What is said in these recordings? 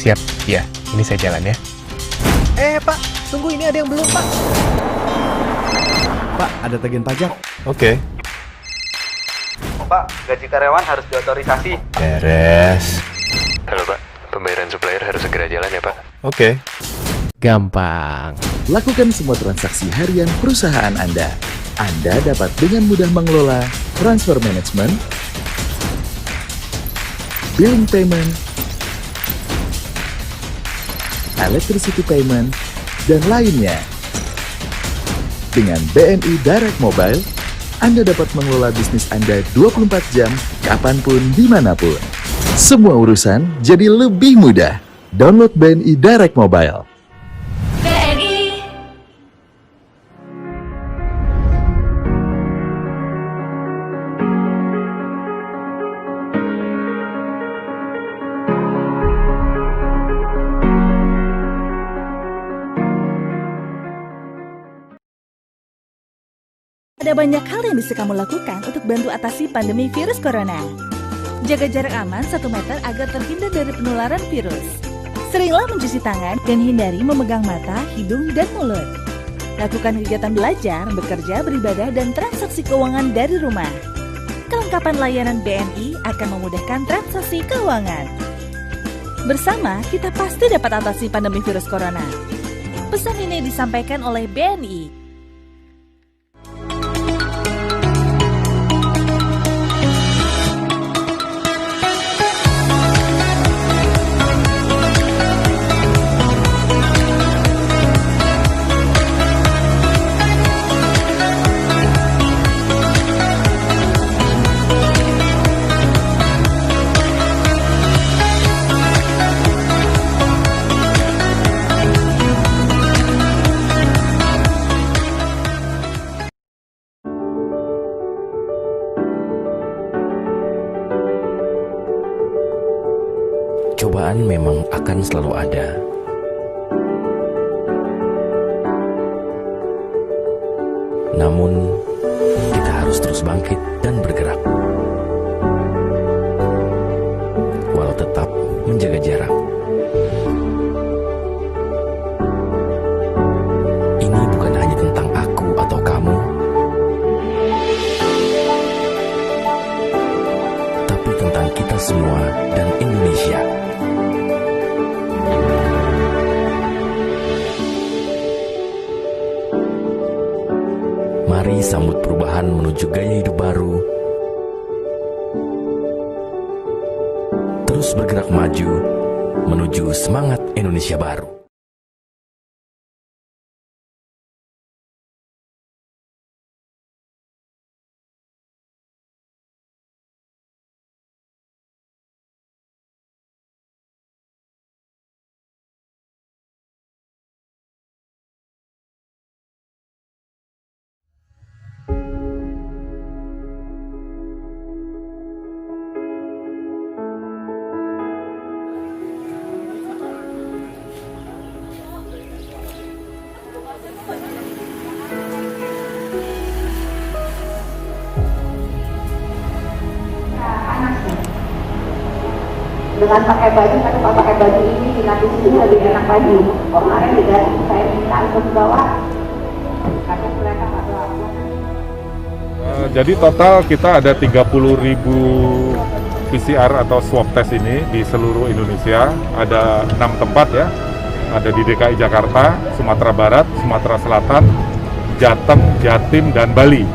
Siap, ya. Ini saya jalan ya. Pak, tunggu, ini ada yang belum, Pak. Pak, ada tagihan pajak. Oke. Pak, gaji karyawan harus diotorisasi. Beres. Halo Pak, pembayaran supplier harus segera jalan ya Pak. Oke. Gampang. Lakukan semua transaksi harian perusahaan Anda. Anda dapat dengan mudah mengelola transfer management, billing payment, electricity payment, dan lainnya. Dengan BNI Direct Mobile, Anda dapat mengelola bisnis Anda 24 jam, kapanpun, dimanapun. Semua urusan jadi lebih mudah. Download BNI Direct Mobile. BNI. Ada banyak hal yang bisa kamu lakukan untuk bantu atasi pandemi virus corona. Jaga jarak aman 1 meter agar terhindar dari penularan virus. Seringlah mencuci tangan dan hindari memegang mata, hidung, dan mulut. Lakukan kegiatan belajar, bekerja, beribadah, dan transaksi keuangan dari rumah. Kelengkapan layanan BNI akan memudahkan transaksi keuangan. Bersama, kita pasti dapat atasi pandemi virus corona. Pesan ini disampaikan oleh BNI. Cobaan memang akan selalu ada. Namun, kita harus terus bangkit dan bergerak. Walau tetap menjaga jarak. Ini bukan hanya tentang aku atau kamu, tapi tentang kita semua dan Indonesia. Mari sambut perubahan menuju gaya hidup baru. Terus bergerak maju menuju semangat Indonesia baru. Dengan pakai baju, kan kalau pakai baju ini nanti sini lebih enak baju. Kemarin juga saya minta untuk bawa karena mereka nggak bawa. Jadi total kita ada 30.000 PCR atau swab test ini di seluruh Indonesia. Ada 6 tempat ya. Ada di DKI Jakarta, Sumatera Barat, Sumatera Selatan, Jateng, Jatim, dan Bali.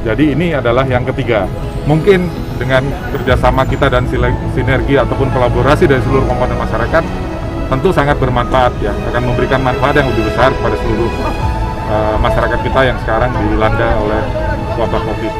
Jadi ini adalah yang ketiga. Mungkin dengan kerjasama kita dan sinergi ataupun kolaborasi dari seluruh komponen masyarakat tentu sangat bermanfaat ya, akan memberikan manfaat yang lebih besar kepada seluruh masyarakat kita yang sekarang dilanda oleh wabah COVID.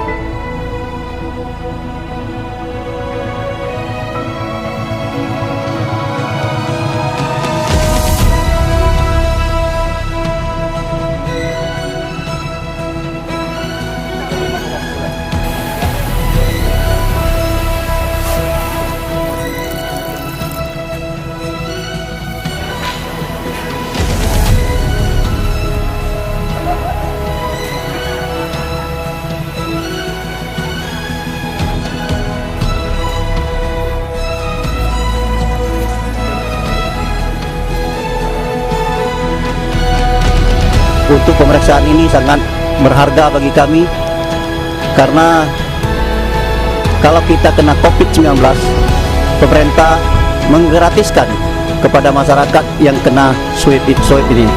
untuk pemeriksaan ini sangat berharga bagi kami, karena kalau kita kena COVID-19, pemerintah menggratiskan kepada masyarakat yang kena swab ini.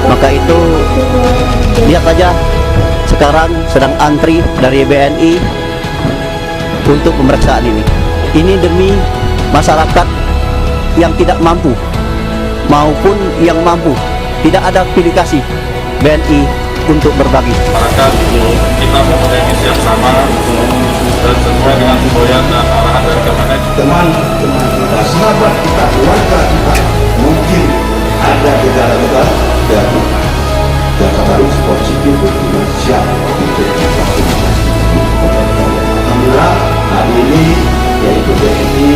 Maka itu, lihat saja sekarang sedang antri dari BNI untuk pemeriksaan ini. Ini demi masyarakat yang tidak mampu maupun yang mampu. Tidak ada pilih kasih BNI untuk berbagi. Masyarakat kita mempunyai misi yang sama dan sesuai dengan semboyan dan arahan dari Kemenek. Teman-teman kita, sahabat kita, keluarga kita, mungkin ada gejala-gejala dan jika harus positif kita siap untuk divaksinasi. Alhamdulillah hari ini yaitu BNI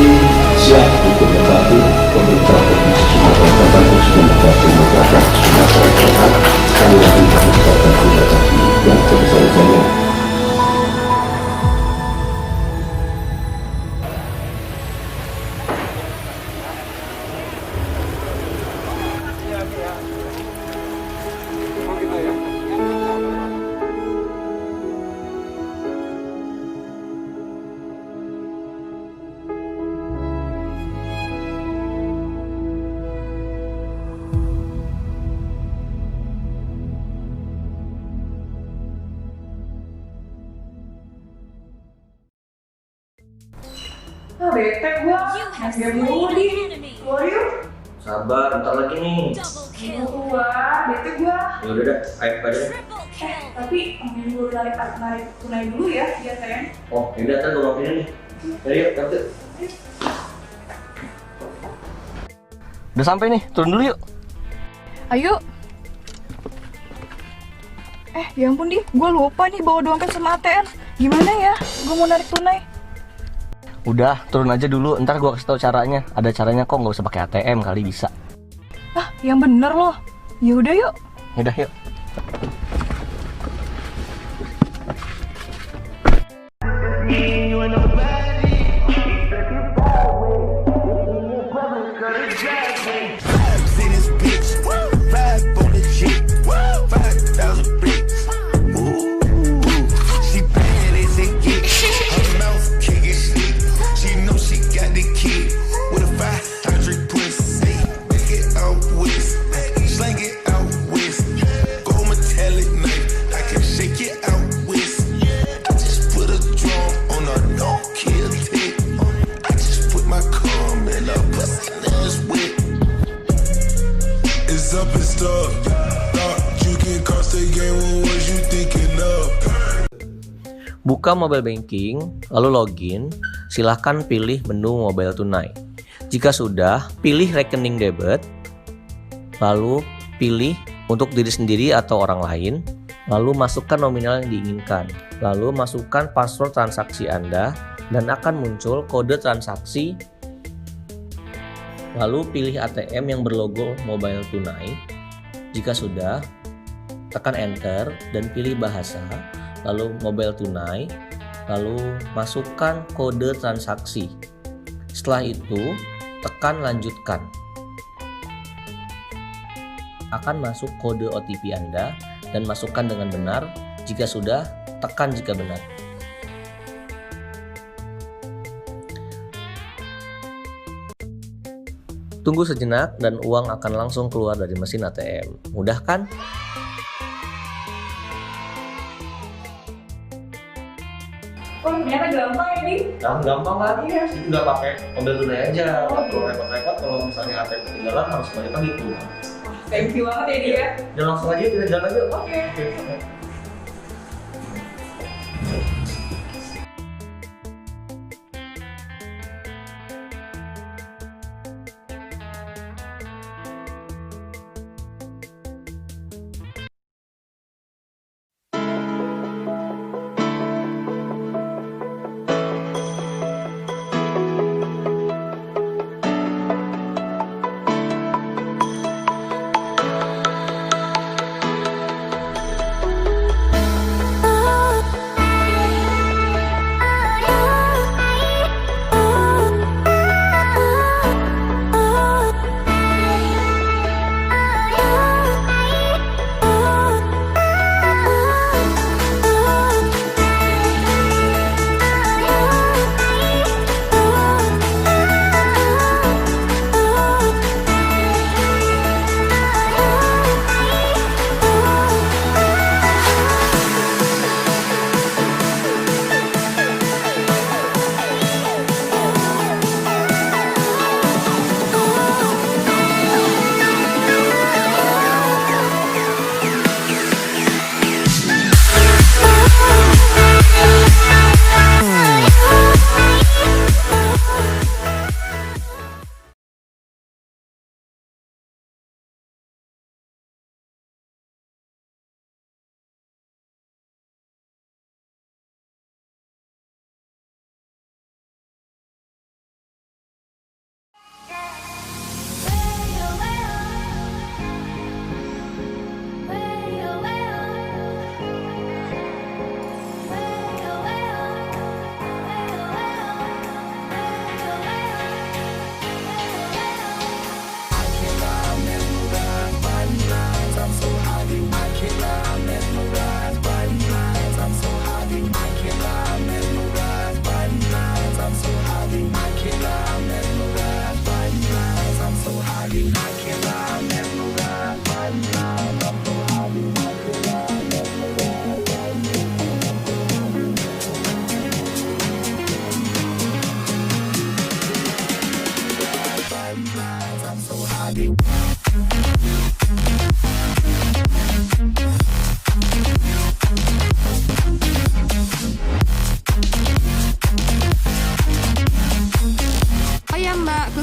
siap untuk membantu pemerintah provinsi Sumatera Barat untuk membantu masyarakat Sumatera Barat. Sekali lagi kami ucapkan terima kasih yang sebesar-besarnya. Bete gua, game mulu di keluar yuk. Sabar, bentar lagi nih. Keluar, bete gua. Ya udah dah, ayo pada. Tapi dulu narik tunai dulu ya, biar sayang. Oh, yaudah ntar gue maafin nih. Ayo yuk, tante. Udah sampai nih, turun dulu yuk. Ayo. Ya ampun di, gua lupa nih bawa dompet sama ATM. Gimana ya? Gua mau narik tunai. Udah, turun aja dulu, ntar gue kasih tau caranya. Ada caranya kok, nggak usah pakai ATM kali bisa. Yang bener loh. Ya udah yuk. Yaudah yuk. Buka mobile banking, lalu login, silahkan pilih menu mobile tunai. Jika sudah, pilih rekening debit, lalu pilih untuk diri sendiri atau orang lain, lalu masukkan nominal yang diinginkan, lalu masukkan password transaksi Anda, dan akan muncul kode transaksi. Lalu pilih ATM yang berlogo mobile tunai. Jika sudah, tekan enter dan pilih bahasa, lalu mobile tunai, lalu masukkan kode transaksi. Setelah itu, tekan lanjutkan. Akan masuk kode OTP Anda dan masukkan dengan benar. Jika sudah, tekan jika benar. Tunggu sejenak dan uang akan langsung keluar dari mesin ATM. Mudah kan? Oh, ternyata gampang ya, Di? Gampang kan? Iya. Tinggal pakai mobile tunai aja. Nggak perlu repot-repot kalau misalnya ATM ketinggalan harus banyak gitu. Thank you banget ya, Di ya. Jangan langsung aja, kita jalan aja. Oke.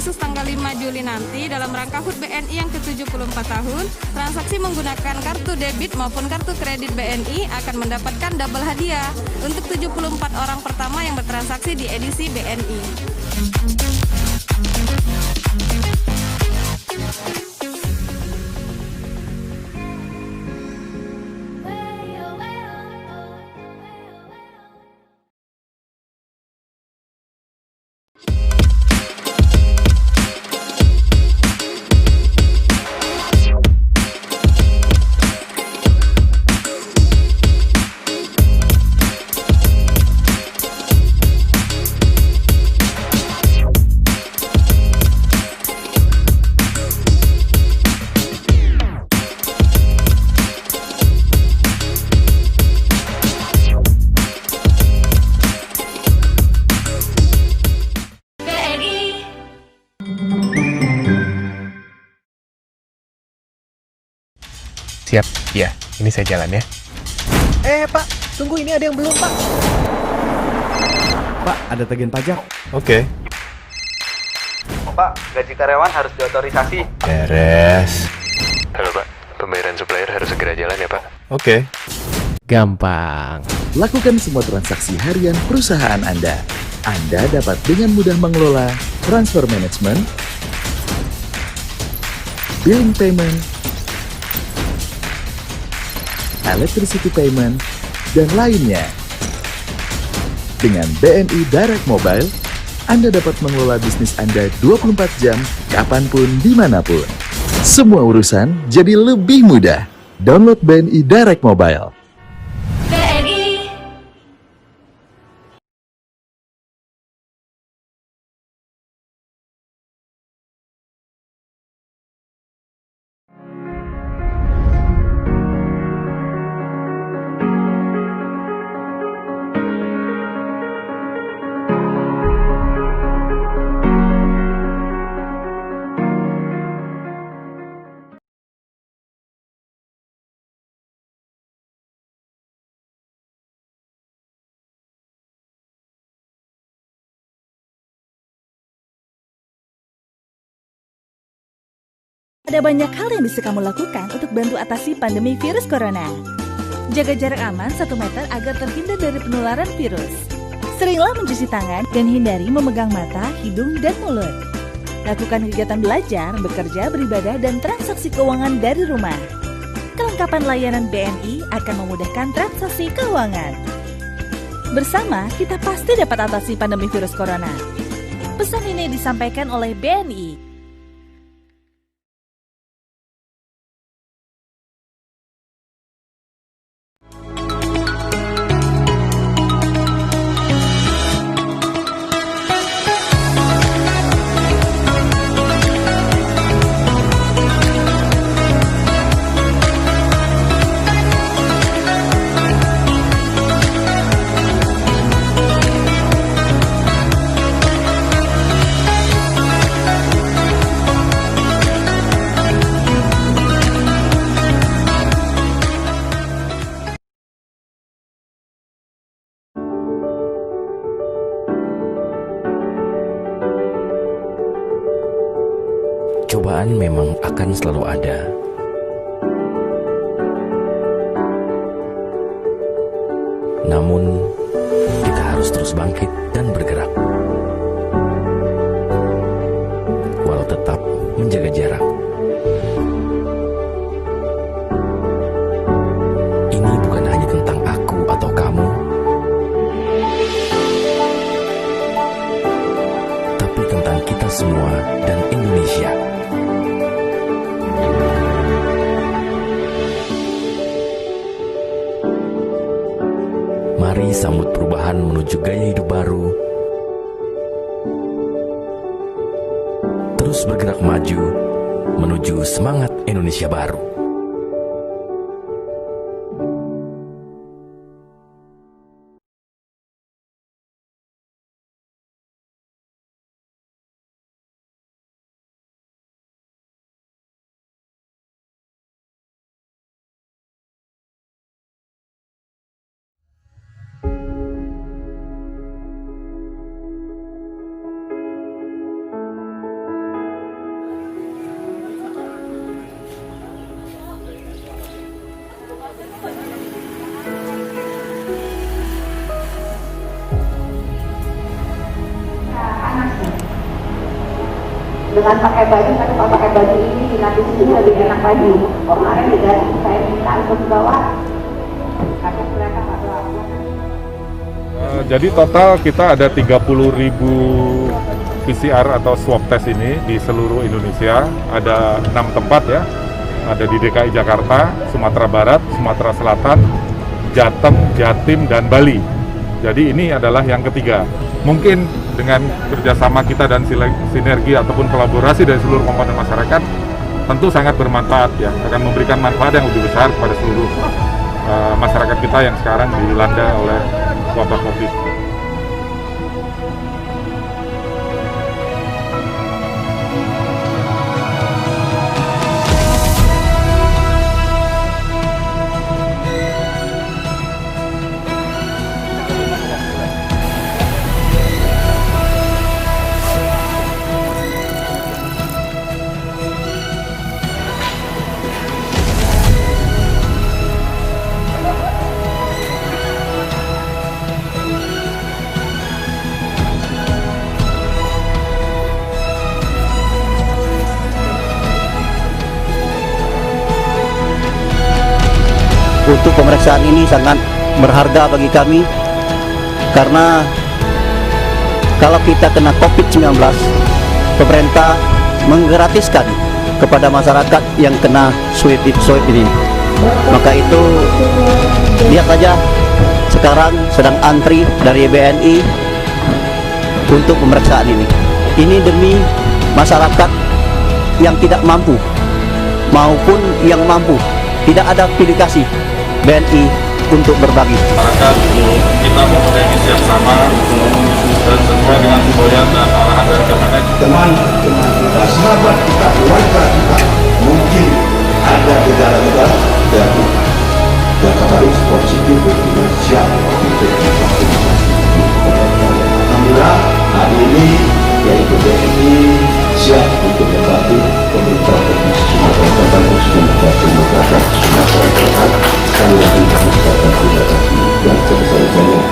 khusus tanggal 5 Juli nanti dalam rangka HUT BNI yang ke-74 tahun, transaksi menggunakan kartu debit maupun kartu kredit BNI akan mendapatkan double hadiah untuk 74 orang pertama yang bertransaksi di edisi BNI. Siap, ya. Ini saya jalan ya. Pak, tunggu, ini ada yang belum, Pak. Pak, ada tagihan pajak. Oke. Pak, gaji karyawan harus diotorisasi. Beres. Halo Pak, pembayaran supplier harus segera jalan ya Pak. Oke. Gampang. Lakukan semua transaksi harian perusahaan Anda. Anda dapat dengan mudah mengelola transfer management, billing payment, electricity payment, dan lainnya. Dengan BNI Direct Mobile, Anda dapat mengelola bisnis Anda 24 jam, kapanpun, dimanapun. Semua urusan jadi lebih mudah. Download BNI Direct Mobile. BNI. Ada banyak hal yang bisa kamu lakukan untuk bantu atasi pandemi virus corona. Jaga jarak aman 1 meter agar terhindar dari penularan virus. Seringlah mencuci tangan dan hindari memegang mata, hidung, dan mulut. Lakukan kegiatan belajar, bekerja, beribadah, dan transaksi keuangan dari rumah. Kelengkapan layanan BNI akan memudahkan transaksi keuangan. Bersama, kita pasti dapat atasi pandemi virus corona. Pesan ini disampaikan oleh BNI. Cobaan memang akan selalu ada. Namun, kita harus terus bangkit dan bergerak. Walau tetap menjaga jarak. Ini bukan hanya tentang aku atau kamu, tapi tentang kita semua dan Indonesia. Mari sambut perubahan menuju gaya hidup baru. Terus bergerak maju menuju semangat Indonesia baru. dengan pakai baju, kan kalau pakai baju ini nanti sini lebih enak lagi. Kemarin juga saya minta untuk bawa karena mereka nggak bawa. Jadi total kita ada 30.000 PCR atau swab test ini di seluruh Indonesia. Ada 6 tempat ya. Ada di DKI Jakarta, Sumatera Barat, Sumatera Selatan, Jateng, Jatim, dan Bali. Jadi ini adalah yang ketiga. Mungkin dengan kerjasama kita dan sinergi ataupun kolaborasi dari seluruh komponen masyarakat, tentu sangat bermanfaat ya, akan memberikan manfaat yang lebih besar kepada seluruh masyarakat kita yang sekarang dilanda oleh wabah COVID. Untuk pemeriksaan ini sangat berharga bagi kami karena kalau kita kena COVID-19, pemerintah menggratiskan kepada masyarakat yang kena swab ini. Maka itu lihat saja sekarang sedang antri dari BNI untuk pemeriksaan ini. Ini demi masyarakat yang tidak mampu maupun yang mampu. Tidak ada pilih kasih BNI untuk berbagi. Masyarakat kita mempunyai misi yang sama dan sesuai dengan semboyan dan arahan dari Kemenek. Teman-teman kita, sahabat kita, keluarga kita, mungkin ada gejala-gejala dan Jakarta harus positif dan siap untuk divaksinasi. Alhamdulillah hari ini yaitu BNI siap untuk membantu pemerintah provinsi Sumatera Selatan khususnya masyarakat Sumatera Selatan. Sekali lagi kami ucapkan terima kasih yang sebesar-besarnya.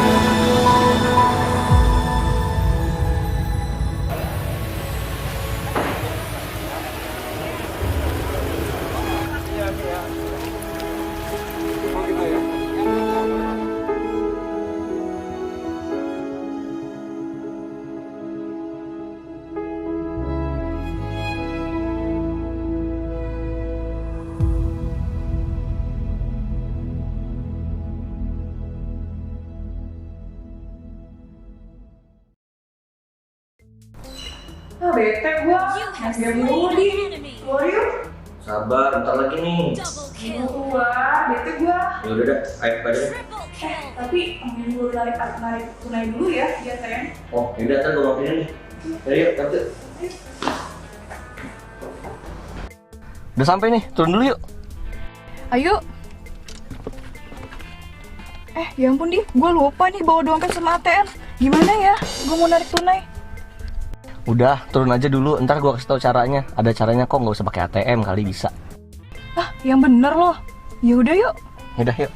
Ah, bete gua. Game mulu di. Keluar yuk. Sabar, bentar lagi nih. Keluar, bete gua. Ya udah dah, ayo pada. Tapi dulu narik tunai dulu ya di ATM. Oh, yaudah ntar gue maafin nih. Yuk, tante. Udah sampai nih, turun dulu yuk. Ayo. Ya ampun di, gue lupa nih bawa dompet sama ATM. Gimana ya? Gue mau narik tunai. Udah, turun aja dulu, ntar gue kasih tau caranya. Ada caranya kok, nggak usah pakai ATM kali bisa. Yang bener loh. Ya udah yuk. Yaudah yuk.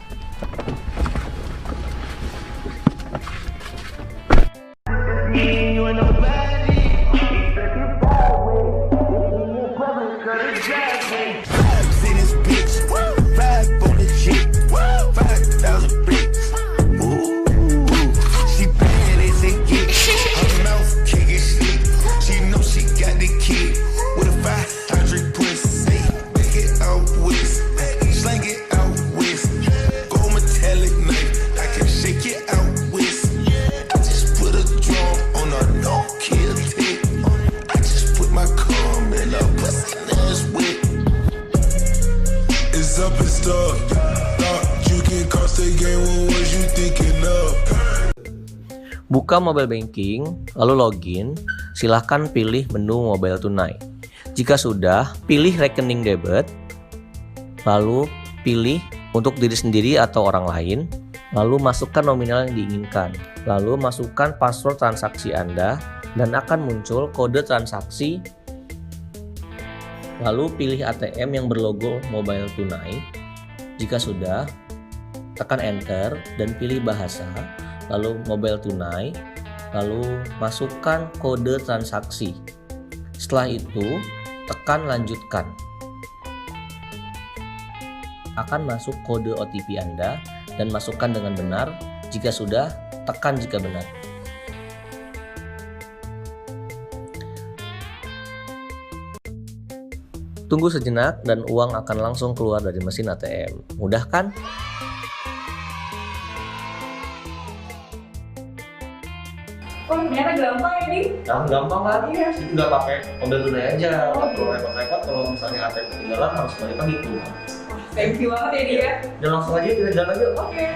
Buka mobile banking, lalu login, silahkan pilih menu mobile tunai. Jika sudah, pilih rekening debit, lalu pilih untuk diri sendiri atau orang lain, lalu masukkan nominal yang diinginkan, lalu masukkan password transaksi Anda, dan akan muncul kode transaksi. Lalu pilih ATM yang berlogo mobile tunai. Jika sudah, tekan enter dan pilih bahasa, lalu mobile tunai, lalu masukkan kode transaksi. Setelah itu, tekan lanjutkan. Akan masuk kode OTP Anda dan masukkan dengan benar. Jika sudah, tekan jika benar. Tunggu sejenak dan uang akan langsung keluar dari mesin ATM. Mudah kan? Oh, ternyata gampang ya, Di? Gampang kan? Iya. Tinggal pakai mobil tunai aja. Nggak perlu repot-repot kalau misalnya ATM ketinggalan harus balik lagi ke rumah. Thank you banget ya, Di ya. Dan langsung aja kita jalan aja. Oke.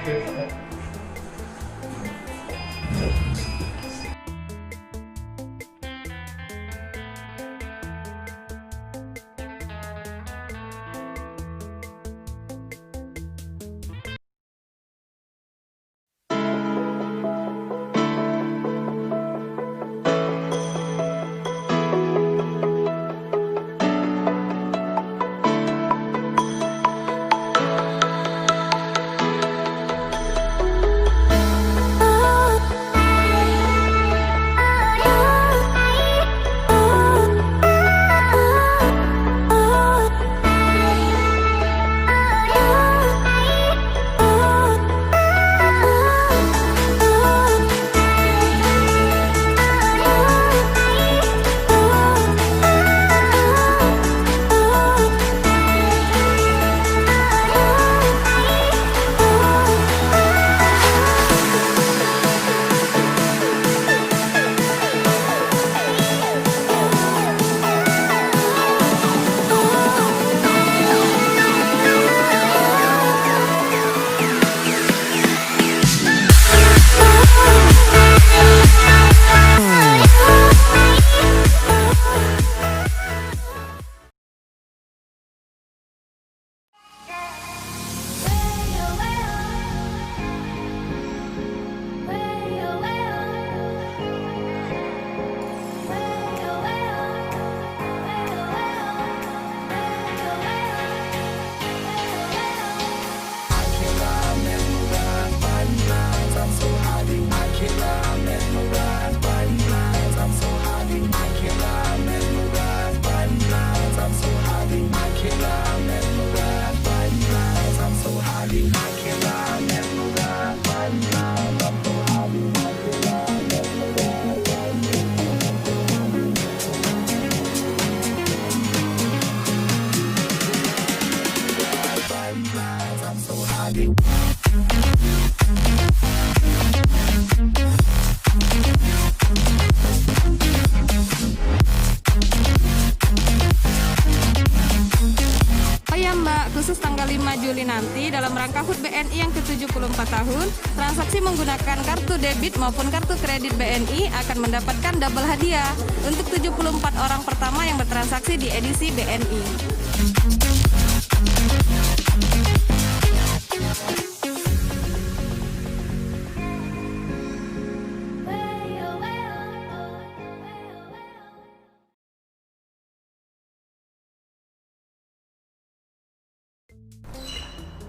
Khusus tanggal 5 Juli nanti dalam rangka HUT BNI yang ke-74 tahun, transaksi menggunakan kartu debit maupun kartu kredit BNI akan mendapatkan double hadiah untuk 74 orang pertama yang bertransaksi di edisi BNI.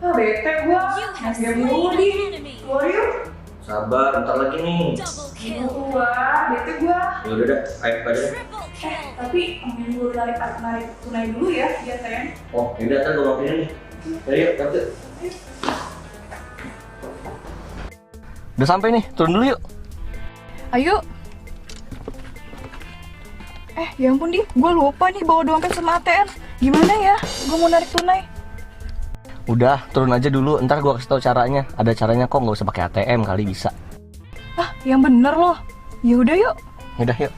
Ah, bete gua. Game mulu di. Keluar yuk. Sabar, bentar lagi nih. Wah, bete gua. Ya udah dah, ayo pada. Tapi gue narik tunai dulu ya di ATM. Oh, yaudah ntar gue maafin nih. Ayo, tante. Udah sampai nih, turun dulu yuk. Ayo. Ya ampun Di, gue lupa nih bawa dompet sama ATM. Gimana ya? Gue mau narik tunai. Udah, turun aja dulu, ntar gue kasih tau caranya. Ada caranya kok, nggak usah pakai ATM kali bisa. Yang bener loh. Ya udah yuk. Udah yuk.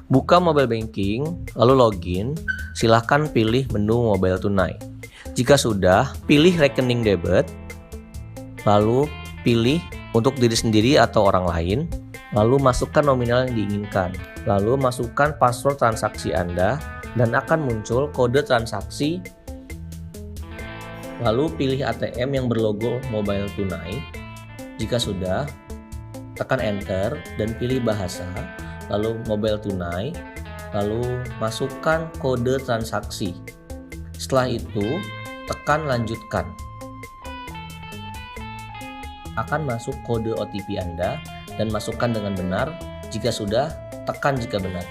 Buka mobile banking, lalu login, silahkan pilih menu mobile tunai. Jika sudah, pilih rekening debit, lalu pilih untuk diri sendiri atau orang lain, lalu masukkan nominal yang diinginkan, lalu masukkan password transaksi Anda, dan akan muncul kode transaksi. Lalu pilih ATM yang berlogo mobile tunai. Jika sudah, tekan enter dan pilih bahasa, lalu mobile tunai, lalu masukkan kode transaksi. Setelah itu, tekan lanjutkan. Akan masuk kode OTP Anda dan masukkan dengan benar. Jika sudah, tekan jika benar.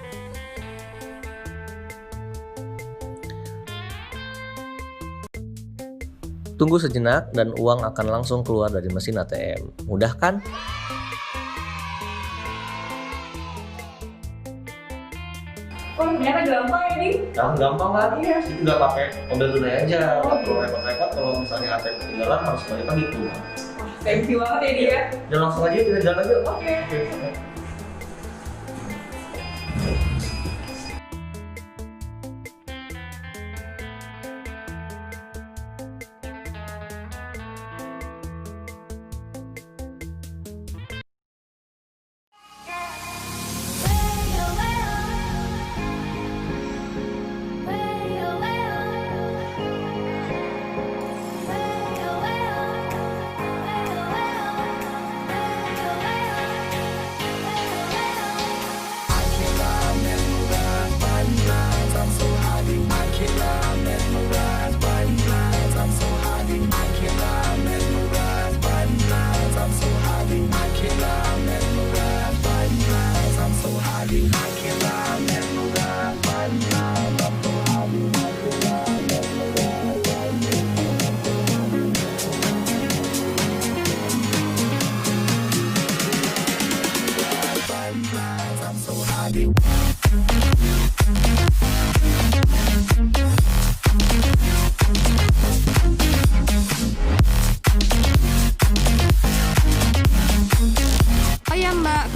Tunggu sejenak dan uang akan langsung keluar dari mesin ATM. Mudah kan? Oh, ternyata gampang ya, Di? Gampang kan? Iya. Nggak pakai mobile tunai aja. Kalau repot-repot, kalau misalnya ATM ketinggalan harus balik lagi ke rumah. Thank you banget ya, Di ya. Dan langsung aja kita jalan aja. Oke.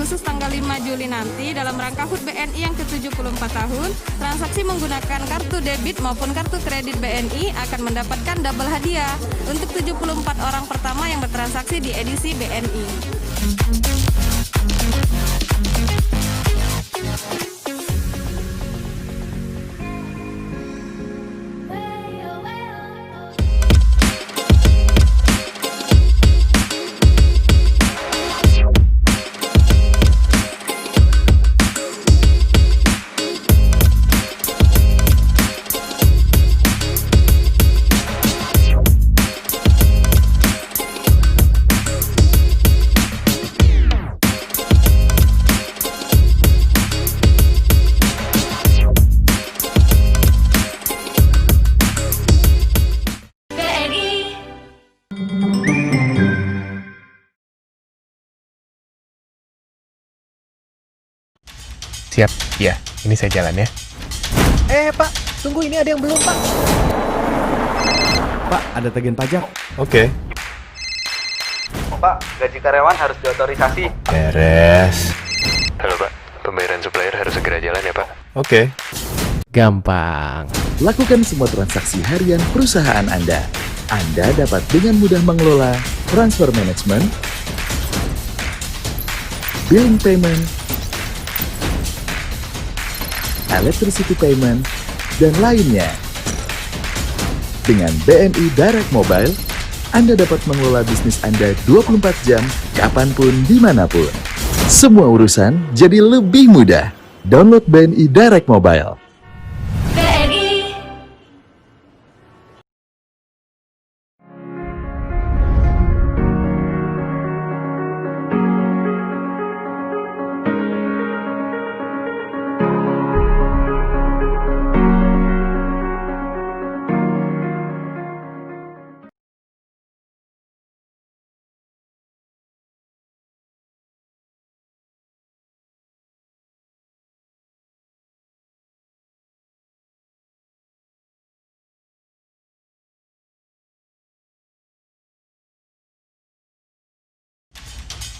Khusus tanggal 5 Juli nanti dalam rangka HUT BNI yang ke-74 tahun, transaksi menggunakan kartu debit maupun kartu kredit BNI akan mendapatkan double hadiah untuk 74 orang pertama yang bertransaksi di edisi BNI. Siap, ya. Ini saya jalan ya. Pak, tunggu, ini ada yang belum, Pak. Pak, ada tagihan pajak. Oke. Pak, gaji karyawan harus diotorisasi. Beres. Halo Pak, pembayaran supplier harus segera jalan ya Pak. Oke. Gampang. Lakukan semua transaksi harian perusahaan Anda. Anda dapat dengan mudah mengelola transfer management, billing payment, electricity payment, dan lainnya. Dengan BNI Direct Mobile, Anda dapat mengelola bisnis Anda 24 jam, kapanpun, dimanapun. Semua urusan jadi lebih mudah. Download BNI Direct Mobile. BNI.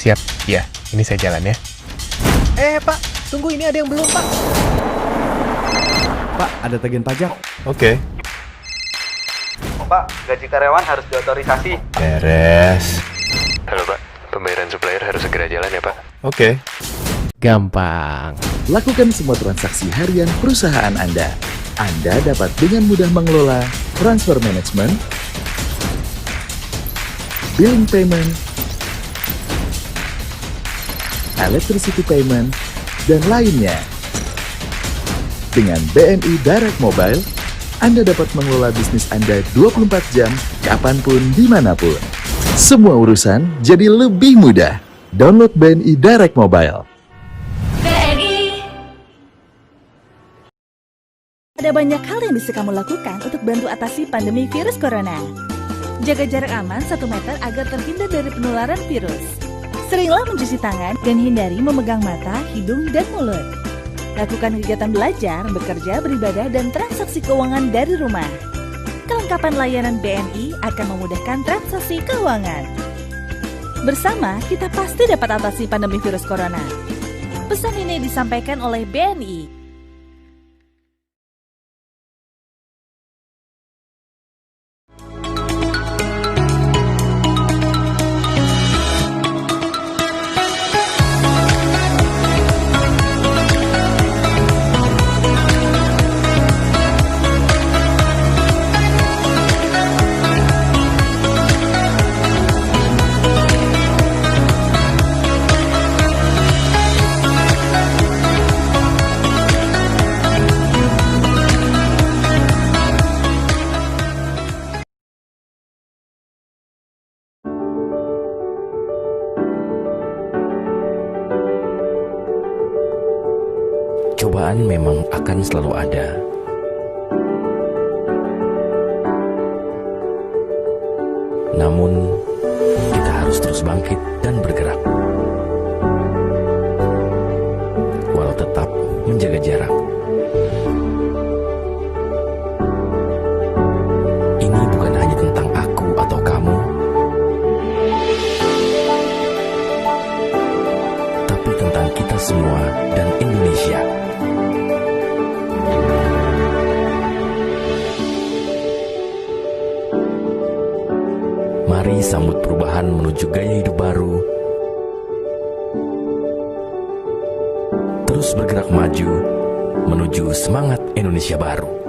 Siap, ya. Ini saya jalan ya. Pak, tunggu, ini ada yang belum, Pak. Pak, ada tagihan pajak. Oke. Pak, gaji karyawan harus diotorisasi. Beres. Halo Pak, pembayaran supplier harus segera jalan ya Pak. Oke. Gampang. Lakukan semua transaksi harian perusahaan Anda. Anda dapat dengan mudah mengelola transfer management, billing payment, electricity payment, dan lainnya. Dengan BNI Direct Mobile, Anda dapat mengelola bisnis Anda 24 jam, kapanpun, dimanapun. Semua urusan jadi lebih mudah. Download BNI Direct Mobile. BNI. Ada banyak hal yang bisa kamu lakukan untuk bantu atasi pandemi virus corona. Jaga jarak aman 1 meter agar terhindar dari penularan virus. Seringlah mencuci tangan dan hindari memegang mata, hidung, dan mulut. Lakukan kegiatan belajar, bekerja, beribadah, dan transaksi keuangan dari rumah. Kelengkapan layanan BNI akan memudahkan transaksi keuangan. Bersama, kita pasti dapat atasi pandemi virus corona. Pesan ini disampaikan oleh BNI. Cobaan memang akan selalu ada. Namun, kita harus terus bangkit dan bergerak. Walau tetap menjaga jarak. Ini bukan hanya tentang aku atau kamu, tapi tentang kita semua dan Indonesia. Mari sambut perubahan menuju gaya hidup baru. Terus bergerak maju menuju semangat Indonesia baru.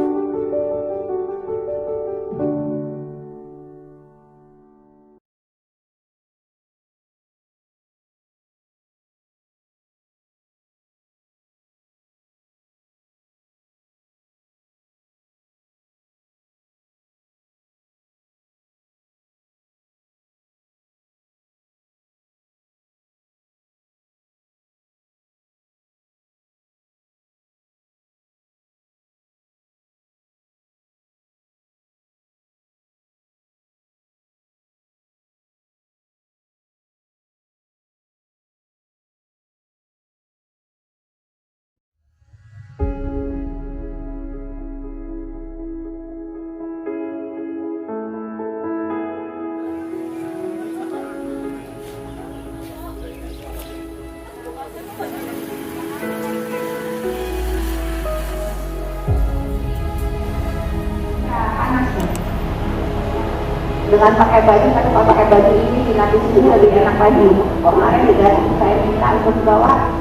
Dengan pakai baju, tapi kalau pakai baju ini nanti sini lebih enak lagi. Kemarin juga saya minta untuk bawa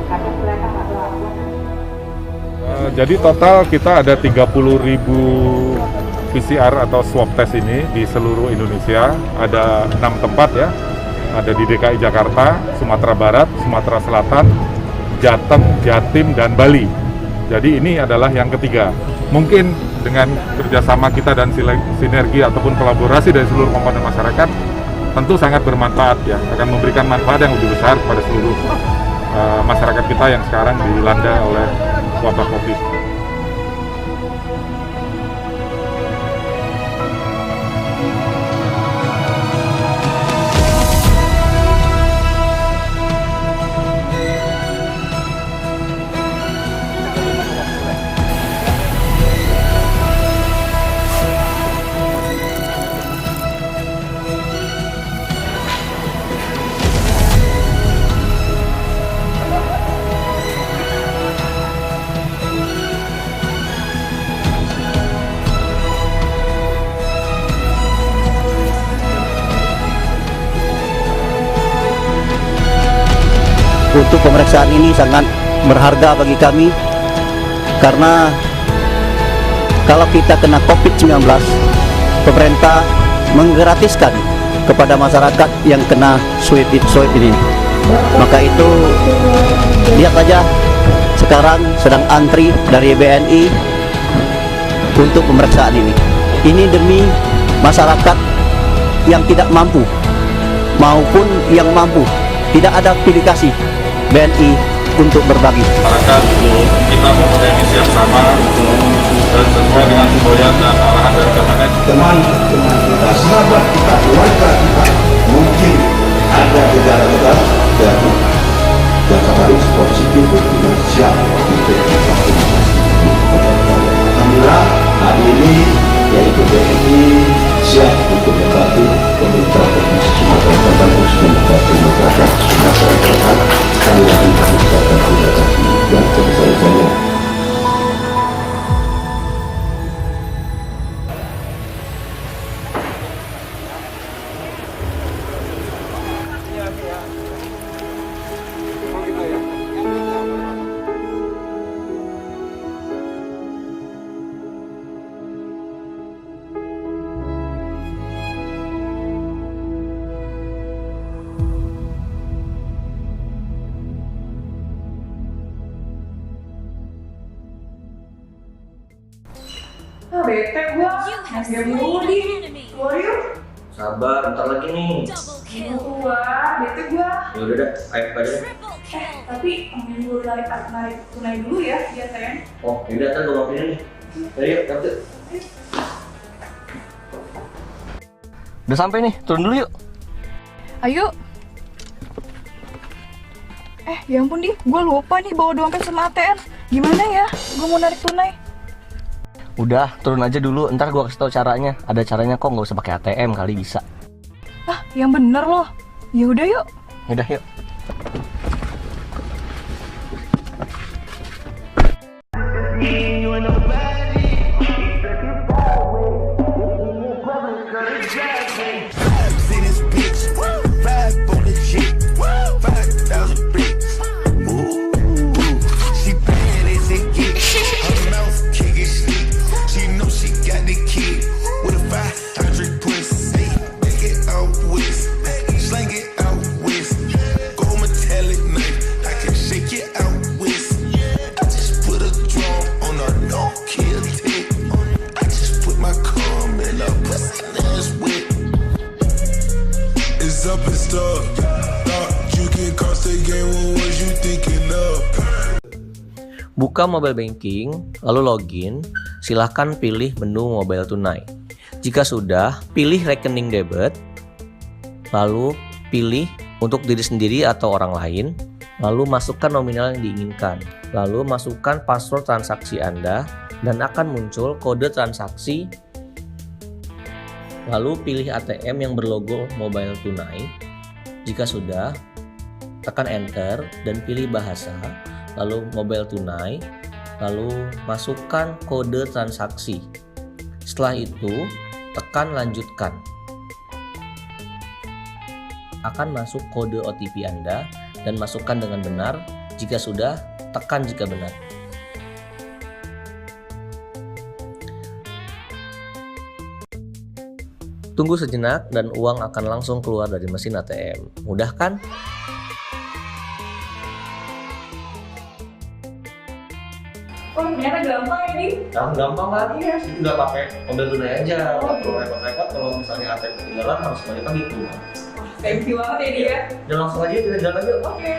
karena mereka nggak bawa. Jadi total kita ada 30.000 PCR atau swab test ini di seluruh Indonesia. Ada 6 tempat ya. Ada di DKI Jakarta, Sumatera Barat, Sumatera Selatan, Jateng, Jatim, dan Bali. Jadi ini adalah yang ketiga. Mungkin dengan kerjasama kita dan sinergi ataupun kolaborasi dari seluruh komponen masyarakat tentu sangat bermanfaat ya, akan memberikan manfaat yang lebih besar kepada seluruh masyarakat kita yang sekarang dilanda oleh wabah COVID. untuk pemeriksaan ini sangat berharga bagi kami karena kalau kita kena COVID-19, pemerintah menggratiskan kepada masyarakat yang kena swab ini. Maka itu lihat aja sekarang sedang antri dari BNI untuk pemeriksaan ini. Ini demi masyarakat yang tidak mampu maupun yang mampu. Tidak ada pilih kasih BNI untuk berbagi. Masyarakat kita mempunyai misi yang sama dan sesuai dengan semboyan dan arahan dari Kemenek. Teman-teman kita, sahabat kita, keluarga kita, mungkin ada gejala-gejala dan Jakarta harus positif dan siap untuk divaksinasi. Alhamdulillah hari ini yaitu BNI siap untuk membantu pemerintah Provinsi Sumatera Selatan khususnya membantu masyarakat Sumatera Selatan. Sekali lagi kami ucapkan terima kasih dan sebesar-besarnya. Bete gua, game mulu di keluar yuk. Sabar, bentar lagi nih. Keluar, bete gua. Ya udah dah, ayo pada. Tapi ambil dulu narik tunai dulu ya di ATM. Oh, yaudah ntar gue maafin nih. Ayo yuk, kartu. Udah sampai nih, turun dulu yuk. Ayo. Ya ampun di, gua lupa nih bawa dompet sama ATM. Gimana ya? Gua mau narik tunai. Udah, turun aja dulu, ntar gue kasih tau caranya. Ada caranya kok, nggak usah pakai ATM kali bisa. Yang bener loh. Ya udah yuk. Yaudah yuk. Buka mobile banking, lalu login, silahkan pilih menu mobile tunai. Jika sudah, pilih rekening debit, lalu pilih untuk diri sendiri atau orang lain, lalu masukkan nominal yang diinginkan, lalu masukkan password transaksi Anda, dan akan muncul kode transaksi. Lalu pilih ATM yang berlogo mobile tunai. Jika sudah, tekan enter dan pilih bahasa, lalu mobile tunai, lalu masukkan kode transaksi. Setelah itu, tekan lanjutkan. Akan masuk kode OTP Anda dan masukkan dengan benar. Jika sudah, tekan jika benar. Tunggu sejenak dan uang akan langsung keluar dari mesin ATM. Mudah kan? Oh, ternyata gampang ya, Di? Gampang kan? Iya. Nggak pakai mobile tunai aja. Nggak perlu repot-repot kalau misalnya ATM ketinggalan harus banyak gitu. Thank you banget ya, Di ya. Dan langsung aja kita jalan aja. Oke.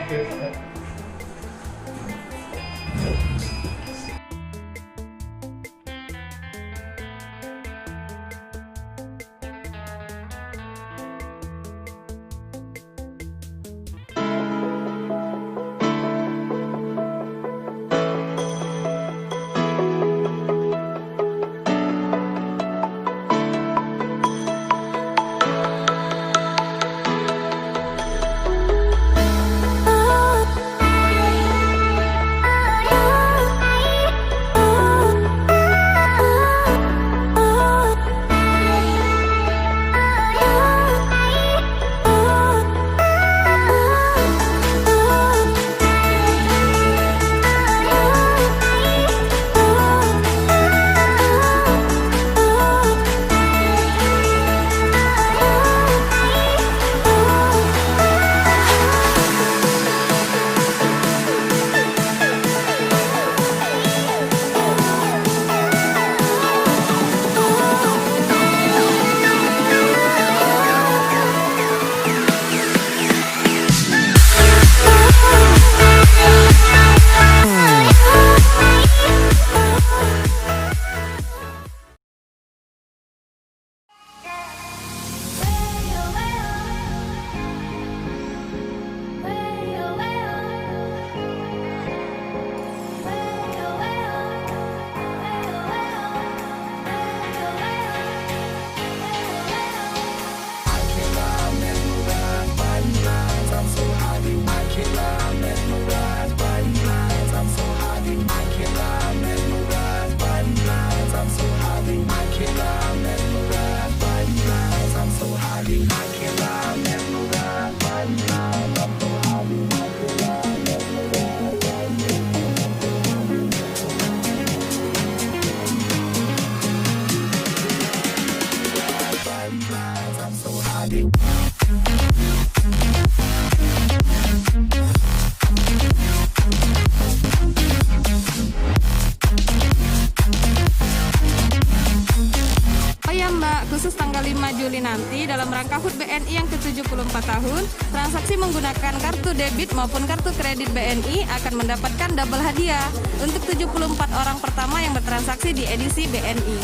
nanti dalam rangka HUT BNI yang ke-74 tahun, transaksi menggunakan kartu debit maupun kartu kredit BNI akan mendapatkan double hadiah untuk 74 orang pertama yang bertransaksi di edisi BNI.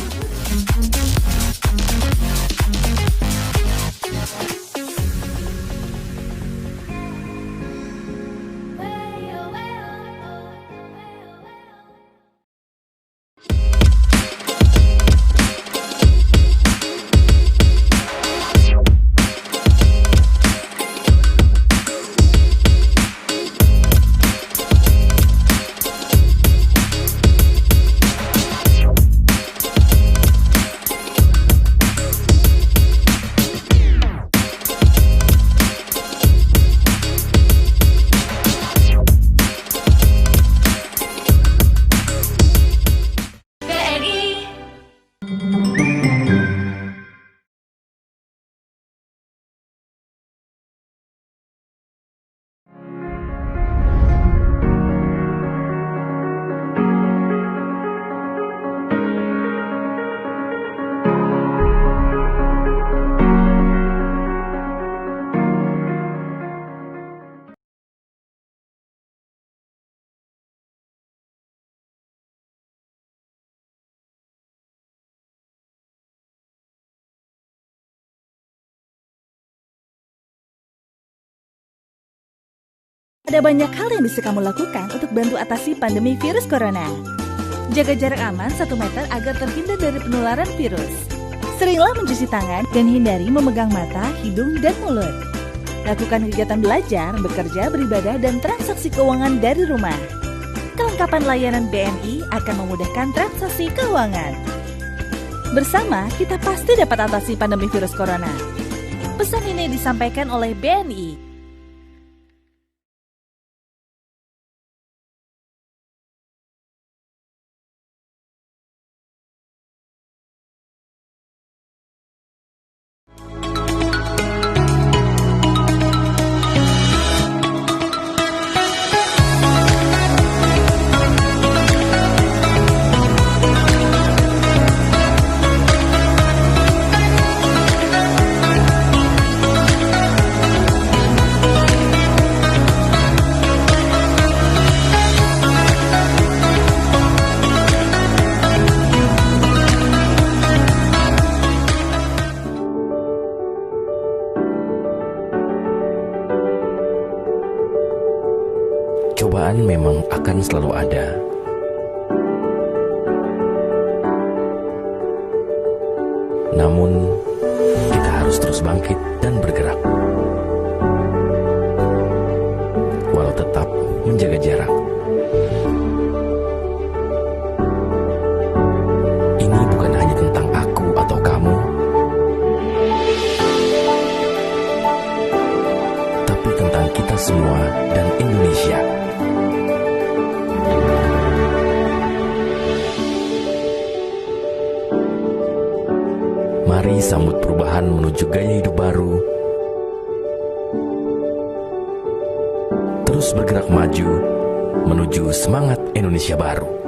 Ada banyak hal yang bisa kamu lakukan untuk bantu atasi pandemi virus corona. Jaga jarak aman 1 meter agar terhindar dari penularan virus. Seringlah mencuci tangan dan hindari memegang mata, hidung, dan mulut. Lakukan kegiatan belajar, bekerja, beribadah, dan transaksi keuangan dari rumah. Kelengkapan layanan BNI akan memudahkan transaksi keuangan. Bersama, kita pasti dapat atasi pandemi virus corona. Pesan ini disampaikan oleh BNI. Cobaan memang akan selalu ada. Namun, kita harus terus bangkit dan bergerak. Walau tetap menjaga jarak. Ini bukan hanya tentang aku atau kamu, tapi tentang kita semua dan Indonesia. Mari sambut perubahan menuju gaya hidup baru. Terus bergerak maju menuju semangat Indonesia baru.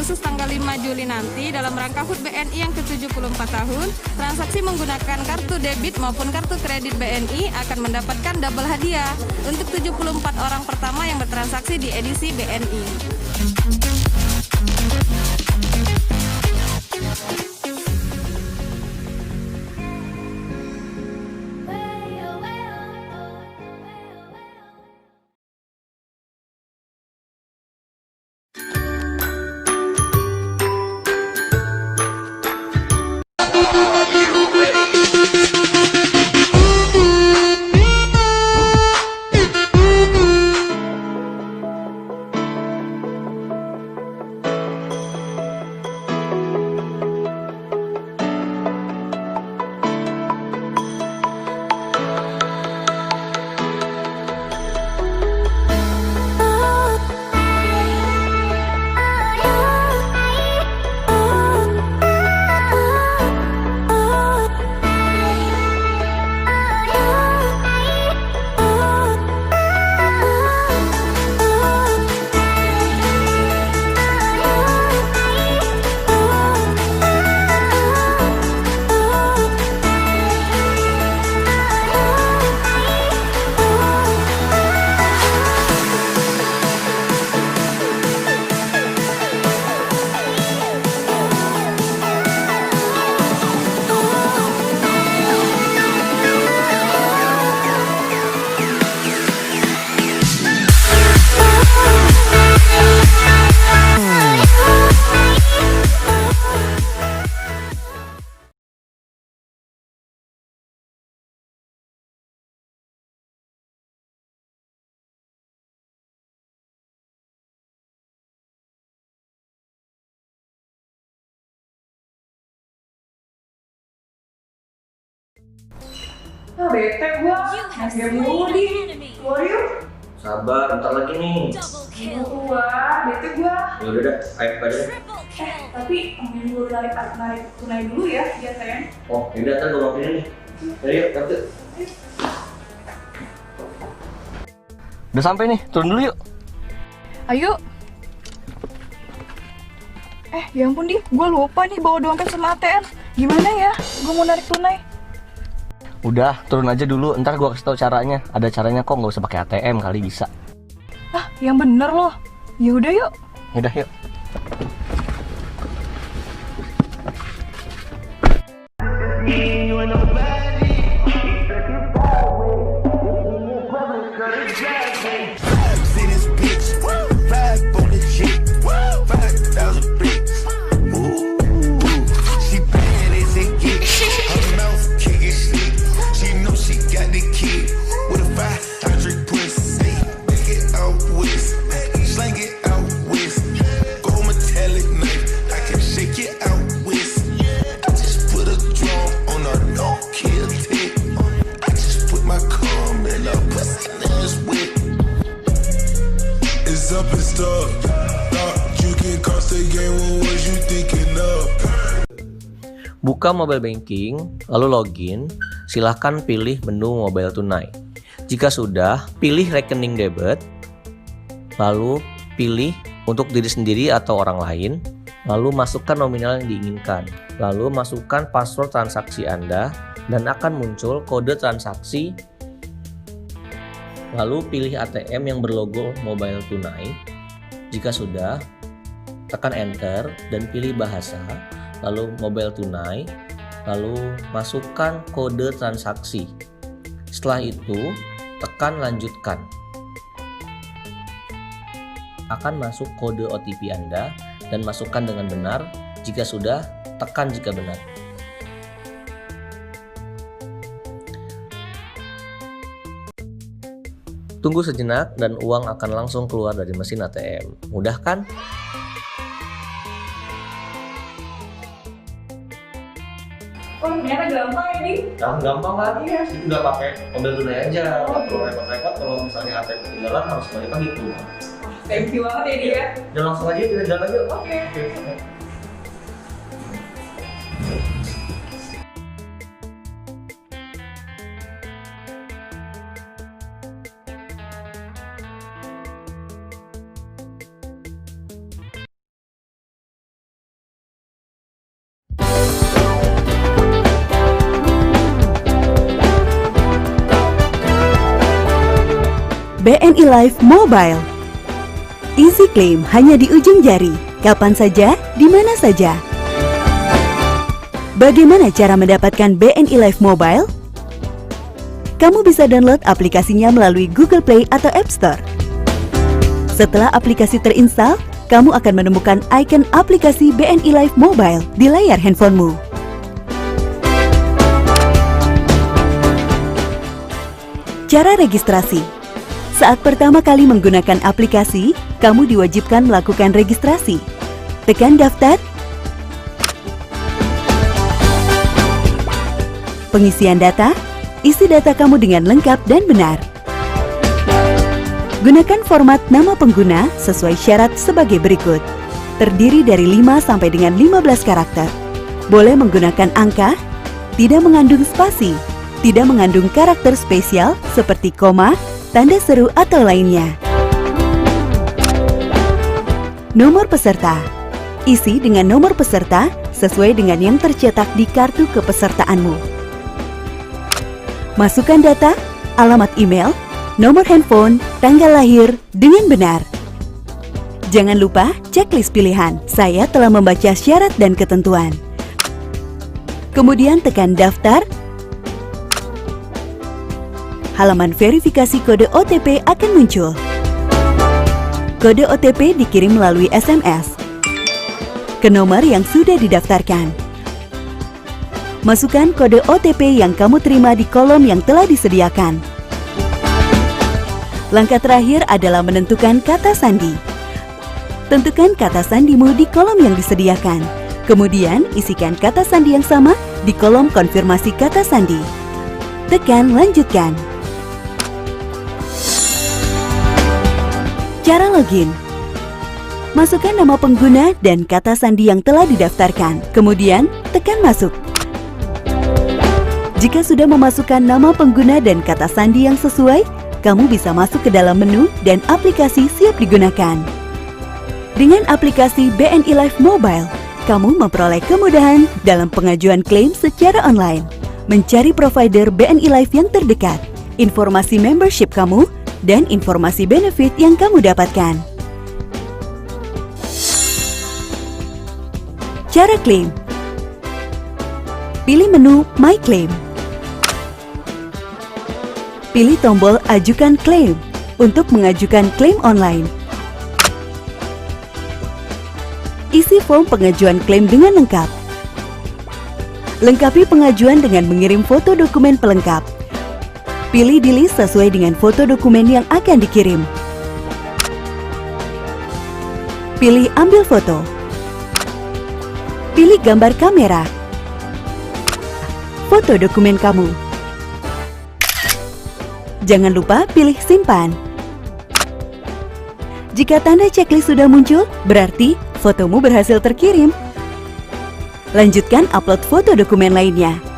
khusus tanggal 5 Juli nanti dalam rangka HUT BNI yang ke-74 tahun, transaksi menggunakan kartu debit maupun kartu kredit BNI akan mendapatkan double hadiah untuk 74 orang pertama yang bertransaksi di edisi BNI. Ah, bete gua. Game mulu di. Keluar yuk. Sabar, bentar lagi nih. Keluar, bete gua. Ya udah dah, ayo pada. Tapi dulu narik tunai dulu ya, biar sayang. Oh, yaudah ntar gue maafin nih. Ayo, kartu. Udah sampai nih, turun dulu yuk. Ayo. Ya ampun di, gua lupa nih bawa dompet sama ATM. Gimana ya? Gua mau narik tunai. Udah, turun aja dulu, ntar gue kasih tau caranya. Ada caranya kok, nggak usah pakai ATM kali bisa. Yang bener loh. Ya udah yuk. Yaudah yuk. Buka mobile banking, lalu login, silahkan pilih menu mobile tunai. Jika sudah, pilih rekening debit, lalu pilih untuk diri sendiri atau orang lain, lalu masukkan nominal yang diinginkan, lalu masukkan password transaksi Anda, dan akan muncul kode transaksi. Lalu pilih ATM yang berlogo mobile tunai. Jika sudah, tekan enter dan pilih bahasa, lalu mobile tunai, lalu masukkan kode transaksi. Setelah itu, tekan lanjutkan. Akan masuk kode OTP Anda dan masukkan dengan benar. Jika sudah, tekan jika benar. Tunggu sejenak dan uang akan langsung keluar dari mesin ATM. Mudah kan? Oh, ternyata gampang ya, Di? Gampang kan? Iya. Nggak pakai mobile tunai aja. Nggak perlu repot-repot kalau misalnya ATM ketinggalan harus balik lagi tuh. Thank you banget ya, Di ya. Dan langsung aja kita jalan aja. Oke. BNI Life Mobile. Easy claim hanya di ujung jari, kapan saja, di mana saja. Bagaimana cara mendapatkan BNI Life Mobile? Kamu bisa download aplikasinya melalui Google Play atau App Store. Setelah aplikasi terinstall, kamu akan menemukan icon aplikasi BNI Life Mobile di layar handphonemu. Cara registrasi. Saat pertama kali menggunakan aplikasi, kamu diwajibkan melakukan registrasi. Tekan daftar. Pengisian data, isi data kamu dengan lengkap dan benar. Gunakan format nama pengguna sesuai syarat sebagai berikut. Terdiri dari 5 sampai dengan 15 karakter. Boleh menggunakan angka, tidak mengandung spasi, tidak mengandung karakter spesial seperti koma, tanda seru atau lainnya. Nomor peserta. Isi dengan nomor peserta sesuai dengan yang tercetak di kartu kepesertaanmu. Masukkan data, alamat email, nomor handphone, tanggal lahir dengan benar. Jangan lupa checklist pilihan. Saya telah membaca syarat dan ketentuan. Kemudian tekan daftar. Halaman verifikasi kode OTP akan muncul. Kode OTP dikirim melalui SMS ke nomor yang sudah didaftarkan. Masukkan kode OTP yang kamu terima di kolom yang telah disediakan. Langkah terakhir adalah menentukan kata sandi. Tentukan kata sandimu di kolom yang disediakan. Kemudian isikan kata sandi yang sama di kolom konfirmasi kata sandi. Tekan lanjutkan. Cara login. Masukkan nama pengguna dan kata sandi yang telah didaftarkan. Kemudian tekan masuk. Jika sudah memasukkan nama pengguna dan kata sandi yang sesuai, kamu bisa masuk ke dalam menu dan aplikasi siap digunakan. Dengan aplikasi BNI Life Mobile, kamu memperoleh kemudahan dalam pengajuan klaim secara online, mencari provider BNI Life yang terdekat, informasi membership kamu, dan informasi benefit yang kamu dapatkan. Cara klaim. Pilih menu My Claim. Pilih tombol Ajukan Klaim untuk mengajukan klaim online. Isi form pengajuan klaim dengan lengkap. Lengkapi pengajuan dengan mengirim foto dokumen pelengkap. Pilih di list sesuai dengan foto dokumen yang akan dikirim. Pilih ambil foto. Pilih gambar kamera. Foto dokumen kamu. Jangan lupa pilih simpan. Jika tanda checklist sudah muncul, berarti fotomu berhasil terkirim. Lanjutkan upload foto dokumen lainnya.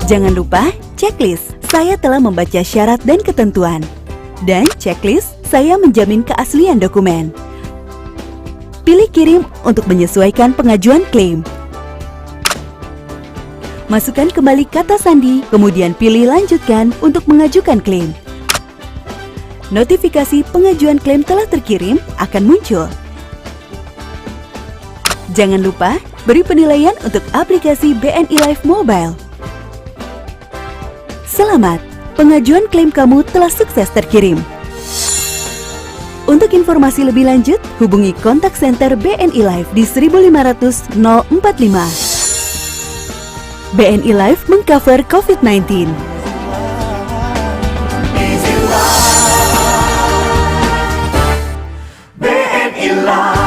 Jangan lupa checklist. Saya telah membaca syarat dan ketentuan. Dan checklist, saya menjamin keaslian dokumen. Pilih kirim untuk menyesuaikan pengajuan klaim. Masukkan kembali kata sandi, kemudian pilih lanjutkan untuk mengajukan klaim. Notifikasi pengajuan klaim telah terkirim akan muncul. Jangan lupa beri penilaian untuk aplikasi BNI Life Mobile. Selamat, pengajuan klaim kamu telah sukses terkirim. Untuk informasi lebih lanjut, hubungi kontak center BNI Life di 1500 045. BNI Life mengcover COVID-19. BNI Life.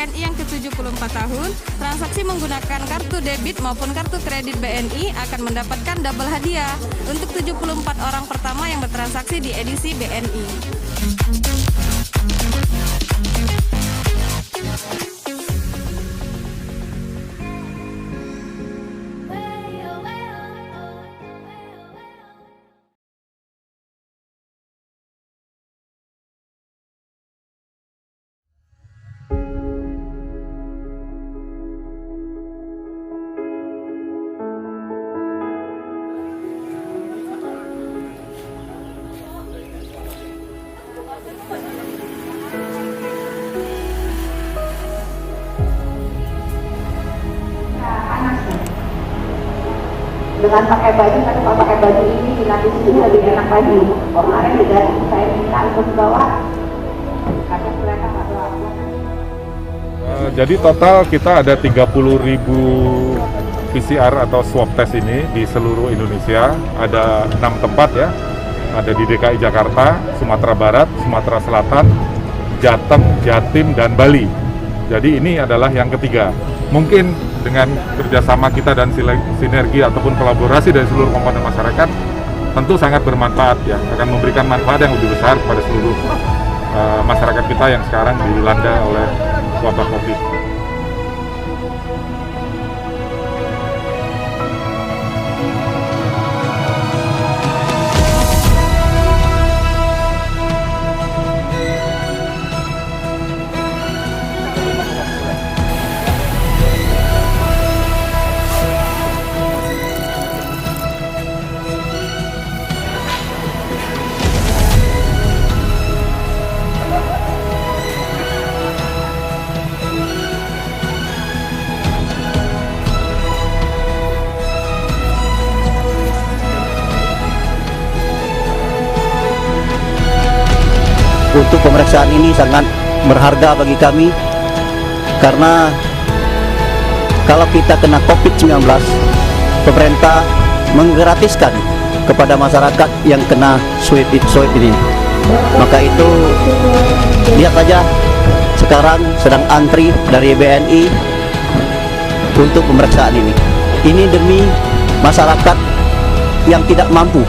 BNI yang ke-74 tahun, transaksi menggunakan kartu debit maupun kartu kredit BNI akan mendapatkan double hadiah untuk 74 orang pertama yang bertransaksi di edisi BNI. Dengan pakai baju, tapi kalau pakai baju ini nanti sini lebih enak lagi. Kemarin juga saya minta untuk bawa karena mereka nggak bawa. Jadi total kita ada 30.000 PCR atau swab test ini di seluruh Indonesia. Ada 6 tempat ya. Ada di DKI Jakarta, Sumatera Barat, Sumatera Selatan, Jateng, Jatim, dan Bali. Jadi ini adalah yang ketiga. Mungkin dengan kerjasama kita dan sinergi ataupun kolaborasi dari seluruh komponen masyarakat tentu sangat bermanfaat ya, akan memberikan manfaat yang lebih besar kepada seluruh masyarakat kita yang sekarang dilanda oleh wabah COVID. Untuk pemeriksaan ini sangat berharga bagi kami karena kalau kita kena COVID-19, pemerintah menggratiskan kepada masyarakat yang kena swab ini. Maka itu lihat aja sekarang sedang antri dari BNI untuk pemeriksaan ini. Ini demi masyarakat yang tidak mampu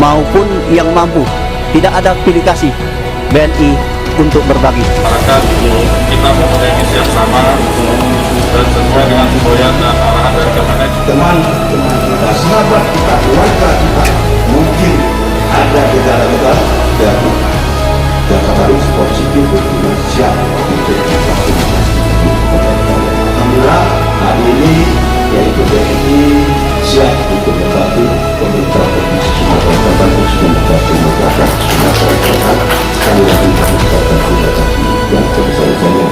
maupun yang mampu. Tidak ada pilih kasih BNI untuk berbagi. Masyarakat kita mempunyai misi yang sama dan sesuai dengan semboyan dan arahan dari Kemenek. Teman-teman kita, sahabat kita, keluarga kita, mungkin ada gejala-gejala dan harus positif dan siap untuk divaksinasi. Alhamdulillah hari ini yaitu BNI siap untuk membantu pemerintah provinsi Sumatera Selatan khususnya membantu masyarakat Sumatera Selatan. Sekali lagi kami ucapkan terima kasih yang sebesar-besarnya.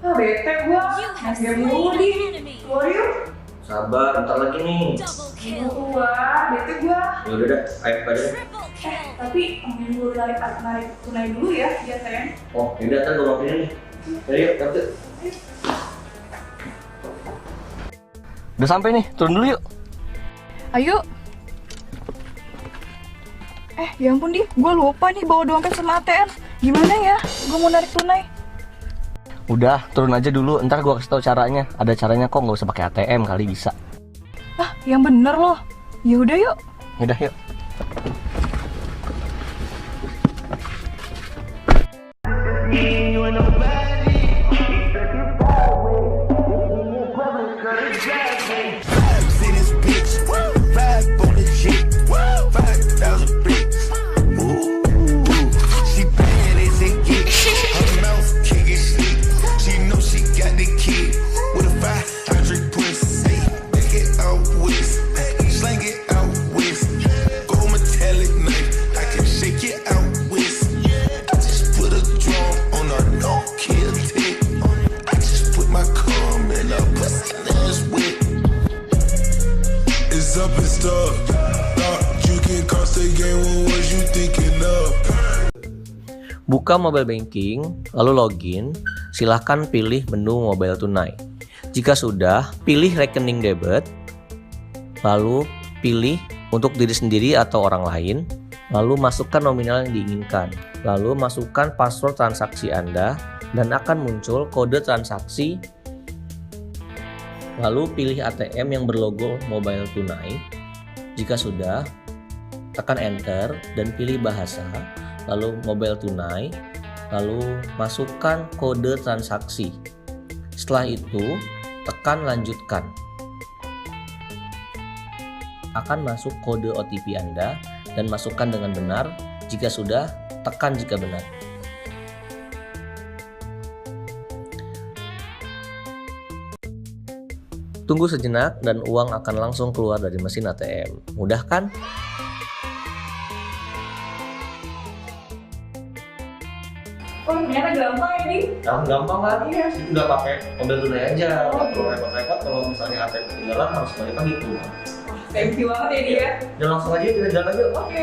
Ah, bete gua. Game mulu di. Keluar yuk. Sabar, bentar lagi nih. Keluar, bete gua. Ya udah dah, ayo pada. Tapi ambil dulu narik tunai dulu ya, di ATM. Oh, ini ntar gue maafin nih. Ayo, kartu. Udah sampai nih, turun dulu yuk. Ayo. Ya ampun di, gua lupa nih bawa dompet sama ATM. Gimana ya? Gua mau narik tunai. Udah, turun aja dulu, ntar gue kasih tau caranya. Ada caranya kok, nggak usah pakai ATM kali bisa. Yang bener loh. Ya udah yuk. Udah yuk. Buka mobile banking, lalu login, silahkan pilih menu mobile tunai. Jika sudah, pilih rekening debit, lalu pilih untuk diri sendiri atau orang lain, lalu masukkan nominal yang diinginkan, lalu masukkan password transaksi Anda, dan akan muncul kode transaksi. Lalu pilih ATM yang berlogo mobile tunai. Jika sudah, tekan enter dan pilih bahasa, lalu mobile tunai, lalu masukkan kode transaksi. Setelah itu, tekan lanjutkan. Akan masuk kode OTP Anda dan masukkan dengan benar. Jika sudah, tekan jika benar. Tunggu sejenak dan uang akan langsung keluar dari mesin ATM. Mudah kan? Oh, ternyata gampang ya, Di? Gampang kan? Iya. Udah pakai mobile tunai aja. Nggak perlu repot-repot kalau misalnya ATM ketinggalan harus balik lagi ke rumah. Thank you banget ya, Di ya. Dan langsung aja kita jalan aja. Oke.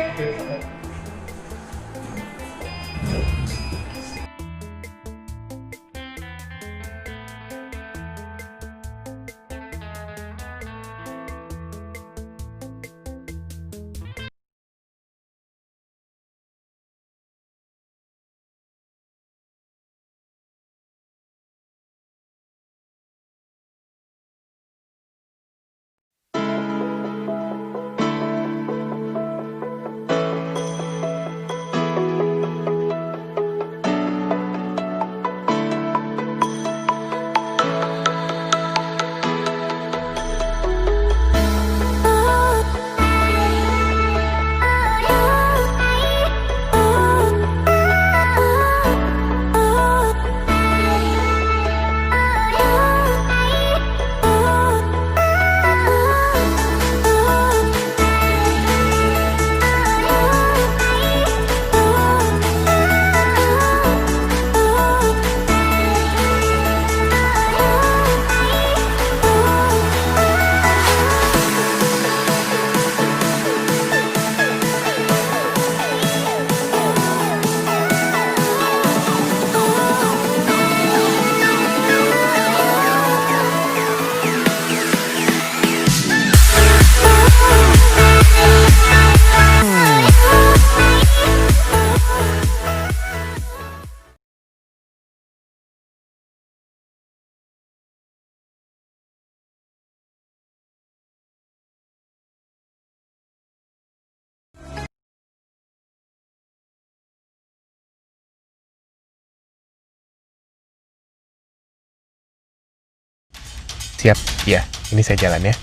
Siap, ya. Ini saya jalan ya.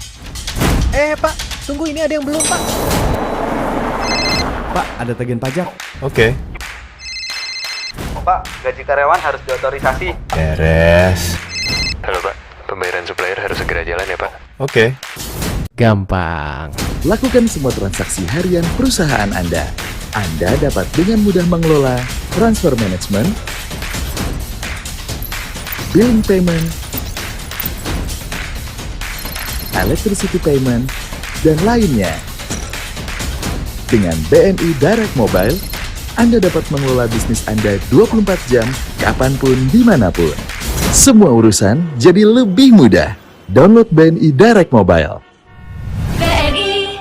Pak, tunggu, ini ada yang belum, Pak. Pak, ada tagihan pajak. Oke. Pak, gaji karyawan harus diotorisasi. Beres. Halo Pak, pembayaran supplier harus segera jalan ya Pak. Oke. Gampang. Lakukan semua transaksi harian perusahaan Anda. Anda dapat dengan mudah mengelola transfer management, billing payment, electricity payment, dan lainnya. Dengan BNI Direct Mobile, Anda dapat mengelola bisnis Anda 24 jam, kapanpun, dimanapun. Semua urusan jadi lebih mudah. Download BNI Direct Mobile. BNI.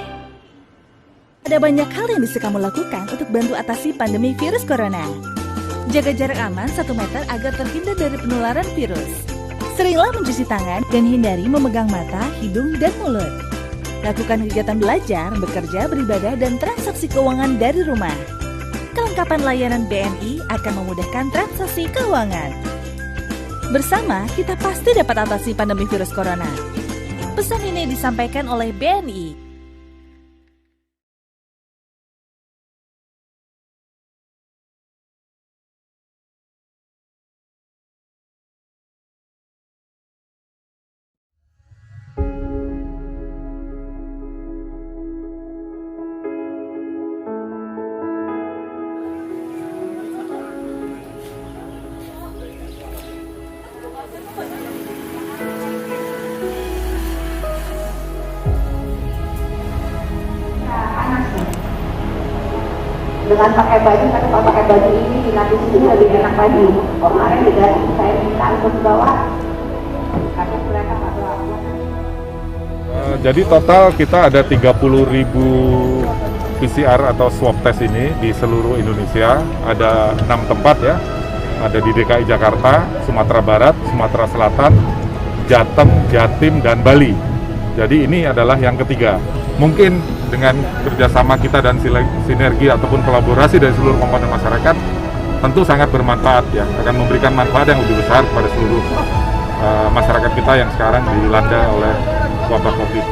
Ada banyak hal yang bisa kamu lakukan untuk bantu atasi pandemi virus corona. Jaga jarak aman 1 meter agar terhindar dari penularan virus. Seringlah mencuci tangan dan hindari memegang mata, hidung, dan mulut. Lakukan kegiatan belajar, bekerja, beribadah, dan transaksi keuangan dari rumah. Kelengkapan layanan BNI akan memudahkan transaksi keuangan. Bersama, kita pasti dapat atasi pandemi virus corona. Pesan ini disampaikan oleh BNI. dengan pakai baju, karena kalau pakai baju ini nanti sini lebih enak lagi. Kemarin juga saya minta untuk bawa karena mereka nggak bawa. Jadi total kita ada 30.000 PCR atau swab test ini di seluruh Indonesia. Ada 6 tempat ya. Ada di DKI Jakarta, Sumatera Barat, Sumatera Selatan, Jateng, Jatim, dan Bali. Jadi ini adalah yang ketiga. Mungkin dengan kerjasama kita dan sinergi ataupun kolaborasi dari seluruh komponen masyarakat, tentu sangat bermanfaat ya, akan memberikan manfaat yang lebih besar kepada seluruh masyarakat kita yang sekarang dilanda oleh wabah COVID.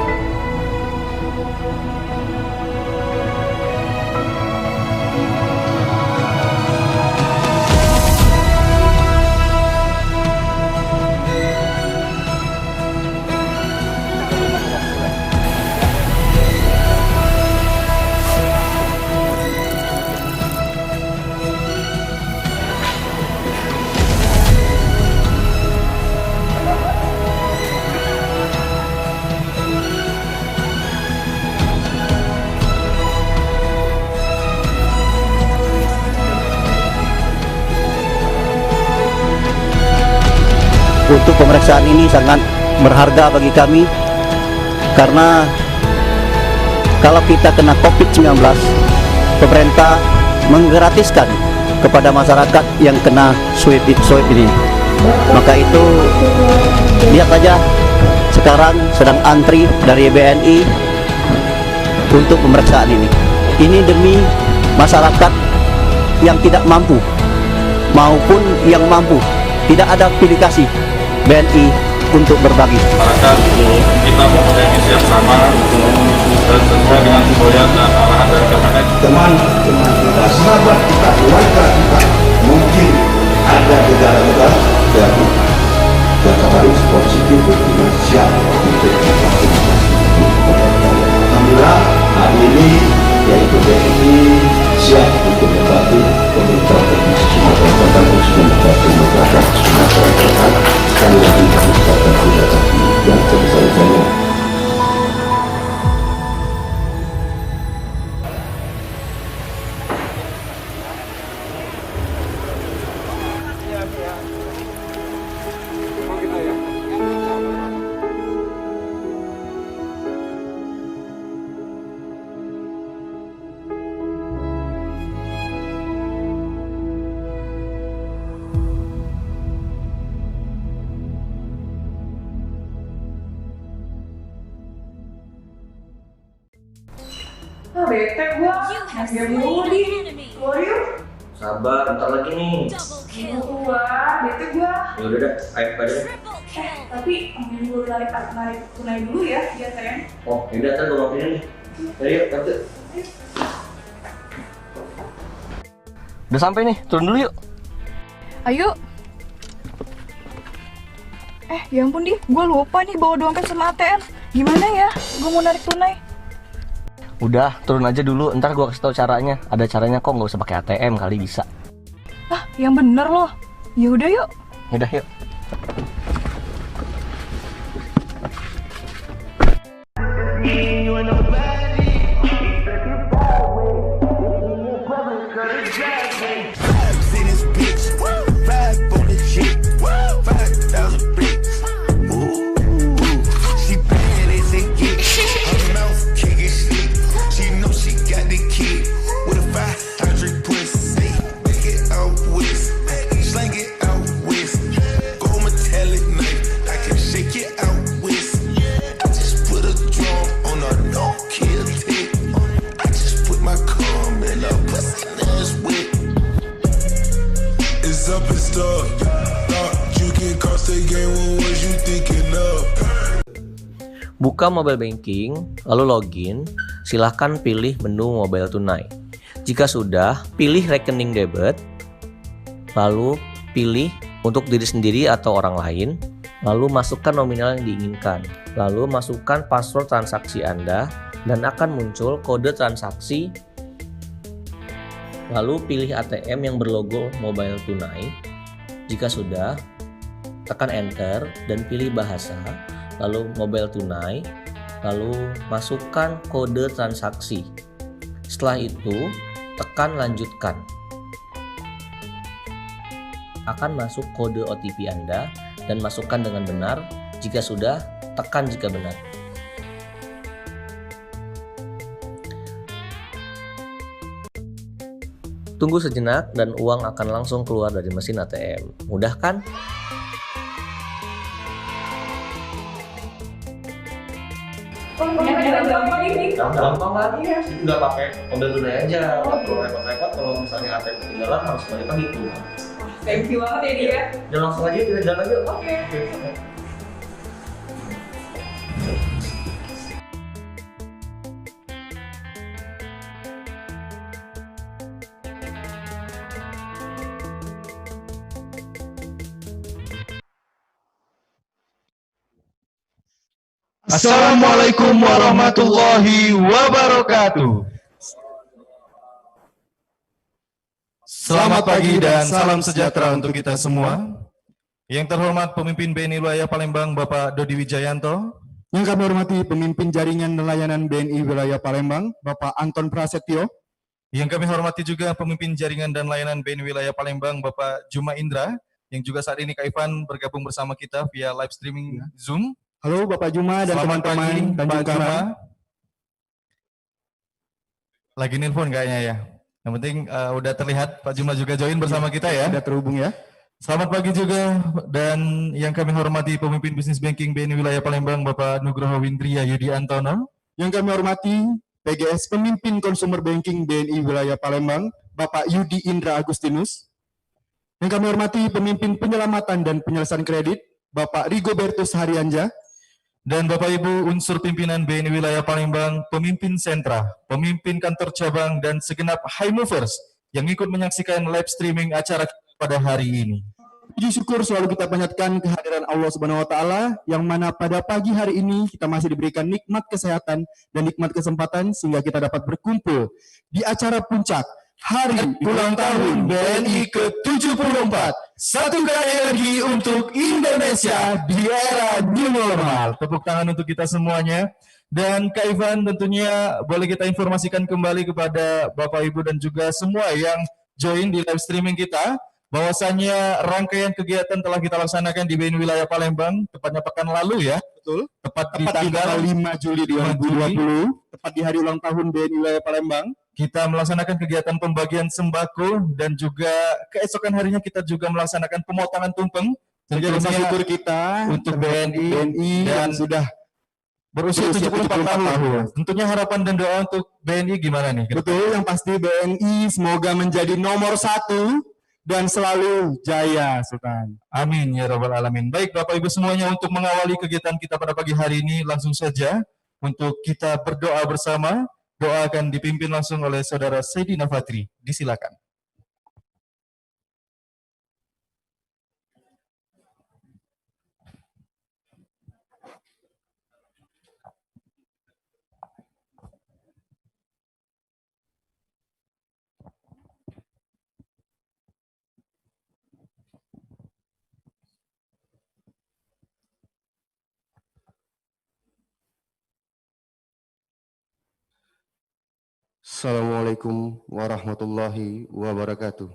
Untuk pemeriksaan ini sangat berharga bagi kami karena kalau kita kena COVID-19, pemerintah menggratiskan kepada masyarakat yang kena swab ini. Maka itu lihat saja sekarang sedang antri dari BNI untuk pemeriksaan ini. Ini demi masyarakat yang tidak mampu maupun yang mampu. Tidak ada pilih kasih BNI untuk berbagi. Masyarakat kita mempunyai misi yang sama dan sesuai dengan semboyan dan arahan dari Kemenek. Teman-teman kita, sahabat kita, keluarga kita, mungkin ada negara-negara yang harus positif dengan siap untuk divaksinasi. Alhamdulillah hari ini yaitu BNI siap untuk membantu pemerintah provinsi Sumatera Selatan khususnya membantu masyarakat Sumatera Selatan. Sekali lagi kami ucapkan terima kasih yang sebesar-besarnya. Ah, bete gua. Nggak mulu di. Keluar yuk. Sabar, bentar lagi nih. Keluar, bete gua. Ya udah dah, ayo pada. Tapi dulu narik tunai dulu ya di ATM. Oh, ini ntar gue maafin nih. Ayo, kartu. Udah sampai nih, turun dulu yuk. Ayo. Ya ampun di, gua lupa nih bawa dompet sama ATM. Gimana ya? Gua mau narik tunai. Udah, turun aja dulu, ntar gue kasih tau caranya. Ada caranya kok, nggak usah pakai ATM kali bisa. Yang bener loh. Ya udah yuk. Udah yuk. Buka mobile banking, lalu login, silahkan pilih menu mobile tunai. Jika sudah, pilih rekening debit, lalu pilih untuk diri sendiri atau orang lain, lalu masukkan nominal yang diinginkan, lalu masukkan password transaksi Anda, dan akan muncul kode transaksi. Lalu pilih ATM yang berlogo mobile tunai. Jika sudah, tekan enter dan pilih bahasa, lalu mobile tunai, lalu masukkan kode transaksi. Setelah itu, tekan lanjutkan. Akan masuk kode OTP Anda dan masukkan dengan benar. Jika sudah, tekan jika benar. Tunggu sejenak dan uang akan langsung keluar dari mesin ATM. Mudah kan? Gampang kan? Udah pakai mobil tunai aja, nggak perlu repot-repot. Kalau misalnya ATM ketinggalan harus balik lagi ke rumah. Thank you banget ya dia. Dan langsung aja kita jalan aja. Oke. Assalamualaikum warahmatullahi wabarakatuh. Selamat pagi dan salam sejahtera untuk kita semua. Yang terhormat pemimpin BNI Wilayah Palembang Bapak Dodi Wijayanto. Yang kami hormati pemimpin jaringan layanan BNI Wilayah Palembang Bapak Anton Prasetyo. Yang kami hormati juga pemimpin jaringan dan layanan BNI Wilayah Palembang Bapak Juma Indra. Yang juga saat ini Kak Ivan bergabung bersama kita via live streaming Zoom. Halo Bapak Juma dan teman-teman Pak Juma. Lagi nelpon kayaknya ya. Yang penting udah terlihat Pak Juma juga join bersama kita ya. Sudah terhubung ya. Selamat pagi juga dan yang kami hormati pemimpin bisnis banking BNI Wilayah Palembang Bapak Nugroho Windria Yudi Antono. Yang kami hormati PGS pemimpin consumer banking BNI Wilayah Palembang Bapak Yudi Indra Agustinus. Yang kami hormati pemimpin penyelamatan dan penyelesaian kredit Bapak Rigobertus Harianja. Dan Bapak Ibu unsur pimpinan BNI Wilayah Palembang, pemimpin sentra, pemimpin kantor cabang, dan segenap high movers yang ikut menyaksikan live streaming acara pada hari ini. Puji syukur selalu kita panjatkan kehadiran Allah Subhanahu wa Ta'ala, yang mana pada pagi hari ini kita masih diberikan nikmat kesehatan dan nikmat kesempatan sehingga kita dapat berkumpul di acara puncak Hari Ulang Tahun BNI ke-74. Satu kali energi untuk Indonesia di era new normal. Tepuk tangan untuk kita semuanya. Dan Kak Ivan tentunya boleh kita informasikan kembali kepada Bapak Ibu dan juga semua yang join di live streaming kita, bahwasannya rangkaian kegiatan telah kita laksanakan di BNI Wilayah Palembang, tepatnya pekan lalu ya. Betul. Tepat di tanggal 5 Juli 2020, tepat di hari ulang tahun BNI Wilayah Palembang. Kita melaksanakan kegiatan pembagian sembako dan juga keesokan harinya kita juga melaksanakan pemotongan tumpeng. Sebagai rasa syukur kita untuk BNI yang sudah berusia 74 tahun. Tentunya harapan dan doa untuk BNI gimana nih? Betul, yang pasti BNI semoga menjadi nomor 1 dan selalu jaya, Sultan. Amin ya rabbal alamin. Baik Bapak Ibu semuanya, untuk mengawali kegiatan kita pada pagi hari ini langsung saja untuk kita berdoa bersama. Doa akan dipimpin langsung oleh Saudara Saidina Fatri. Disilakan. Assalamualaikum warahmatullahi wabarakatuh.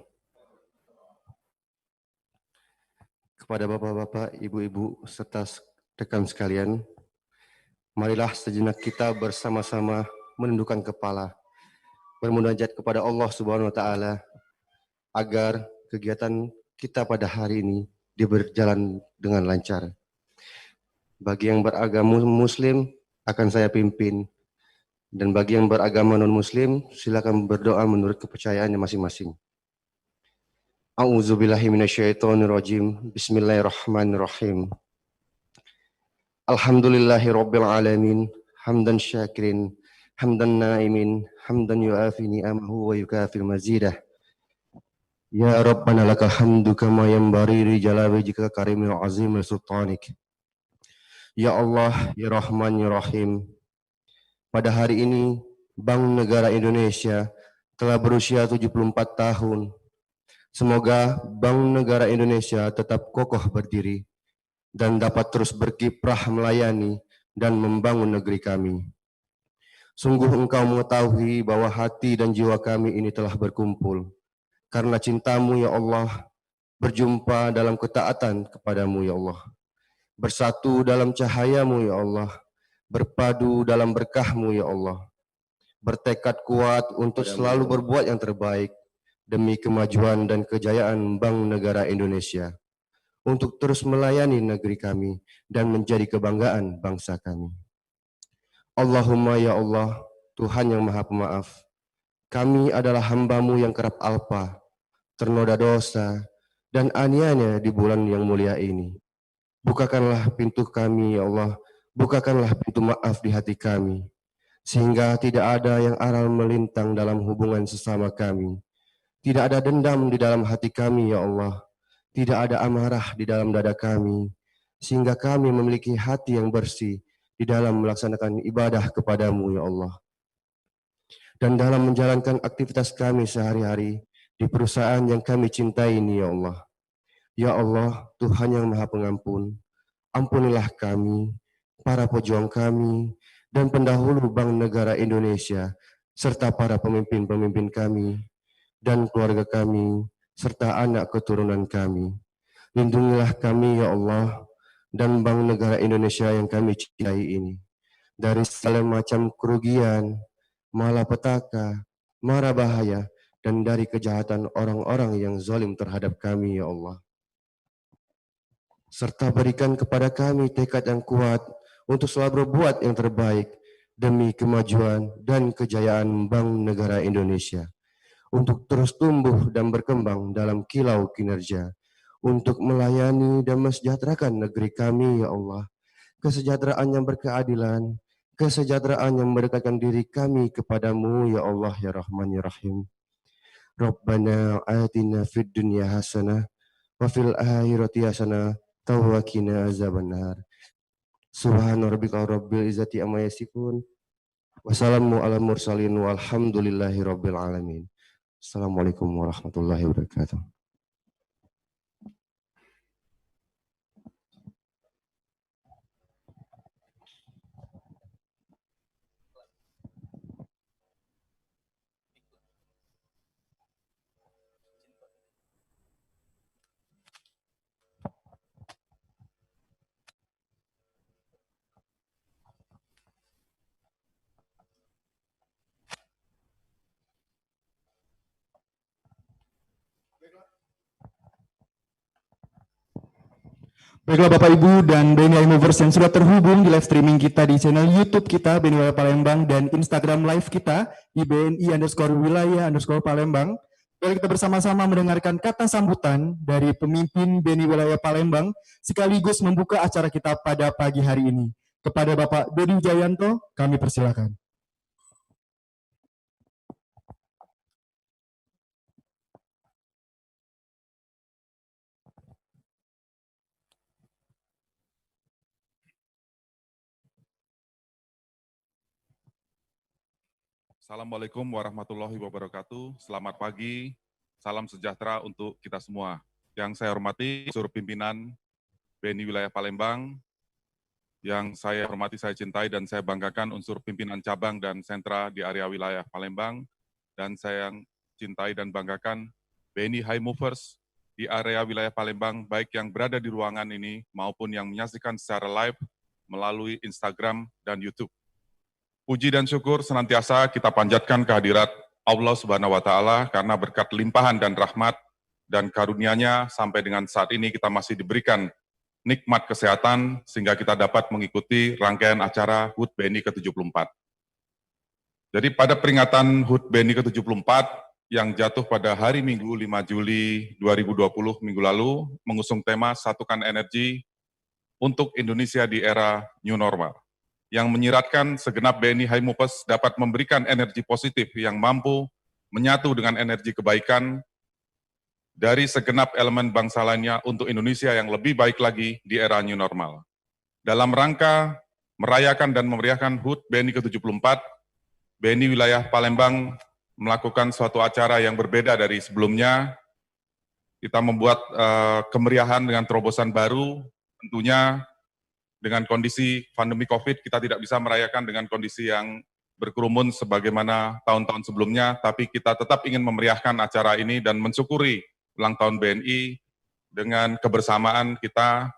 Kepada bapak-bapak, ibu-ibu, serta rekan sekalian, marilah sejenak kita bersama-sama menundukkan kepala, bermunajat kepada Allah Subhanahu wa Ta'ala agar kegiatan kita pada hari ini berjalan dengan lancar. Bagi yang beragama Muslim akan saya pimpin. Dan bagi yang beragama non-muslim, silakan berdoa menurut kepercayaannya masing-masing. A'udzubillahi minasyaitonirrajim. Bismillahirrahmanirrahim. Alhamdulillahi rabbil alamin. Hamdan syakirin, hamdan naimin, hamdan yu'afi ni'amahu wa yukafil mazidah. Ya Rabbana laka hamdu kama yanbaghi li jalali wajhika karimil azim wa sultanik. Ya Allah, ya Rahman, ya Rahim. Pada hari ini, Bank Negara Indonesia telah berusia 74 tahun. Semoga Bank Negara Indonesia tetap kokoh berdiri dan dapat terus berkiprah melayani dan membangun negeri kami. Sungguh Engkau mengetahui bahwa hati dan jiwa kami ini telah berkumpul karena cinta-Mu ya Allah, berjumpa dalam ketaatan kepadamu ya Allah, bersatu dalam cahaya-Mu ya Allah, berpadu dalam berkah-Mu ya Allah, bertekad kuat untuk selalu berbuat yang terbaik demi kemajuan dan kejayaan Bank Negara Indonesia, untuk terus melayani negeri kami dan menjadi kebanggaan bangsa kami. Allahumma ya Allah, Tuhan yang Maha Pemaaf, kami adalah hamba-Mu yang kerap alpa, ternoda dosa, dan aniaya di bulan yang mulia ini. Bukakanlah pintu kami ya Allah, bukakanlah pintu maaf di hati kami, sehingga tidak ada yang aral melintang dalam hubungan sesama kami. Tidak ada dendam di dalam hati kami ya Allah, tidak ada amarah di dalam dada kami, sehingga kami memiliki hati yang bersih di dalam melaksanakan ibadah kepadamu ya Allah, dan dalam menjalankan aktivitas kami sehari-hari di perusahaan yang kami cintai ini ya Allah. Ya Allah, Tuhan yang Maha Pengampun, ampunilah kami, para pejuang kami, dan pendahulu Bank Negara Indonesia, serta para pemimpin-pemimpin kami, dan keluarga kami, serta anak keturunan kami. Lindungilah kami ya Allah, dan Bank Negara Indonesia yang kami cintai ini, dari segala macam kerugian, malapetaka, mara bahaya, dan dari kejahatan orang-orang yang zalim terhadap kami ya Allah. Serta berikan kepada kami tekad yang kuat untuk selalu berbuat yang terbaik demi kemajuan dan kejayaan Bank Negara Indonesia, untuk terus tumbuh dan berkembang dalam kilau kinerja, untuk melayani dan mensejahterakan negeri kami ya Allah, kesejahteraan yang berkeadilan, kesejahteraan yang mendekatkan diri kami kepadamu ya Allah ya Rahman ya Rahim. Rabbana atina fid dunya hasanah wa fil akhirati hasanah wa qina azabannar. Subhana rabbika rabbil izzati amma yasifun. Wassalamu ala mursalin walhamdulillahi rabbil alamin. Assalamualaikum warahmatullahi wabarakatuh. Baiklah Bapak Ibu dan BNI Movers yang sudah terhubung di live streaming kita di channel YouTube kita BNI Wilayah Palembang dan Instagram live kita di BNI_wilayah_Palembang. Mari kita bersama-sama mendengarkan kata sambutan dari pemimpin BNI Wilayah Palembang sekaligus membuka acara kita pada pagi hari ini. Kepada Bapak Dodi Wijayanto, kami persilakan. Assalamualaikum warahmatullahi wabarakatuh. Selamat pagi, salam sejahtera untuk kita semua. Yang saya hormati seluruh pimpinan BNI Wilayah Palembang, yang saya hormati, saya cintai, dan saya banggakan unsur pimpinan cabang dan sentra di area wilayah Palembang, dan saya cintai dan banggakan BNI High Movers di area wilayah Palembang, baik yang berada di ruangan ini maupun yang menyaksikan secara live melalui Instagram dan YouTube. Puji dan syukur senantiasa kita panjatkan kehadirat Allah Subhanahu wa Ta'ala, karena berkat limpahan dan rahmat dan karunia-Nya sampai dengan saat ini kita masih diberikan nikmat kesehatan sehingga kita dapat mengikuti rangkaian acara HUT BNI ke-74. Jadi pada peringatan HUT BNI ke-74 yang jatuh pada hari Minggu 5 Juli 2020 minggu lalu mengusung tema Satukan Energi untuk Indonesia di Era New Normal, yang menyiratkan segenap BNI High Movers dapat memberikan energi positif yang mampu menyatu dengan energi kebaikan dari segenap elemen bangsa lainnya untuk Indonesia yang lebih baik lagi di era new normal. Dalam rangka merayakan dan memeriahkan HUT BNI ke-74, BNI Wilayah Palembang melakukan suatu acara yang berbeda dari sebelumnya. Kita membuat kemeriahan dengan terobosan baru, tentunya dengan kondisi pandemi COVID, kita tidak bisa merayakan dengan kondisi yang berkerumun sebagaimana tahun-tahun sebelumnya, tapi kita tetap ingin memeriahkan acara ini dan mensyukuri ulang tahun BNI dengan kebersamaan kita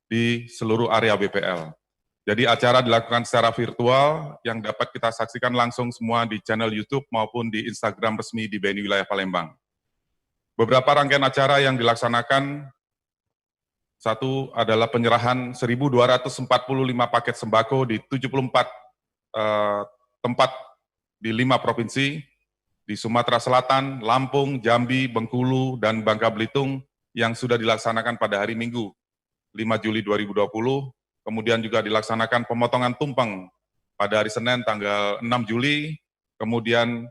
di seluruh area BPL. Jadi acara dilakukan secara virtual yang dapat kita saksikan langsung semua di channel YouTube maupun di Instagram resmi di BNI Wilayah Palembang. Beberapa rangkaian acara yang dilaksanakan, satu adalah penyerahan 1.245 paket sembako di 74 tempat di 5 provinsi, di Sumatera Selatan, Lampung, Jambi, Bengkulu, dan Bangka Belitung yang sudah dilaksanakan pada hari Minggu 5 Juli 2020, kemudian juga dilaksanakan pemotongan tumpeng pada hari Senin tanggal 6 Juli, kemudian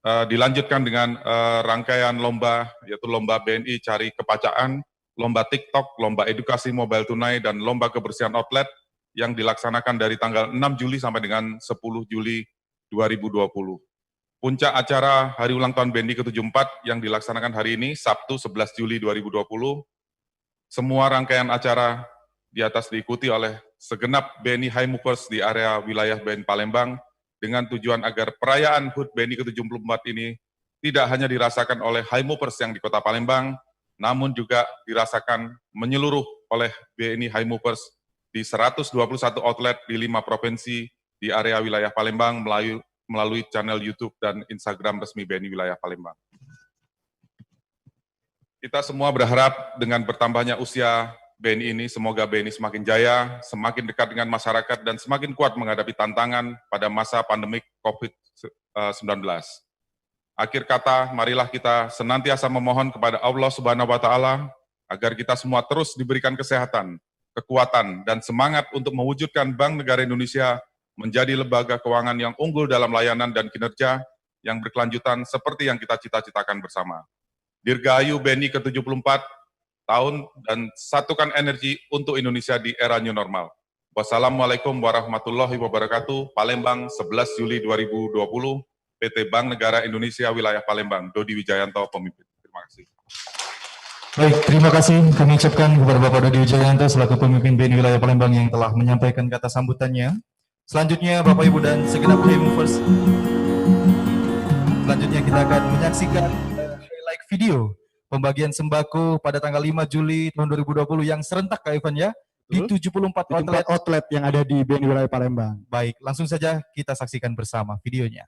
dilanjutkan dengan rangkaian lomba, yaitu lomba BNI Cari Kepacaan, lomba TikTok, lomba edukasi mobile tunai, dan lomba kebersihan outlet yang dilaksanakan dari tanggal 6 Juli sampai dengan 10 Juli 2020. Puncak acara Hari Ulang Tahun BNI ke-74 yang dilaksanakan hari ini, Sabtu 11 Juli 2020, semua rangkaian acara di atas diikuti oleh segenap BNI High Movers di area wilayah BNI Palembang dengan tujuan agar perayaan HUT BNI ke-74 ini tidak hanya dirasakan oleh High Movers yang di Kota Palembang, namun juga dirasakan menyeluruh oleh BNI High Movers di 121 outlet di 5 provinsi di area wilayah Palembang melalui channel YouTube dan Instagram resmi BNI Wilayah Palembang. Kita semua berharap dengan bertambahnya usia BNI ini, semoga BNI semakin jaya, semakin dekat dengan masyarakat, dan semakin kuat menghadapi tantangan pada masa pandemik COVID-19. Akhir kata, marilah kita senantiasa memohon kepada Allah Subhanahu wa Ta'ala agar kita semua terus diberikan kesehatan, kekuatan, dan semangat untuk mewujudkan Bank Negara Indonesia menjadi lembaga keuangan yang unggul dalam layanan dan kinerja yang berkelanjutan seperti yang kita cita-citakan bersama. Dirgahayu BNI ke-74 tahun dan satukan energi untuk Indonesia di era new normal. Wassalamualaikum warahmatullahi wabarakatuh. Palembang, 11 Juli 2020, PT Bank Negara Indonesia Wilayah Palembang, Dodi Wijayanto, pemimpin. Terima kasih. Baik, terima kasih kami ucapkan kepada Bapak Dodi Wijayanto selaku pemimpin BNI Wilayah Palembang yang telah menyampaikan kata sambutannya. Selanjutnya Bapak Ibu dan segenap High Movers. Selanjutnya kita akan menyaksikan highlight video pembagian sembako pada tanggal 5 Juli tahun 2020 yang serentak Kak Ivan ya, di 74 outlet yang ada di BNI Wilayah Palembang. Baik, langsung saja kita saksikan bersama videonya.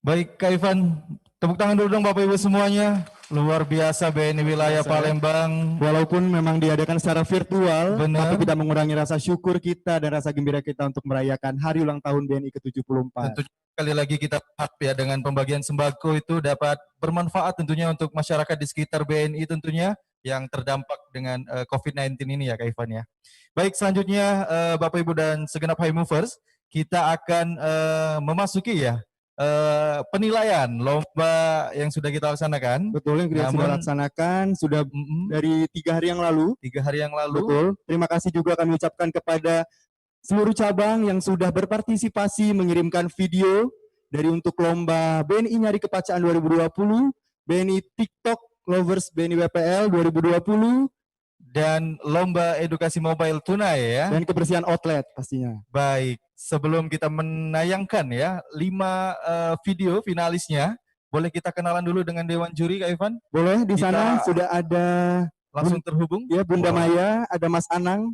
Baik, Kak Ivan, tepuk tangan dulu dong Bapak Ibu semuanya. Luar biasa BNI wilayah Palembang. Walaupun memang diadakan secara virtual, Benar. tapi tidak mengurangi rasa syukur kita dan rasa gembira kita untuk merayakan hari ulang tahun BNI ke-74. Tentu sekali lagi kita harap ya dengan pembagian sembako itu dapat bermanfaat tentunya untuk masyarakat di sekitar BNI tentunya yang terdampak dengan COVID-19 ini ya Kak Ivan ya. Baik, selanjutnya Bapak Ibu dan segenap High Movers, kita akan memasuki ya penilaian lomba yang sudah kita laksanakan. Betul, yang sudah laksanakan sudah dari 3 hari yang lalu. 3 hari yang lalu. Betul. Terima kasih juga kami ucapkan kepada seluruh cabang yang sudah berpartisipasi mengirimkan video dari untuk lomba BNI Nyari Kepacaan 2020, BNI TikTok Lovers BNI WPL 2020, dan lomba edukasi mobile tunai ya. Dan kebersihan outlet pastinya. Baik, sebelum kita menayangkan ya 5 video finalisnya, boleh kita kenalan dulu dengan Dewan Juri Kak Ivan? Boleh, di sana sudah ada langsung terhubung? Ya, Bunda Maya, ada Mas Anang.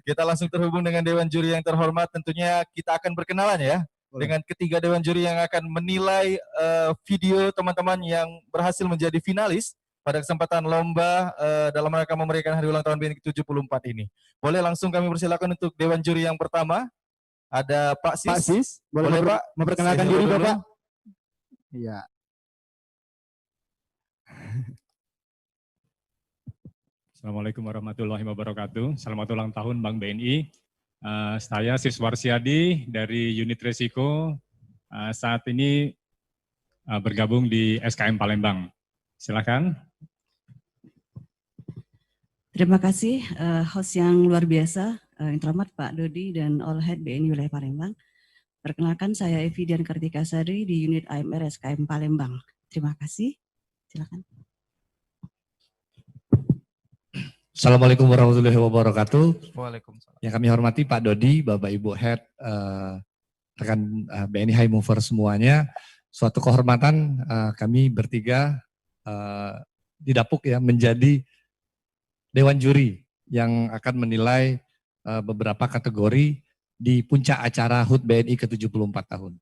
Kita langsung terhubung dengan Dewan Juri yang terhormat. Tentunya kita akan berkenalan ya dengan ketiga Dewan Juri yang akan menilai video teman-teman yang berhasil menjadi finalis pada kesempatan lomba dalam rangka memeriahkan hari ulang tahun BNI ke-74 ini. Boleh langsung kami persilakan untuk Dewan Juri yang pertama. Ada Pak Sis. Pak Sis, boleh Pak memperkenalkan diri Bapak? Iya. Assalamualaikum warahmatullahi wabarakatuh. Selamat ulang tahun Bank BNI. Saya Sis Warsiadi dari unit resiko. Saat ini bergabung di SKM Palembang. Silakan. Terima kasih host yang luar biasa, yang terhormat Pak Dodi dan All Head BNI Wilayah Palembang. Perkenalkan saya Evi Dian Kartika Sari di unit AMR SKM Palembang. Terima kasih. Silakan. Assalamualaikum warahmatullahi wabarakatuh. Waalaikumsalam. Yang kami hormati Pak Dodi, Bapak Ibu Head, rekan BNI High Mover semuanya. Suatu kehormatan kami bertiga didapuk ya menjadi Dewan Juri yang akan menilai beberapa kategori di puncak acara HUT BNI ke-74 tahun.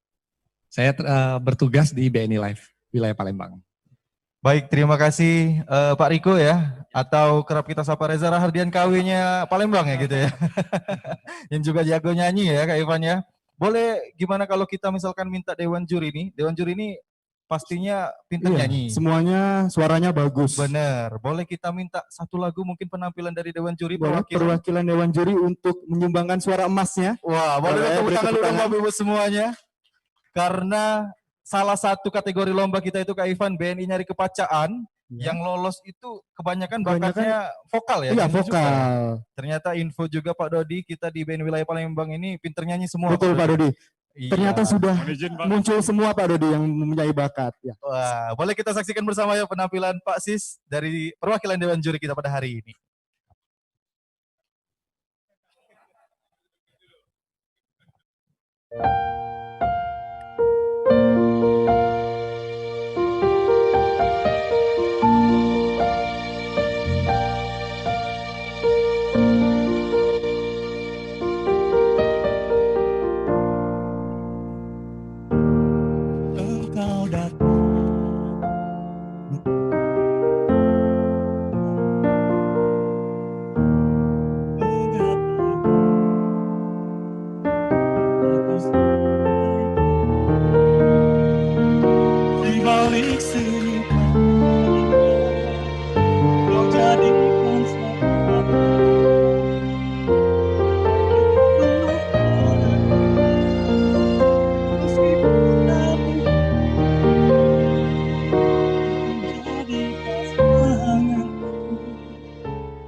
Saya bertugas di BNI Live wilayah Palembang. Baik, terima kasih Pak Riko ya, atau kerap kita sapa Reza Rahardian KW-nya Palembang ya gitu ya. Yang juga jago nyanyi ya Kak Ivan ya. Boleh gimana kalau kita misalkan minta Dewan Juri nih, Dewan Juri ini pastinya pintar nyanyi. Semuanya suaranya bagus. Bener, boleh kita minta satu lagu mungkin penampilan dari Dewan Juri? Perwakilan Dewan Juri untuk menyumbangkan suara emasnya. Wah, boleh tepuk tangan dulu Bapak Ibu semuanya. Karena salah satu kategori lomba kita itu Kak Ivan, BNI Nyari Kepacaan, yang lolos itu kebanyakan bakatnya vokal ya. Iya, vokal. Juga. Ternyata info juga Pak Dodi, kita di BNI wilayah Palembang ini pinter nyanyi semua. Betul Pak Dodi. Iya. Ternyata sudah muncul semua Pak Dodi yang mempunyai bakat. Ya. Wah, boleh kita saksikan bersama ya penampilan Pak Sis dari perwakilan Dewan Juri kita pada hari ini.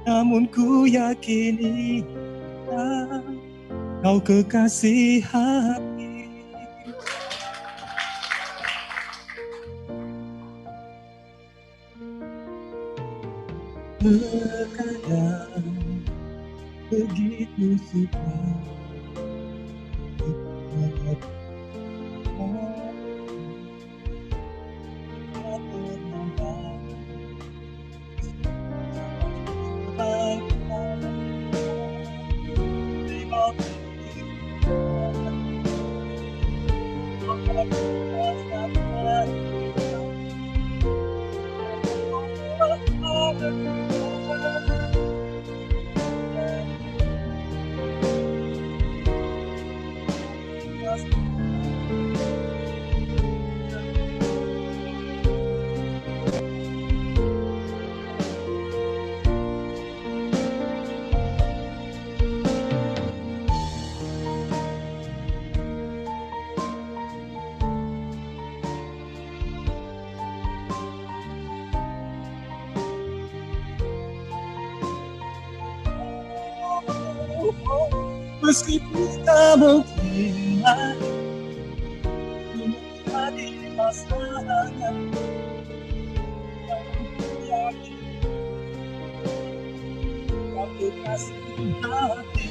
Namun ku yakini kau kekasih hati. Terkadang begitu suka Meskipun tak mungkin lagi menjadi pasangan, yakin kau kasih hati.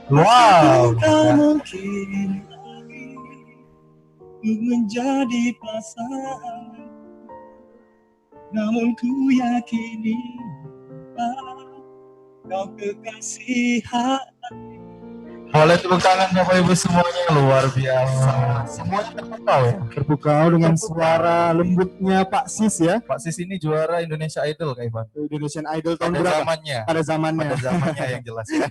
Wow. Tak mungkin lagi menjadi pasangan, namun ku yakini kau kekasih hati. Boleh tepuk tangan Bapak Ibu semuanya, luar biasa. Semuanya terpukau ya. Terpukau dengan suara lembutnya Pak Sis ya. Pak Sis ini juara Indonesia Idol Kak Ivan. Indonesian Idol tahun Pada berapa? zamannya. Pada zamannya. Pada zamannya yang jelas ya.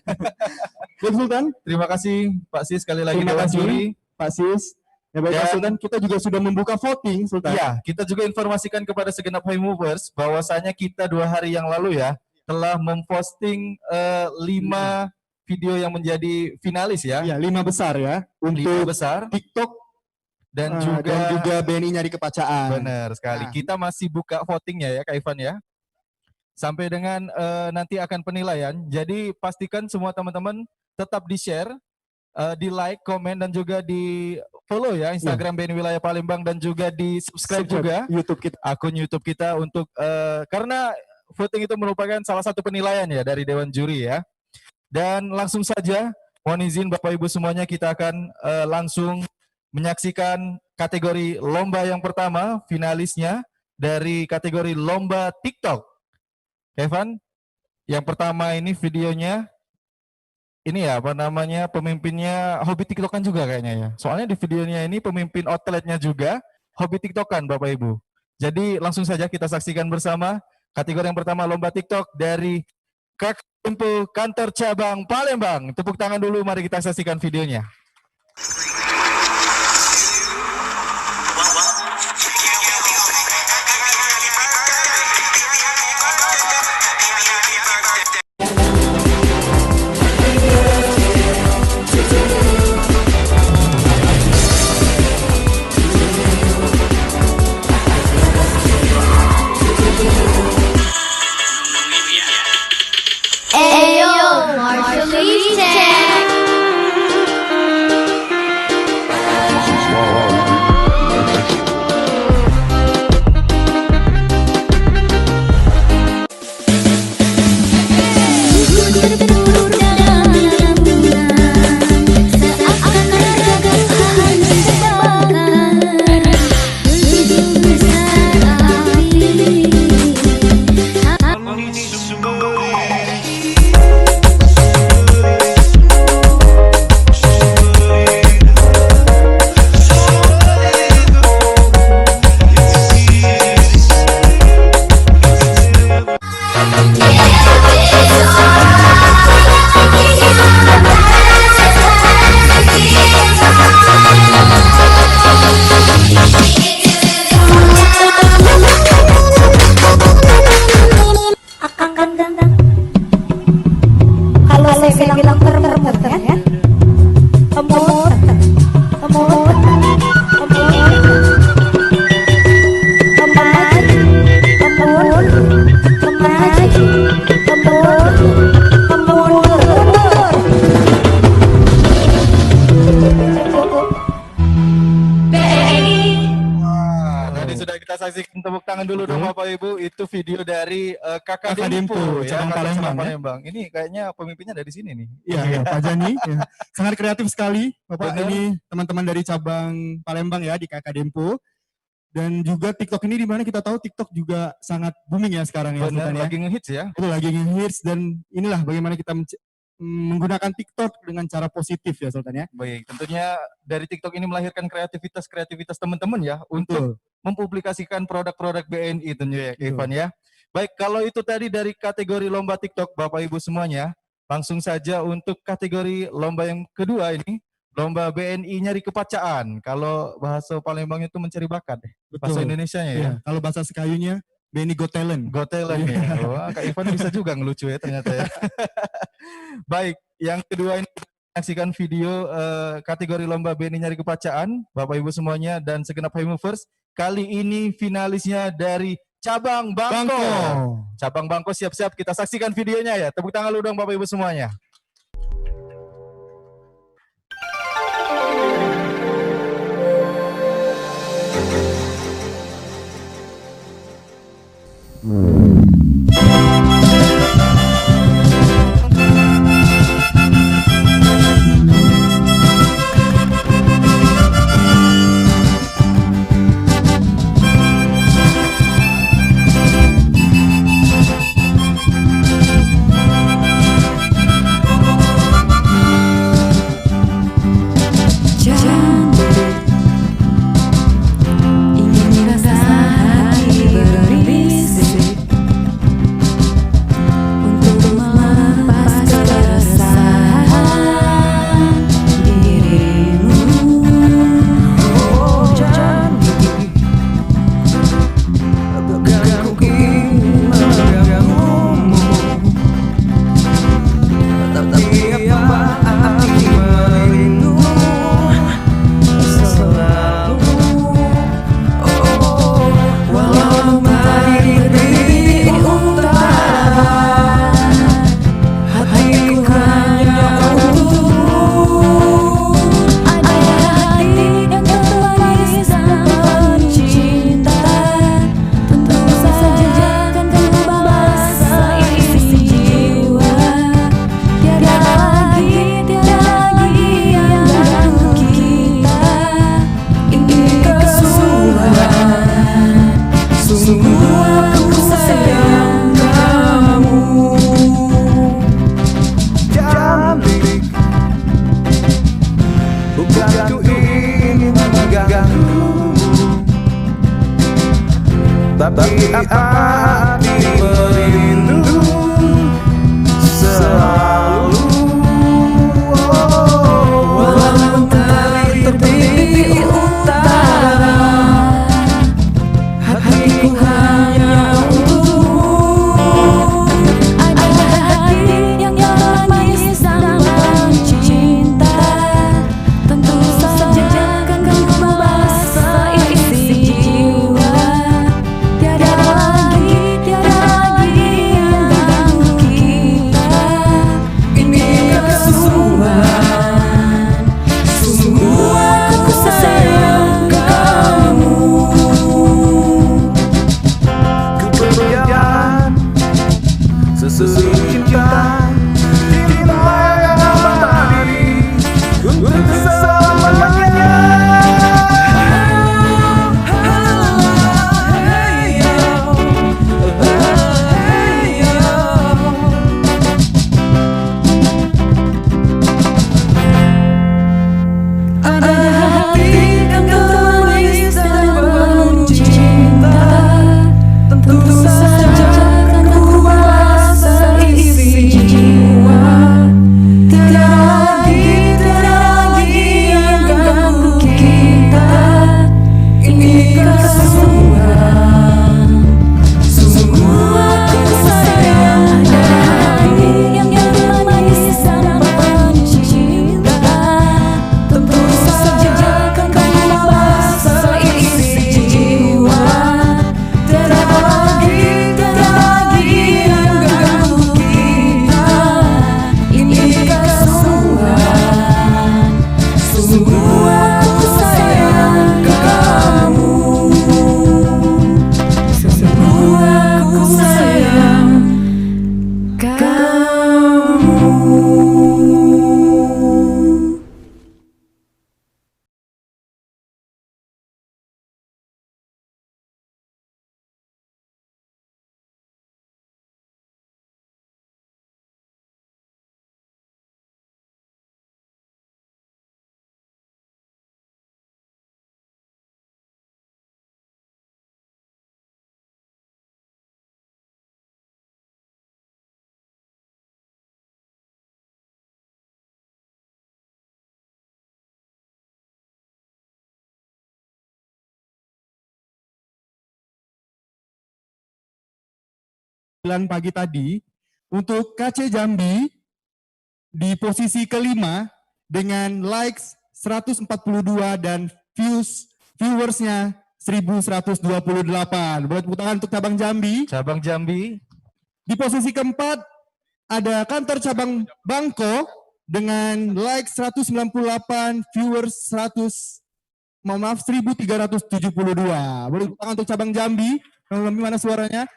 Baik Sultan. Terima kasih Pak Sis sekali lagi Terima Dewan kasih Juri. Pak Sis. Ya baik Pak Dan- Sultan, kita juga sudah membuka voting Sultan. Iya, kita juga informasikan kepada segenap High Movers bahwasanya kita 2 hari yang lalu ya telah memposting 5 video yang menjadi finalis ya. Iya, 5 besar ya. 5 Untuk besar TikTok dan dan juga BNI Nyari Kepacaan. benar sekali. Nah. Kita masih buka votingnya ya Kak Ivan ya. Sampai dengan nanti akan penilaian. Jadi pastikan semua teman-teman tetap di-share, di-like, komen dan juga di-follow ya Instagram BNI Wilayah Palembang dan juga di-subscribe juga YouTube kita. akun YouTube kita untuk karena voting itu merupakan salah satu penilaian ya dari Dewan Juri ya. Dan langsung saja mohon izin Bapak Ibu semuanya, kita akan langsung menyaksikan kategori lomba yang pertama, finalisnya dari kategori lomba TikTok. Evan, yang pertama ini videonya ini ya apa namanya, pemimpinnya hobi TikTokan juga kayaknya ya. Soalnya di videonya ini pemimpin outletnya juga hobi TikTokan Bapak Ibu. Jadi langsung saja kita saksikan bersama kategori yang pertama lomba TikTok dari Kakempu Kantor Cabang Palembang. Tepuk tangan dulu, mari kita saksikan videonya. Ayo, Marshall Check. saksikan tepuk tangan dulu dong Bapak Ibu. Itu video dari Kakak Dempo ya, cabang Palembang. Palembang. Ini kayaknya pemimpinnya dari sini nih. Iya, Pak Jani. Ya. Sangat kreatif sekali Bapak. Benar. Ini teman-teman dari cabang Palembang ya di Kakak Dempo. Dan juga TikTok ini dimana kita tahu TikTok juga sangat booming ya sekarang ya. Benar, Sultan, ya. lagi ngehits ya. Itu lagi ngehits dan inilah bagaimana kita menggunakan TikTok dengan cara positif ya Sultan ya. Baik, tentunya dari TikTok ini melahirkan kreativitas teman-teman ya untuk mempublikasikan produk-produk BNI tentunya ya, Ivan ya. Baik, kalau itu tadi dari kategori lomba TikTok Bapak Ibu semuanya, langsung saja untuk kategori lomba yang kedua ini, lomba BNI nyari kepacaan. Kalau bahasa Palembang itu mencari bakat, bahasa Indonesianya ya. Kalau bahasa Sekayunya BNI Got Talent. Got Talent ya. Wah, Kak Ivan bisa juga ngelucu ya ternyata ya. Baik, yang kedua ini saksikan video kategori lomba BNI nyari kepacaan, Bapak Ibu semuanya dan segenap High Movers. Kali ini finalisnya dari cabang Bangko. Cabang Bangko siap-siap kita saksikan videonya ya. Tepuk tangan lu dong Bapak Ibu semuanya. Tapi hati merindu selalu. Walau mentari terbit di utara, hatiku hanya untukmu. Ada hati yang manis dan cinta, tentu saja kan membahasa isi jiwa. Tiada lagi yang ganggu kita. Ini kesungguhan, sungguh aku sayang kamu. Kepergian sesuatu cinta, cinta yang abadi untuk selamanya. Ada hati yang manis dan penuh cinta, tentu saja kan ku merasa isi jiwa. Tiada lagi yang ganggu kita. Ini kesungguhan, sungguh aku sayang. Ada hati yang manis dan penuh cinta, tentu saja kan ku merasa isi jiwa. Tiada lagi yang ganggu kita. Ini kesungguhan, sungguh aku sayang kamu. 9 pagi tadi. Untuk KC Jambi di posisi kelima dengan likes 142 dan viewersnya 1128. Boleh tepuk tangan untuk cabang Jambi. Cabang Jambi. Di posisi keempat ada kantor cabang Bangko dengan like 198, viewers 1372. Boleh tepuk tangan untuk cabang Jambi. Mana suaranya?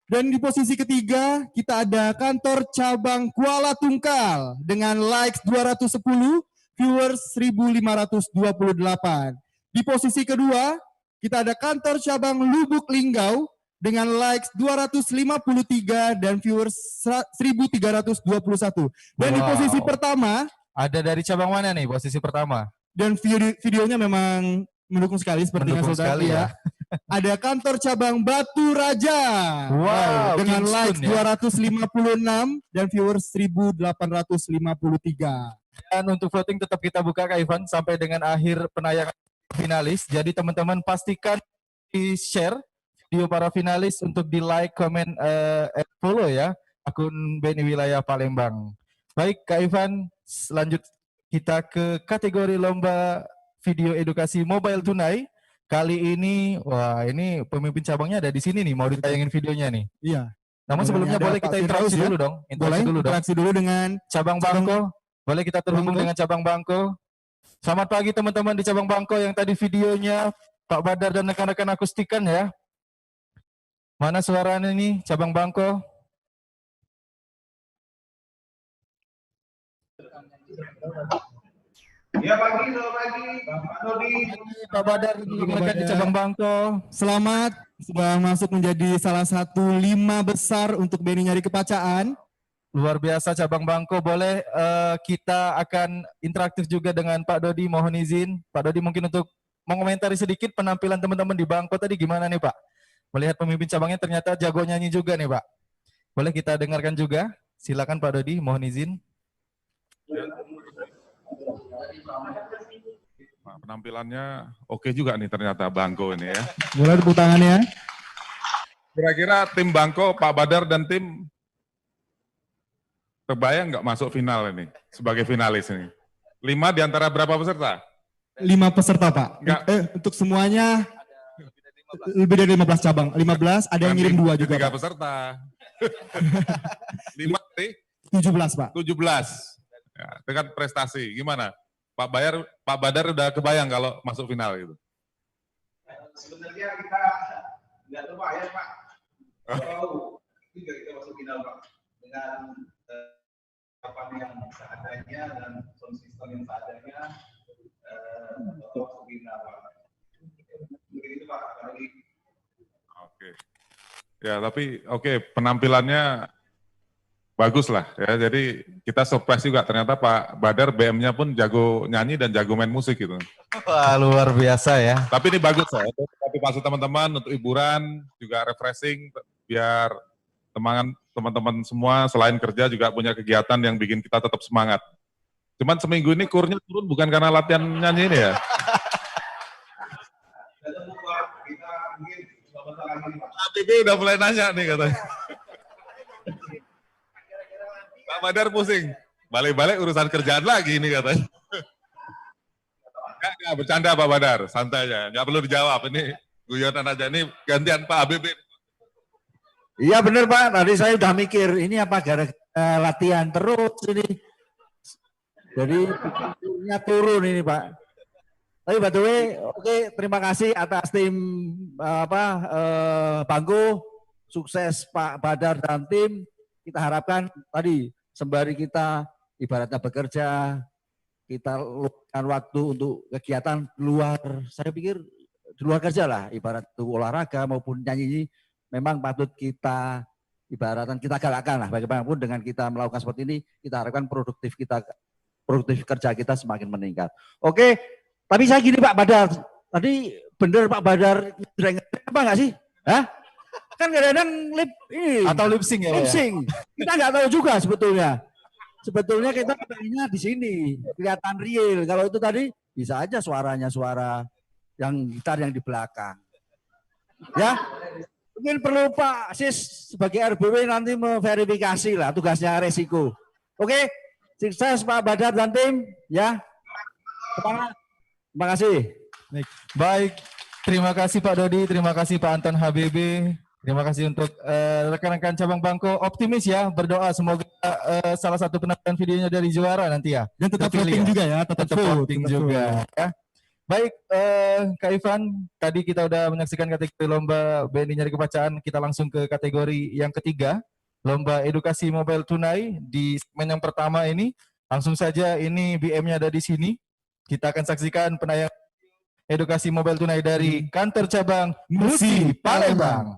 Dan di posisi ketiga kita ada kantor cabang Kuala Tungkal dengan likes 210, viewers 1528. Di posisi kedua kita ada kantor cabang Lubuk Linggau dengan likes 253 dan viewers 1321. Dan di posisi pertama ada dari cabang mana nih posisi pertama? Dan videonya memang mendukung sekali sepertinya saudara ya. Ada kantor cabang Batu Raja. Wow, dengan Kingston, likes ya? 256 dan viewers 1853. Dan untuk voting tetap kita buka Kak Ivan sampai dengan akhir penayangan finalis. Jadi teman-teman pastikan di share video para finalis untuk di like, comment, follow ya akun BNI Wilayah Palembang. Baik Kak Ivan, lanjut kita ke kategori lomba video edukasi mobile tunai. Kali ini, wah ini pemimpin cabangnya ada di sini nih, mau ditayangin videonya nih. Iya. Namun sebelumnya boleh kita interaksi dulu dong. Interaksi dulu dengan cabang Bangko. Boleh kita terhubung dengan cabang Bangko. Selamat pagi teman-teman di cabang Bangko yang tadi videonya Pak Badar dan rekan-rekan akustikan ya. Mana suaranya nih cabang Bangko? Ya pagi, selamat pagi, Pak Nodi. Pak Badar rekan di cabang Bangko. Selamat sudah masuk menjadi salah satu 5 besar untuk BNI Nyari Kepacaan. Luar biasa cabang Bangko. Boleh kita akan interaktif juga dengan Pak Dodi, mohon izin. Pak Dodi mungkin untuk mengomentari sedikit penampilan teman-teman di Bangko tadi gimana nih Pak? Melihat pemimpin cabangnya ternyata jago nyanyi juga nih Pak. Boleh kita dengarkan juga? Silakan Pak Dodi, mohon izin. Nah, penampilannya oke juga nih ternyata Bangko ini ya. Boleh tepuk tangannya. Kira-kira tim Bangko, Pak Badar dan tim terbayang nggak masuk final ini sebagai finalis ini? 5 di antara berapa peserta? 5 peserta Pak. Untuk semuanya lebih dari 15 cabang. 15, ada yang ngirim 2 juga 3 Pak. peserta. 5 dari 17 Pak. 17. Ya, dengan prestasi gimana? Pak Badar udah kebayang kalau masuk final gitu. Sebenarnya kita nggak terbayang Pak. Kalau kita masuk final Pak dengan yang seadanya dan sound system yang seadanya untuk masuk final Pak. Begitu Pak. Oke. Ya tapi oke, penampilannya bagus lah ya. Jadi kita surprise juga ternyata Pak Badar BM-nya pun jago nyanyi dan jago main musik gitu. Wah luar biasa ya. Tapi ini bagus ya. Tapi pasti teman-teman untuk hiburan juga refreshing biar teman-teman semua selain kerja juga punya kegiatan yang bikin kita tetap semangat. Cuman seminggu ini kurnya turun bukan karena latihan nyanyi ini ya. ATB udah mulai nanya nih katanya. Pak Badar pusing. Balik-balik urusan kerjaan lagi ini katanya. Enggak, bercanda Pak Badar. Santai aja. Enggak perlu dijawab. Ini guyonan aja. Ini gantian Pak Habib. Iya benar Pak. Tadi saya udah mikir. Ini apa gara latihan terus ini. Jadi pikirnya turun ini Pak. Tapi by the way, oke, terima kasih atas tim Bangko. Sukses Pak Badar dan tim. Kita harapkan tadi sembari kita ibaratnya bekerja, kita luangkan waktu untuk kegiatan luar, saya pikir di luar kerja lah, ibarat itu olahraga maupun nyanyi, memang patut kita ibaratkan kita galakkan lah, bagaimanapun dengan kita melakukan seperti ini, kita harapkan produktif kerja kita semakin meningkat. Oke, tapi saya gini Pak Badar, tadi bener Pak Badar apa nggak sih? Hah? Kan kadang-kadang lip sync ya, lip sync. Kita nggak tahu juga sebetulnya. Sebetulnya kita pengennya di sini kelihatan real. Kalau itu tadi bisa aja suaranya suara yang gitar yang di belakang. Ya, Mungkin perlu Pak Sis sebagai RBW nanti memverifikasi lah tugasnya resiko. Oke, sukses Pak Badar dan tim ya. Semangat. Terima kasih. Baik, terima kasih Pak Dodi, terima kasih Pak Anton HBB, terima kasih untuk rekan-rekan cabang Bangko. Optimis ya, berdoa semoga salah satu penampilan videonya dari juara nanti ya. Dan tetap Terpilih voting juga ya, tetap voting tetap juga vote. ya. Baik, Kak Ivan, tadi kita udah menyaksikan kategori lomba BNI Nyari Kebacaan, kita langsung ke kategori yang ketiga, lomba edukasi mobile tunai di segmen yang pertama ini. Langsung saja ini BM-nya ada di sini. Kita akan saksikan penayangan edukasi mobile tunai dari kantor cabang Musi Palembang.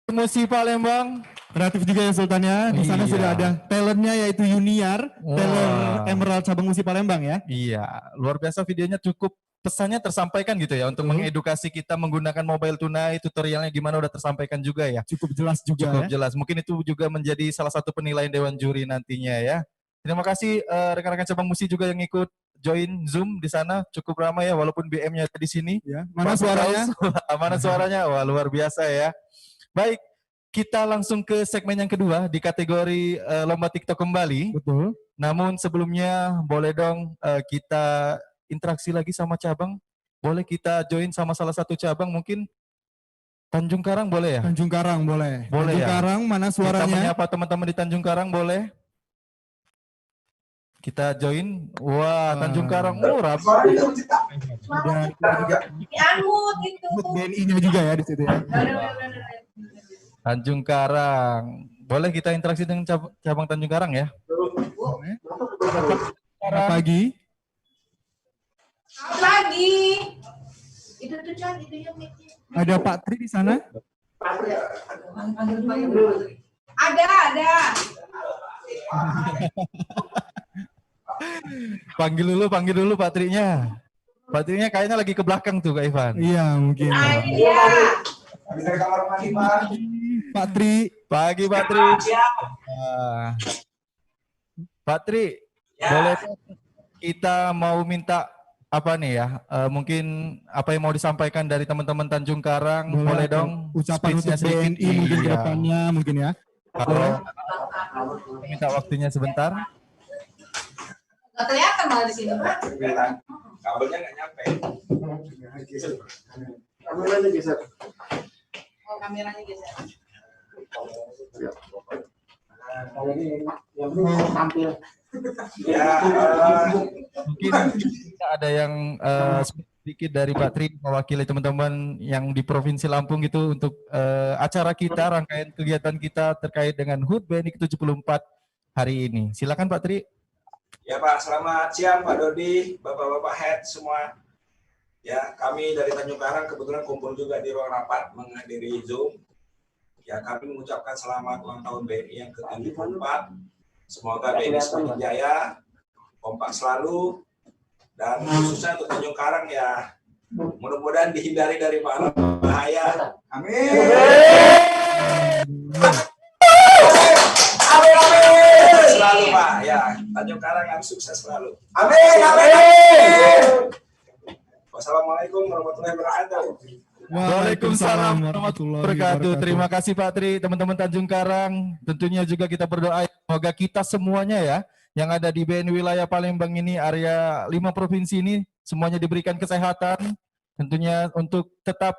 Musi Palembang. Kreatif juga ya Sultannya. Di sana Iya. sudah ada talentnya yaitu Yuniar, talent Emerald cabang Musi Palembang ya. Iya, luar biasa videonya, cukup pesannya tersampaikan gitu ya untuk mengedukasi kita menggunakan mobile tunai, tutorialnya gimana udah tersampaikan juga ya. Cukup jelas juga Cukup ya. jelas. Mungkin itu juga menjadi salah satu penilaian Dewan Juri nantinya ya. Terima kasih rekan-rekan cabang Musi juga yang ikut join Zoom di sana, cukup ramai ya walaupun BM-nya di sini. Ya, mana suaranya? Mana suaranya? Wah, luar biasa ya. Baik, kita langsung ke segmen yang kedua di kategori lomba TikTok kembali. Betul. Namun sebelumnya boleh dong kita interaksi lagi sama cabang. Boleh kita join sama salah satu cabang, mungkin Tanjung Karang boleh ya? Tanjung Karang boleh. Boleh Tanjung ya? Karang mana Kita suaranya? menyapa teman-teman di Tanjung Karang boleh? Kita join. Wah, Tanjung Karang. Oh, Dan Diangkut itu. BNI-nya juga ya di situ ya. Tanjung Karang. Boleh kita interaksi dengan cabang Tanjung Karang ya? Selamat pagi. Selamat pagi. Itu tuh Chan, itu yang Ada Pak Tri di sana. ada. Panggil dulu Pak Trinya. Pak Trinya kayaknya lagi ke belakang tuh Kak Ivan. Iya mungkin. Nah, ini dia. Pak Tri. Pagi Pak Tri. Pak Tri, boleh kita mau minta apa nih ya? Mungkin apa yang mau disampaikan dari teman-teman Tanjung Karang, boleh dong. Ucapan untuk speech-nya sedikit. BNI mungkin ke Iya. depannya mungkin ya. Kalau minta waktunya sebentar. Gak kelihatan malah di sini. Kabelnya nggak nyampe. Kameranya geser. Oh, kameranya geser. Yang penting tampil. Ya, Mungkin ada yang sedikit dari Pak Tri mewakili teman-teman yang di Provinsi Lampung gitu untuk acara kita, rangkaian kegiatan kita terkait dengan HUT BNI ke-74 hari ini. Silakan Pak Tri. ya Pak, selamat siang Pak Dodi, Bapak-Bapak Head semua. Ya, kami dari Tanjung Karang kebetulan kumpul juga di ruang rapat menghadiri Zoom. Ya, kami mengucapkan selamat ulang tahun BNI yang ke-74. Semoga BNI semakin jaya, kompak selalu, dan khususnya untuk Tanjung Karang ya, mudah-mudahan dihindari dari bahaya. Amin. Selalu Pak, ya Tanjung Karang harus sukses selalu. Amin. Wassalamualaikum warahmatullahi wabarakatuh. Waalaikumsalam warahmatullahi wabarakatuh. Terima kasih Pak Tri, teman-teman Tanjung Karang. Tentunya juga kita berdoa semoga kita semuanya ya yang ada di BNI wilayah Palembang ini, area 5 provinsi ini, semuanya diberikan kesehatan, tentunya untuk tetap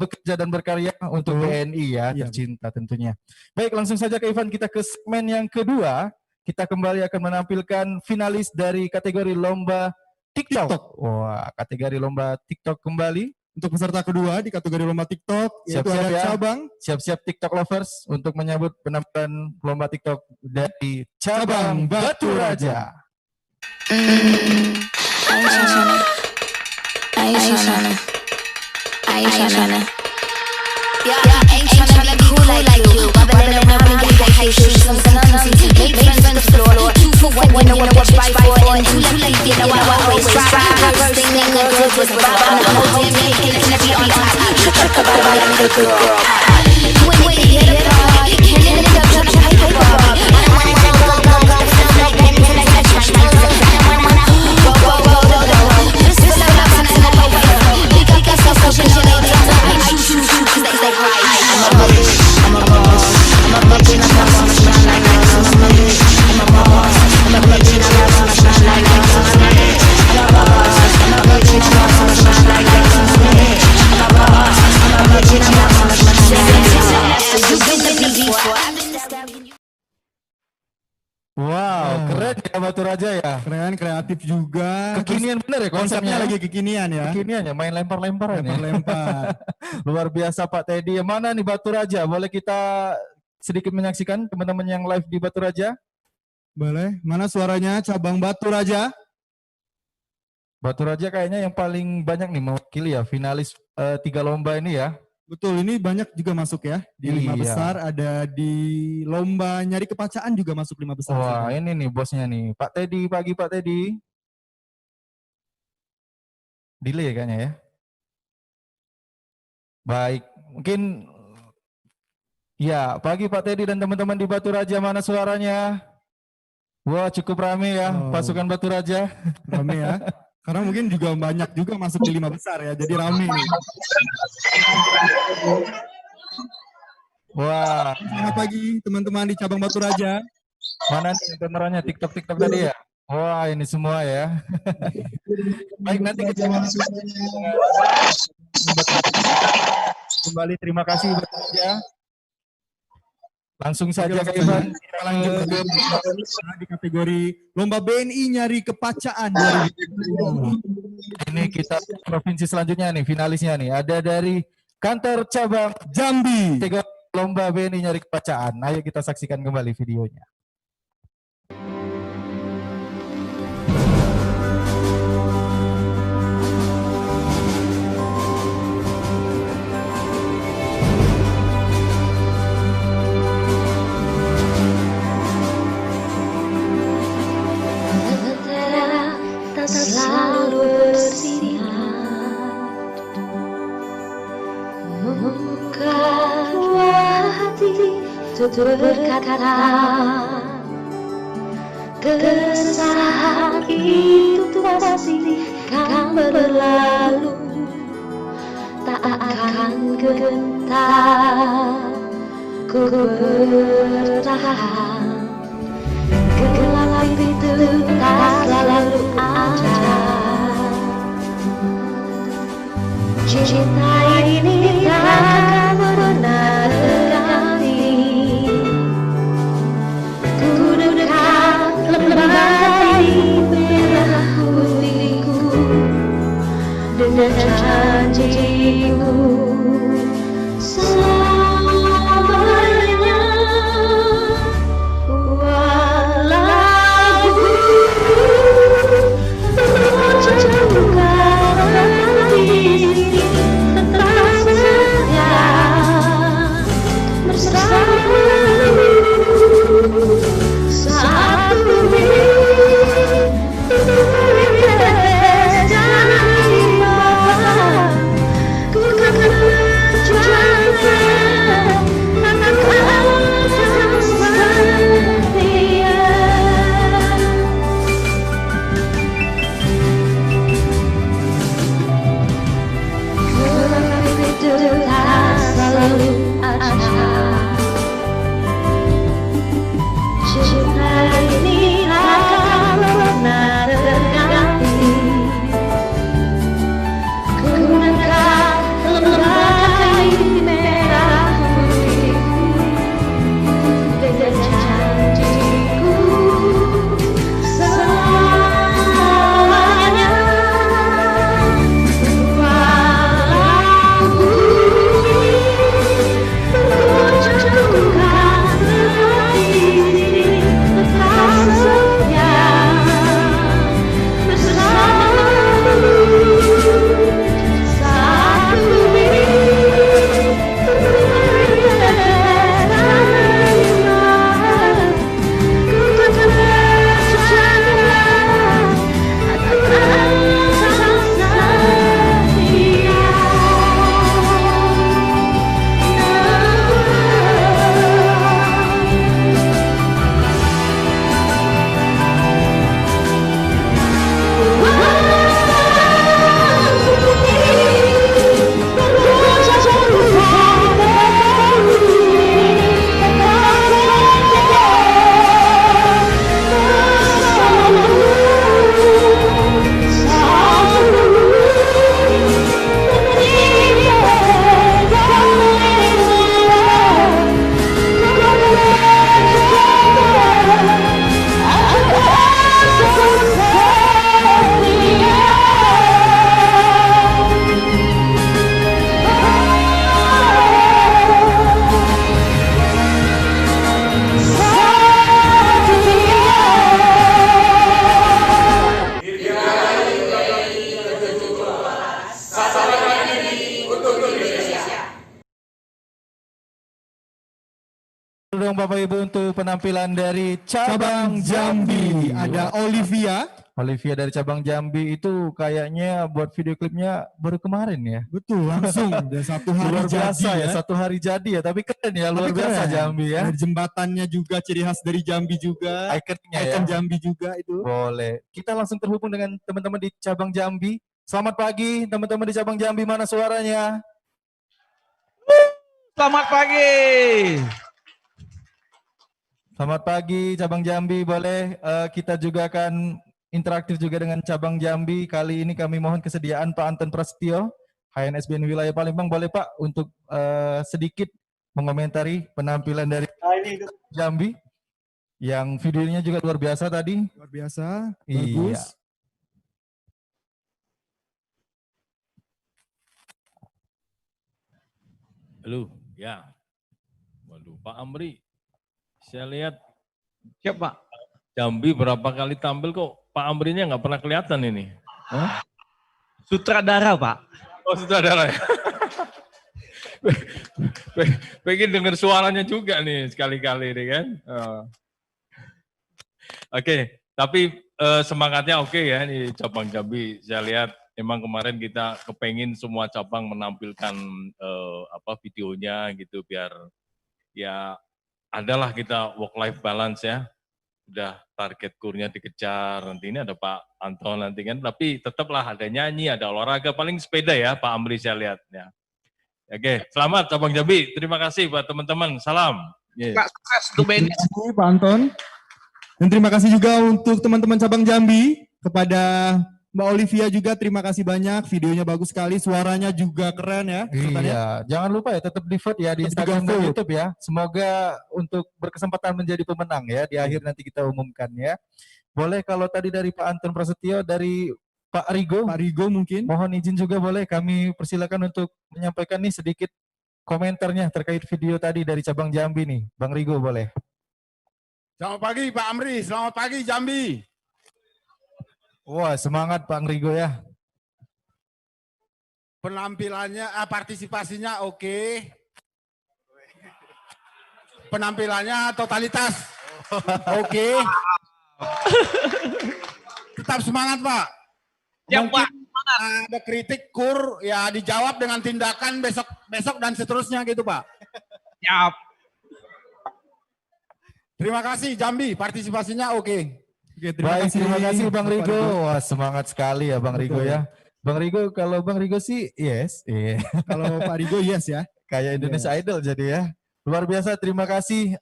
bekerja dan berkarya untuk BNI ya, tercinta tentunya. Baik, langsung saja ke Ivan, kita ke segmen yang kedua. Kita kembali akan menampilkan finalis dari kategori lomba TikTok. Wah, kategori lomba TikTok kembali. Untuk peserta kedua di kategori lomba TikTok, yaitu Siap-siap ada ya. cabang. Siap-siap TikTok lovers untuk menyambut penampilan lomba TikTok dari cabang Batu Raja. Yeah, ain't tryna be cool like you. Bubbling around and get high shoes. Some clumsy, make friends floor. 2 for 1, you know what watch by 4. And too late, you know I always try. First thing in the girls was the vibe. I'm the whole damn thing, can be on top. Talk about the good girl. When you hit it hard, can't end up trying to hype it up. I don't wanna go, sound like that until I touch my nose. I don't wanna go. This is the love and I know it. We got ourselves social ladies. I choose cause they high. I'm a bitch, I'm a boss. I'm a bitch and I'm a boss. I'm like that. I'm a bitch, I'm a boss. I'm a bitch and I'm a boss. I'm like that. I'm a bitch, I'm a boss. I'm a bitch and I'm a boss. I'm like that. I'm a bitch, I'm a boss. I'm a bitch and I'm a boss. You been the beat before. Wow, keren ya Batu Raja ya. Keren, kreatif juga. Kekinian bener ya konsepnya. Lagi kekinian ya. Kekinian ya, main lempar-lemparan ya. Lempar-lempar. Luar biasa Pak Teddy. Mana nih Batu Raja? Boleh kita sedikit menyaksikan teman-teman yang live di Batu Raja? Boleh. Mana suaranya cabang Batu Raja? Batu Raja kayaknya yang paling banyak nih mewakili ya, finalis 3 lomba ini ya. Betul, ini banyak juga masuk ya. Di 5 besar, ada di lomba nyari kepacaan juga masuk 5 besar. Wah, ini nih bosnya nih. Pak Teddy, pagi Pak Teddy. Delay kayaknya ya. Baik, mungkin ya, pagi Pak Teddy dan teman-teman di Batu Raja, mana suaranya? Wah, cukup rame ya pasukan Batu Raja. Rame ya. Karena mungkin juga banyak juga masuk di 5 besar ya, jadi rame nih. Wah, selamat pagi teman-teman di cabang Batu Raja. Mana nih kameranya, TikTok tadi ya? Wah, ini semua ya. Baik, nanti kita kembali. Terima kasih Batu Raja. Langsung saja ke Ivan, kita lanjut di kategori lomba BNI nyari kepacaan. Ini kita provinsi selanjutnya nih, finalisnya nih. Ada dari kantor cabang Jambi. 3 lomba BNI nyari kepacaan. Ayo kita saksikan kembali videonya. Selalu bersinar membuka ruang hati untuk berkata keresahan itu pasti kan berlalu, tak akan gentar ku bertahan. Gelap itu tak selalu ada. Cinta ini tak pernah terganti. Ku dekat kembali merah putihku dengan janjiku selamanya. dong Bapak Ibu untuk penampilan dari cabang Jambi. Ada Olivia. Olivia dari cabang Jambi itu kayaknya buat video klipnya baru kemarin ya. Betul, langsung. Dan satu hari Luar biasa jadi ya, satu hari jadi ya. Tapi keren ya, luar biasa Jambi ya. Dan jembatannya juga ciri khas dari Jambi juga. Ikonnya ya. Ikon Jambi juga itu. Boleh. Kita langsung terhubung dengan teman-teman di cabang Jambi. Selamat pagi teman-teman di cabang Jambi, mana suaranya? Selamat pagi. Selamat pagi cabang Jambi, boleh kita juga akan interaktif juga dengan cabang Jambi. Kali ini kami mohon kesediaan Pak Anton Prasetyo, HNS BNI Wilayah Palembang, boleh Pak untuk sedikit mengomentari penampilan dari Jambi yang videonya juga luar biasa tadi. Luar biasa, bagus. Iya. Halo, ya. Waduh, Pak Amri, saya lihat siapa Pak? Jambi berapa kali tampil kok Pak Amrinya nggak pernah kelihatan ini. Hah? Sutradara Pak. Oh sutradara ya. Pengen dengar suaranya juga nih sekali-kali nih kan. Oke, tapi semangatnya oke ya nih cabang Jambi. Saya lihat memang kemarin kita kepengin semua cabang menampilkan videonya gitu biar ya adalah kita work life balance ya. Udah target kurnya dikejar, nanti ini ada Pak Anton nanti kan, tapi tetaplah ada nyanyi, ada olahraga, paling sepeda ya Pak Amri saya lihat ya. Oke, selamat cabang Jambi, terima kasih buat teman-teman, salam. Pak, sukses untuk BNI. Terima kasih Pak Anton. Dan terima kasih juga untuk teman-teman cabang Jambi, kepada Mbak Olivia juga terima kasih banyak, videonya bagus sekali, suaranya juga keren ya. Iya, jangan lupa ya tetap di vote ya di Instagram dan YouTube ya. Semoga untuk berkesempatan menjadi pemenang ya, di akhir nanti kita umumkan ya. Boleh kalau tadi dari Pak Anton Prasetyo, dari Pak Rigo. Pak Rigo mungkin. Mohon izin juga boleh kami persilakan untuk menyampaikan nih sedikit komentarnya terkait video tadi dari cabang Jambi nih. Bang Rigo boleh. Selamat pagi Pak Amri, selamat pagi Jambi. Wah, semangat Pak Rigo ya. Penampilannya, partisipasinya oke. Penampilannya totalitas oke. Tetap semangat Pak. Yang Pak. Ada kritik kur, ya dijawab dengan tindakan besok dan seterusnya gitu Pak. Siap. Terima kasih Jambi, partisipasinya oke. Oke, terima kasih Bang Rigo. Wah, semangat sekali ya Bang Rigo ya. Bang Rigo, kalau Bang Rigo sih yes. Kalau Pak Rigo yes ya. Kayak Indonesia Idol jadi ya. Luar biasa, terima kasih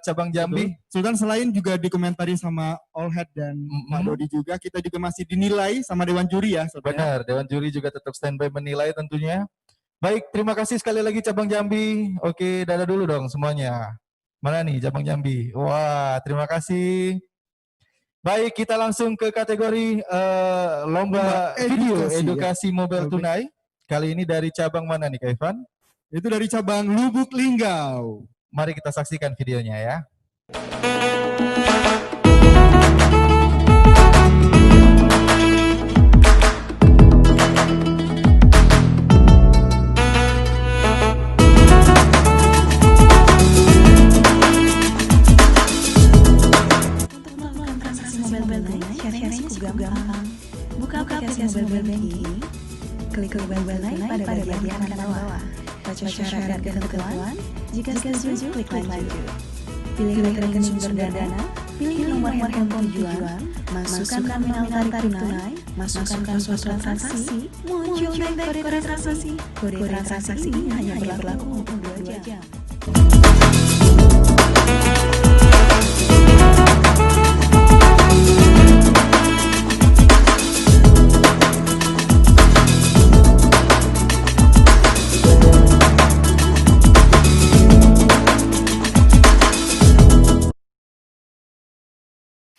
cabang Jambi. Sultan selain juga dikomentari sama All Head dan Pak Dodi juga, kita juga masih dinilai sama Dewan Juri ya. Benar, Dewan Juri juga tetap standby menilai tentunya. Baik, terima kasih sekali lagi cabang Jambi. Oke, dadah dulu dong semuanya. Mana nih cabang Jambi? Wah, terima kasih. Baik, kita langsung ke kategori lomba video edukasi mobile tunai. Kali ini dari cabang mana nih Kak Ivan? Itu dari cabang Lubuk Linggau. Mari kita saksikan videonya ya. Buka aplikasi mobile banking, klik mobile tunai pada bagian kanan bawah. Baca syarat dan ketentuan. Jika setuju, klik lanjut. Pilih rekening sumber dana, pilih nomor handphone tujuan, masukkan nominal tarik tunai, masukkan password transaksi, muncul kode transaksi. Kode transaksi ini hanya berlaku untuk 2 jam.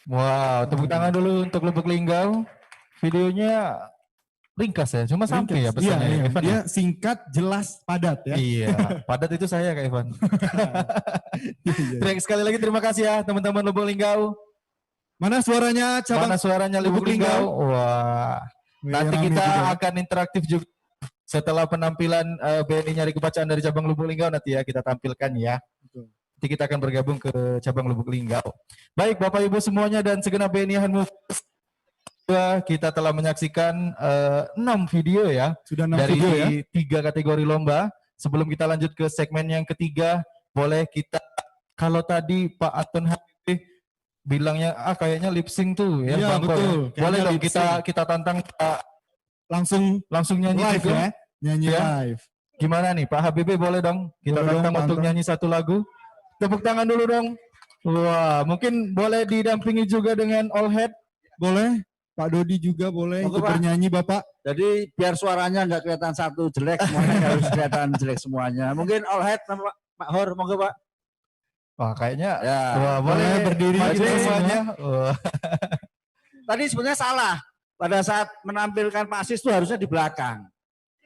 Wow, tepuk tangan dulu untuk Lubuk Linggau. Videonya ringkas ya, cuma sampai ya pesannya. Iya, Evan, dia ya? singkat, jelas, padat ya. Iya, padat itu saya Kak Ivan. Sekali lagi terima kasih ya teman-teman Lubuk Linggau. Mana suaranya cabang? Mana suaranya Lubuk Linggau? Wah, nanti kita akan interaktif juga setelah penampilan BNI Nyari Kebacaan dari cabang Lubuk Linggau nanti ya kita tampilkan ya. Nanti kita akan bergabung ke cabang Lubuk Linggau. Baik Bapak Ibu semuanya dan segenap BNI Movers, kita telah menyaksikan 6 video ya. Sudah 6 dari video ya. 3 kategori lomba. Sebelum kita lanjut ke segmen yang ketiga, boleh kita, kalau tadi Pak Aton Habib bilangnya kayaknya lip sync tuh ya, Iya, Bang Ko, betul. ya. Boleh Kayaknya dong lip sync. kita tantang Pak langsung nyanyi live juga. ya. Nyanyi Ya. live. Gimana nih Pak Habibie, boleh dong kita Boleh tantang dong, Pak untuk Anton. nyanyi satu lagu. Tepuk tangan dulu dong. Wah, mungkin boleh didampingi juga dengan all head. Boleh. Pak Dodi juga boleh Monggo, ikut Pak. bernyanyi Bapak. Jadi biar suaranya nggak kelihatan satu jelek, semuanya harus kelihatan jelek semuanya. Mungkin all head sama Pak Hor, monggo Pak. Wah, kayaknya Ya, wah, boleh berdiri maju kita semuanya. Wah. Tadi sebenarnya salah. Pada saat menampilkan Pak Sis itu harusnya di belakang.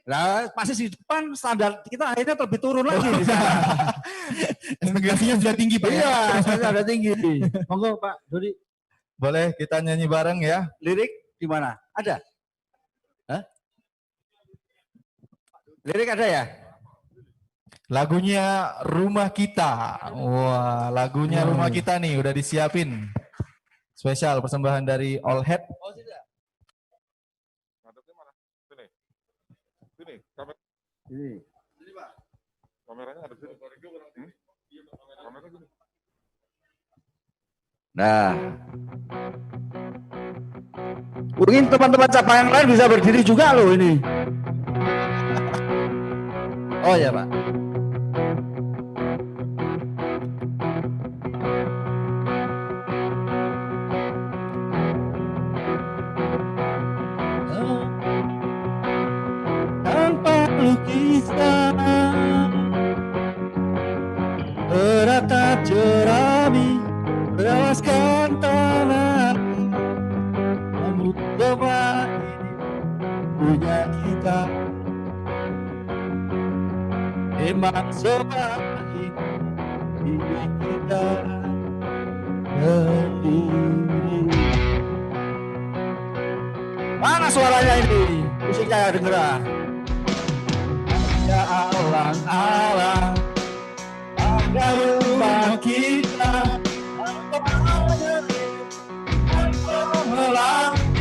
Nah, Pak Sis di depan, standar kita akhirnya lebih turun lagi di sana. Ekspektasinya sudah tinggi Pak. Iya, ekspektasinya sudah tinggi. Monggo Pak Dodi. Boleh kita nyanyi bareng ya. Lirik di mana? Ada? Hah? Lirik ada ya? Lagunya Rumah Kita. Wah, lagunya Rumah Kita nih udah disiapin. Spesial persembahan dari All Head. Oh, tidak. Sini, kamera. Ini. Kameranya ada sini. Kamera gini. Nah. Mungkin teman-teman cabang yang lain bisa berdiri juga loh ini. Oh ya Pak. Tanpa lukisan beratap jerami berewaskan tanah, namun rumah ini punya kita. Memang sobat ini milik kita sendiri. Mana suaranya ini? Musiknya dengeran. Ya alang-alang ada rumah kita, melangkiri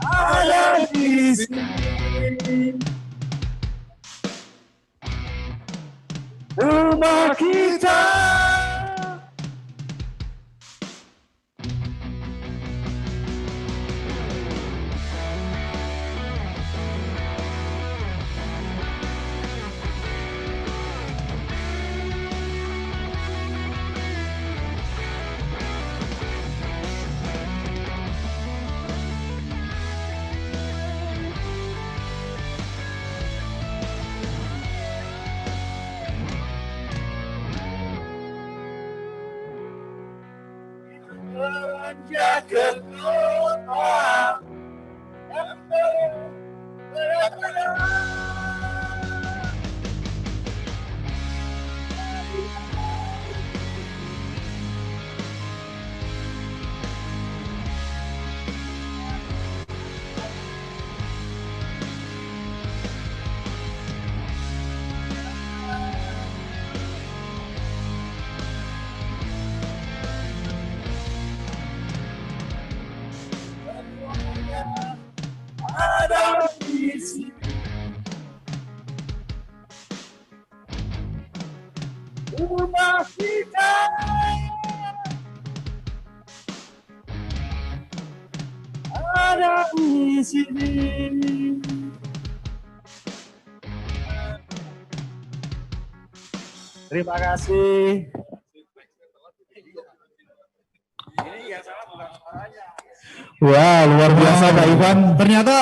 ada di sini. Rumah kita. Jaga kota. Ada di sini. Rumah kita. Ada di sini. Terima kasih. Wah, luar biasa Kak Ivan. Ternyata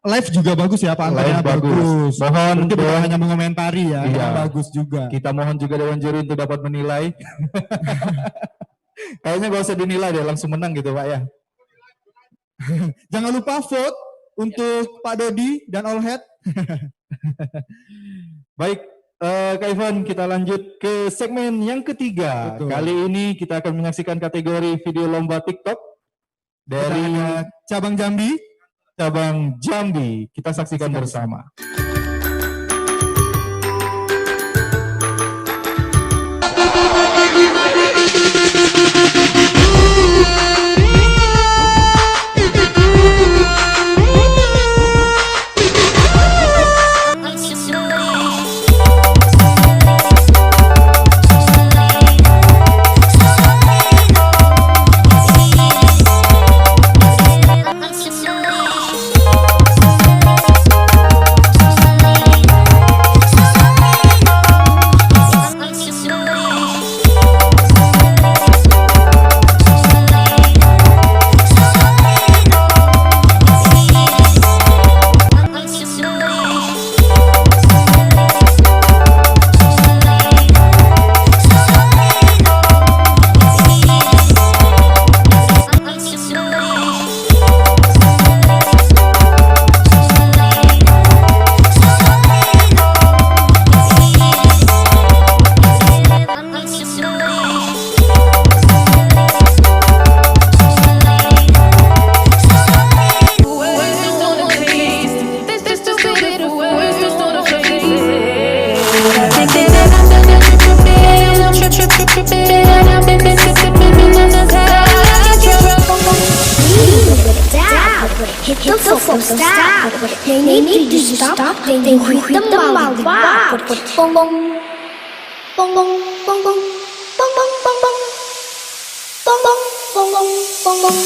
live juga bagus ya Pak Antara. Live bagus. Mohon Berarti bukan hanya mengomentari ya, Iya. bagus juga. Kita mohon juga Dewan Juri untuk dapat menilai. Kayaknya gak usah dinilai deh, langsung menang gitu Pak ya. Jangan lupa vote untuk Pak Dodi dan All Head. Baik, Kak Ivan, kita lanjut ke segmen yang ketiga. Betul. Kali ini kita akan menyaksikan kategori video lomba TikTok dari cabang Jambi. Cabang Jambi. Kita saksikan bersama. Hit the full stop. They need to stop. They hit the ball. Bong bong. Bong bong. Bong bong. Bong bong. Bong bong. Bong bong. Bong bong. Bong bong.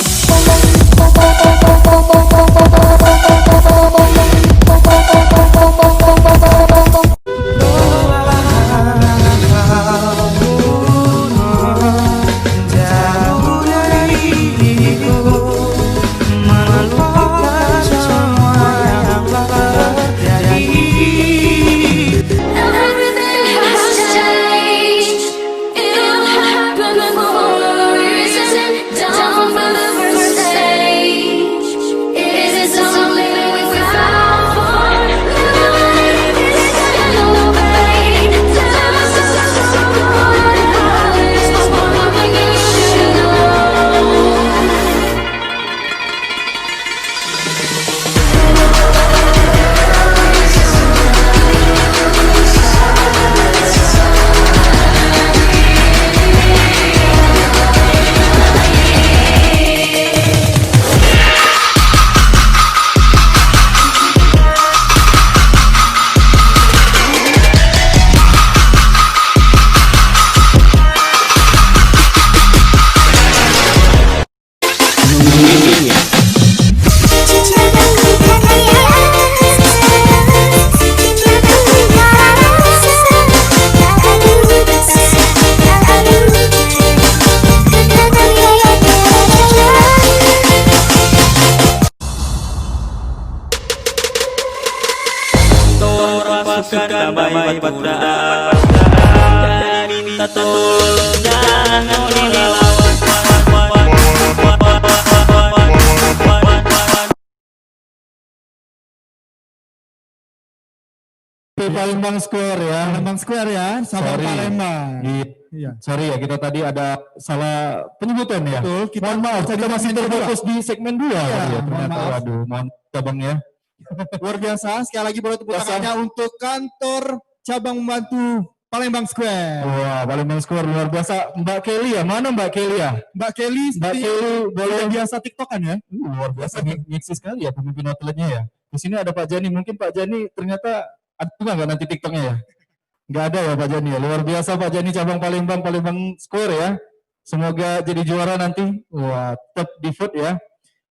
damai bunda dan minta tolong jangan dilawan. Palembang Square ya. Palembang Square ya, sahabat Palembang. Iya. Sorry ya, kita tadi ada salah penyebutan ya. Betul, Mohon maaf, kita masih terfokus di segmen 2 ya, mohon ternyata. maaf. Waduh, mohon cabang ya. Luar biasa, sekali lagi boleh tepuk tangannya untuk kantor cabang membantu Palembang Square. Wah, Palembang Square luar biasa. Mbak Kelly ya, mana Mbak Kelly ya? Mbak Kelly boleh biasa TikTokan ya? Luar biasa, ngiksi sekali ya pemimpin outletnya ya. Di sini ada Pak Jani, mungkin Pak Jani ternyata ada nggak nanti TikToknya ya? Nggak ada ya Pak Jani ya. Luar biasa Pak Jani cabang Palembang Square ya. Semoga jadi juara nanti. Wah, tetap di vote ya.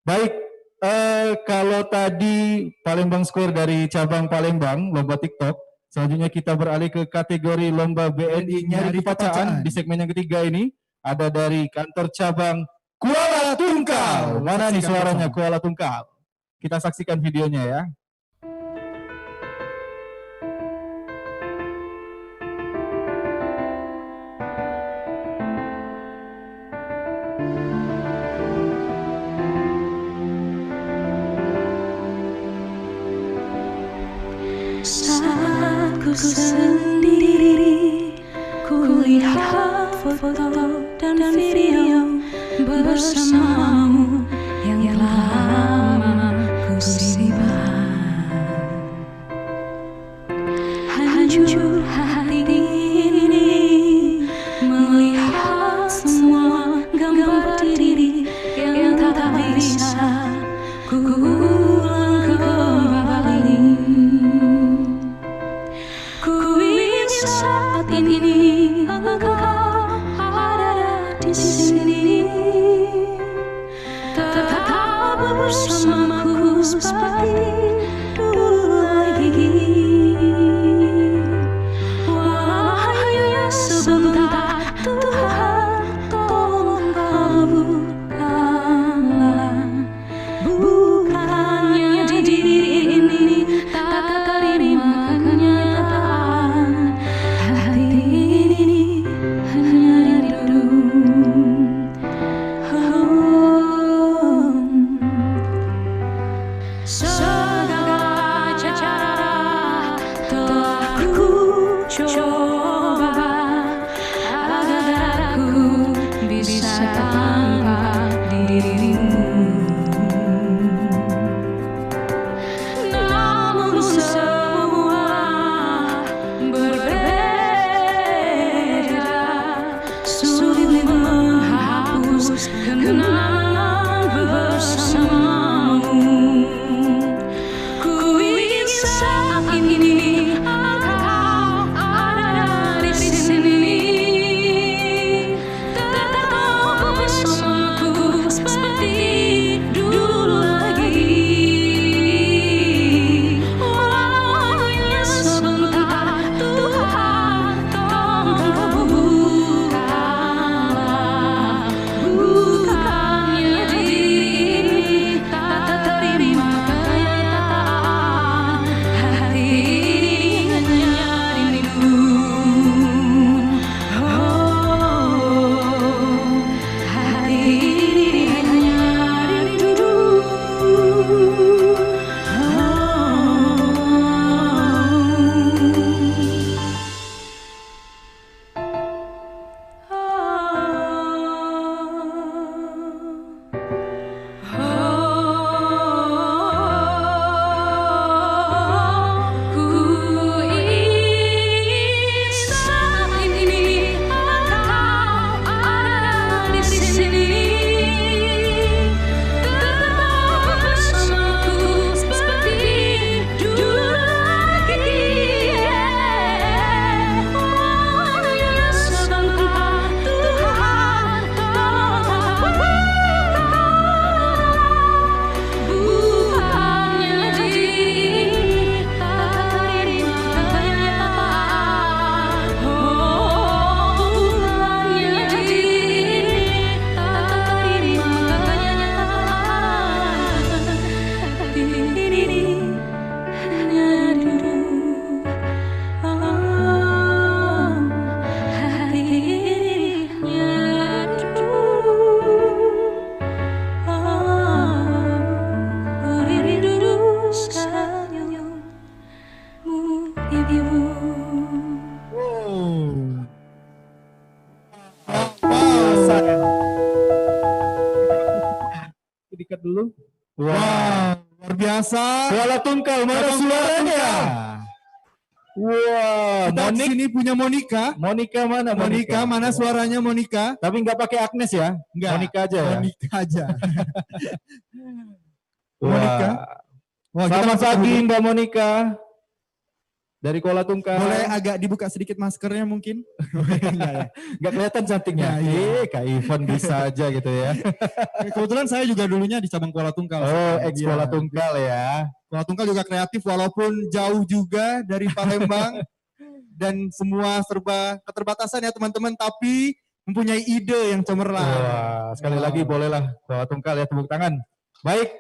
Baik, kalau tadi Palembang Square dari cabang Palembang lomba TikTok, Selanjutnya kita beralih ke kategori lomba BNI Nyari Bacaan. Di segmen yang ketiga ini ada dari kantor cabang Kuala Tungkal. Mana nih suaranya Kuala Tungkal? Kita saksikan videonya ya. Saat ku sendiri, ku lihat foto dan video bersamamu yang lama ku simpan. Hancur hati ini melihat semua gambar diri yang tak bisa ku ulang kembali. Ku ingin saat ini engkau ada di sini, tetap bersamaku seperti dulu lagi. Walau hanya sebentar, Tuhan tolong kabulkanlah. Bukannya diri ini tak terima kenyataan, hati ini hanya rindu. Segala cara telah ku coba agar aku bisa tanpa dirimu. Namun semua berbeda, sulit menghapus kenangan bersamamu. Ku ingin saat ini engkau ada di sini, tetap bersamaku seperti dulu lagi. Walau hanya sebentar, Tuhan tolong kabulkanlah. Bukannya diri tak terima kenyataan, hati ini hanya rindu. Hati ini hanya rindu. Ku ingin saat ini engkau ada di sini, tetap bersamaku seperti dulu lagi. Walau hanya sebentar, Tuhan tolong kabulkanlah. Bukannya diri tak terima kenyataan, bukannya diri tak terima kenyataan, hati ini hanya rindu. Hati ini hanya rindu. Rindu senyummu ibu. Dikat dulu. Wow, luar biasa. Kuala Tungkal, mana suaranya? Wah, Kita sini punya Monica. Monica mana? Monica, mana suaranya Monica? Tapi nggak pakai Agnes ya? Enggak. Monica aja ya? Monica aja. Monica. Wah, Selamat kita pagi Mbak Monica. dari Kuala Tungkal. Boleh agak dibuka sedikit maskernya mungkin? Nggak kelihatan cantiknya. Kak Ivan bisa aja gitu ya. Kebetulan saya juga dulunya di cabang Kuala Tungkal. Oh, ex Kuala Tungkal ya. Kuala Tungkal juga kreatif walaupun jauh juga dari Palembang dan semua serba keterbatasan ya teman-teman, tapi mempunyai ide yang cemerlang. Wah, sekali lagi bolehlah Kuala Tungkal ya, tepuk tangan. Baik.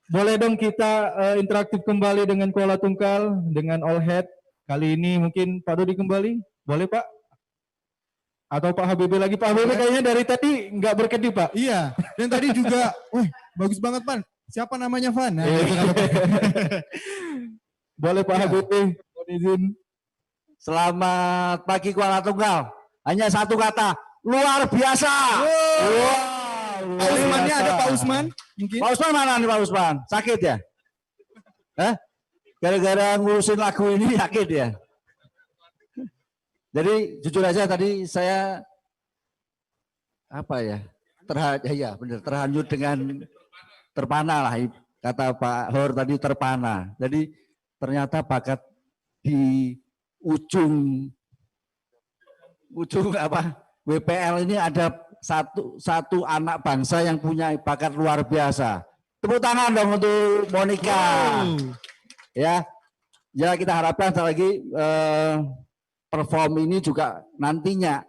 Boleh dong kita interaktif kembali dengan Kuala Tungkal, dengan All Head. Kali ini mungkin Pak Dodi kembali. Boleh Pak? Atau Pak Habibie lagi? Pak Habibie kayaknya dari tadi nggak berkedip Pak. Iya, dan tadi juga, wah bagus banget Pan. Siapa namanya Van? Nah, boleh Pak Habibie, mohon izin. Selamat pagi Kuala Tunggal. Hanya satu kata, luar biasa. Pak Usmannya ada Pak Usman? Mungkin? Pak Usman mana nih Pak Usman? Sakit ya? Gara-gara ngurusin lagu ini sakit ya? Jadi jujur aja tadi saya terhanyut dengan terpana lah, kata Pak Hor tadi, terpana. Jadi ternyata bakat di ujung WPL ini ada satu anak bangsa yang punya bakat luar biasa. Tepuk tangan dong untuk Monica. Ya kita harapkan lagi perform ini juga nantinya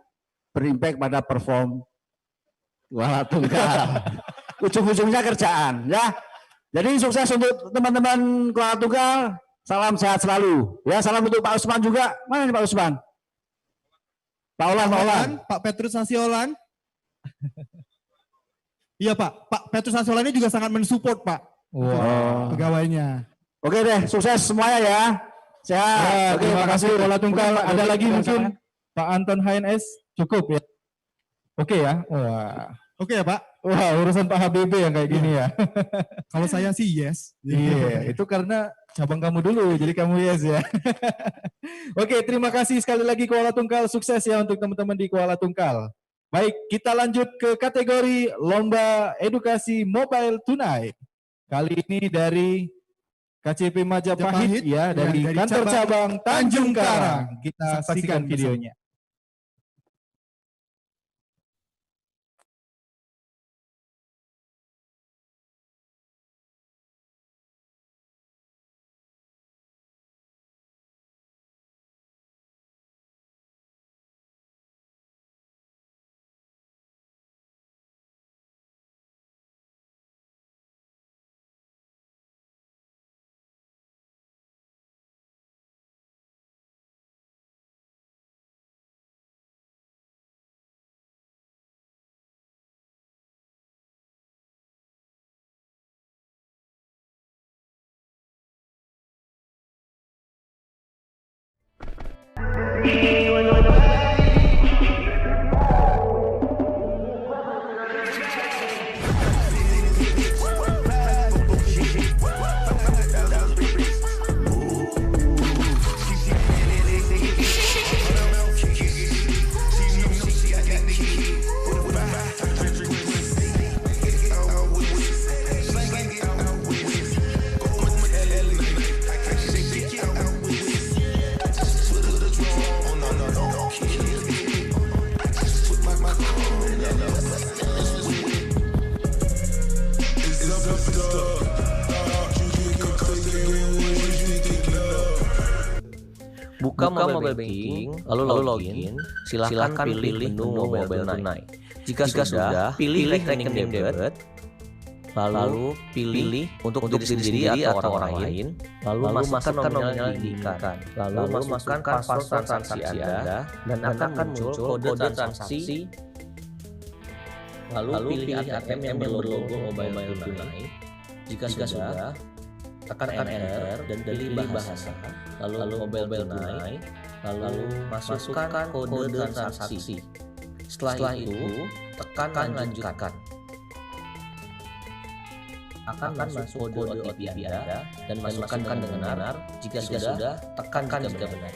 berimpact pada perform Kuala Tunggal. Ujung-ujungnya kerjaan ya. Jadi sukses untuk teman-teman Kuala Tunggal. Salam sehat selalu. Ya, salam untuk Pak Usman juga. Mana nih Pak Usman? Pak Olan. Pak Petrus Asiolan. Iya Pak Petrus Asiolan ini juga sangat mensupport Pak. Pegawainya. Oke deh, sukses semuanya ya. Sehat. Oke, terima kasih Kuala Tunggal. Ada lagi mungkin Pak Anton HNS, cukup ya? Oke ya? Wah. Oke ya Pak? Wah, urusan Pak Habibie yang kayak gini ya. Kalau saya sih yes. Iya, itu karena cabang kamu dulu, jadi kamu yes ya. Oke, terima kasih sekali lagi Kuala Tunggal. Sukses ya untuk teman-teman di Kuala Tunggal. Baik, kita lanjut ke kategori Lomba Edukasi Mobile Tunai. Kali ini dari KCP Majapahit ya, dari kantor cabang Tanjung Karang. Kita saksikan videonya. Buka mobile banking, lalu login, silakan pilih menu mobile tunai. Jika sudah, pilih rekening debit, lalu pilih untuk diri sendiri atau orang lain, lalu masukkan nominal yang diinginkan, lalu masukkan password transaksi Anda, dan akan muncul kode transaksi. Lalu pilih ATM yang berlogo mobile tunai. Jika sudah, tekan enter dan pilih bahasa, lalu mobile tunai, lalu masukkan kode transaksi. Setelah itu, tekan lanjutkan. Akan masuk kode OTP Anda dan masukkan dengan benar. Jika sudah, tekan jika benar.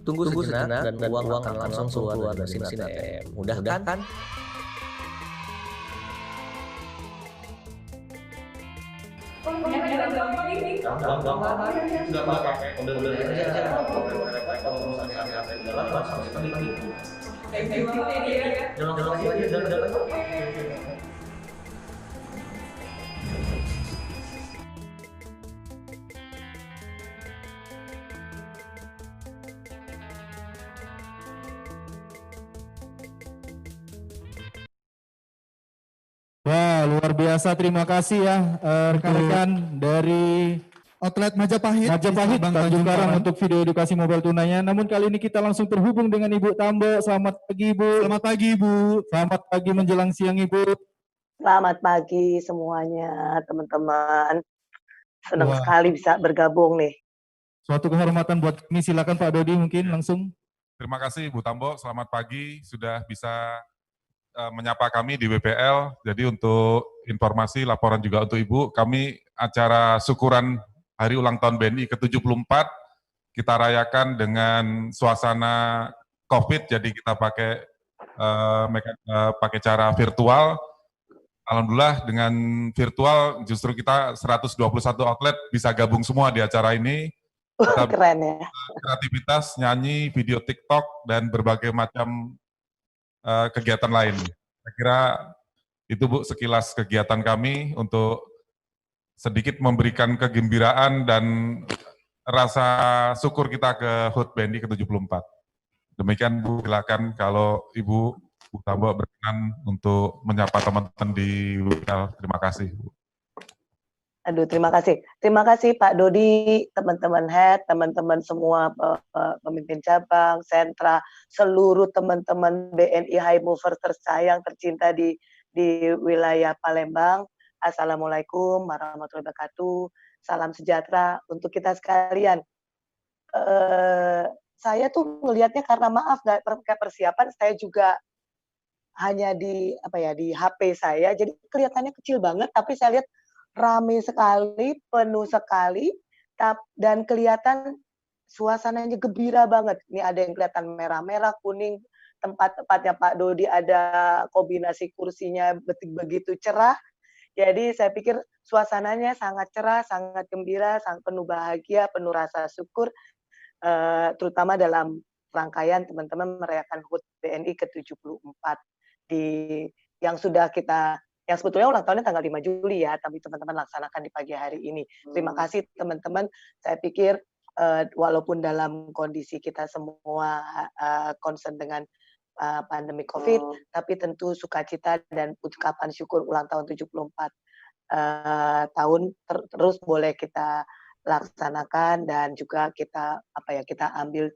Tunggu sejenak dan uang akan langsung keluar dari mesin ATM. Mudah kan? Nggak pakai udah aja kalau misalnya ada jalan langsung sekali lagi. Jalan aja. Wah, luar biasa. Terima kasih ya rekan-rekan dari Outlet Majapahit Tanjung Karang untuk video edukasi mobile tunainya. Namun kali ini kita langsung terhubung dengan Ibu Tambo. Selamat pagi Ibu. Selamat pagi Ibu. Selamat pagi menjelang siang Ibu. Selamat pagi semuanya teman-teman. Senang Wah. sekali bisa bergabung nih. Suatu kehormatan buat kami. Silakan Pak Dodi mungkin langsung. Terima kasih Bu Tambo, selamat pagi, sudah bisa menyapa kami di WPL. Jadi untuk informasi, laporan juga untuk Ibu, kami acara syukuran Hari Ulang Tahun BNI ke-74, kita rayakan dengan suasana COVID, jadi kita pakai cara virtual. Alhamdulillah dengan virtual justru kita 121 outlet bisa gabung semua di acara ini. Kita keren ya. Kreativitas, nyanyi, video TikTok, dan berbagai macam kegiatan lain. Saya kira itu Bu sekilas kegiatan kami untuk sedikit memberikan kegembiraan dan rasa syukur kita ke HUT BNI ke-74. Demikian Bu, silakan kalau Ibu Bu Tambo berkenan untuk menyapa teman-teman di WPL. Terima kasih Bu. Aduh, terima kasih. Terima kasih Pak Dodi, teman-teman head, teman-teman semua pemimpin cabang, sentra, seluruh teman-teman BNI High Mover tersayang, tercinta di wilayah Palembang. Assalamualaikum warahmatullahi wabarakatuh. Salam sejahtera untuk kita sekalian. Saya tuh ngelihatnya karena maaf nggak pakai persiapan, saya juga hanya di HP saya, jadi kelihatannya kecil banget, tapi saya lihat ramai sekali, penuh sekali, dan kelihatan suasananya gembira banget. Ini ada yang kelihatan merah-merah, kuning, tempat-tempatnya Pak Dodi ada kombinasi kursinya begitu cerah. Jadi saya pikir suasananya sangat cerah, sangat gembira, sangat penuh bahagia, penuh rasa syukur, terutama dalam rangkaian teman-teman merayakan HUT BNI ke-74 yang sudah kita, yang sebetulnya ulang tahunnya tanggal 5 Juli ya, tapi teman-teman laksanakan di pagi hari ini. Terima kasih teman-teman. Saya pikir walaupun dalam kondisi kita semua concern dengan pandemi COVID, tapi tentu sukacita dan ucapan syukur ulang tahun 74 tahun terus boleh kita laksanakan, dan juga kita kita ambil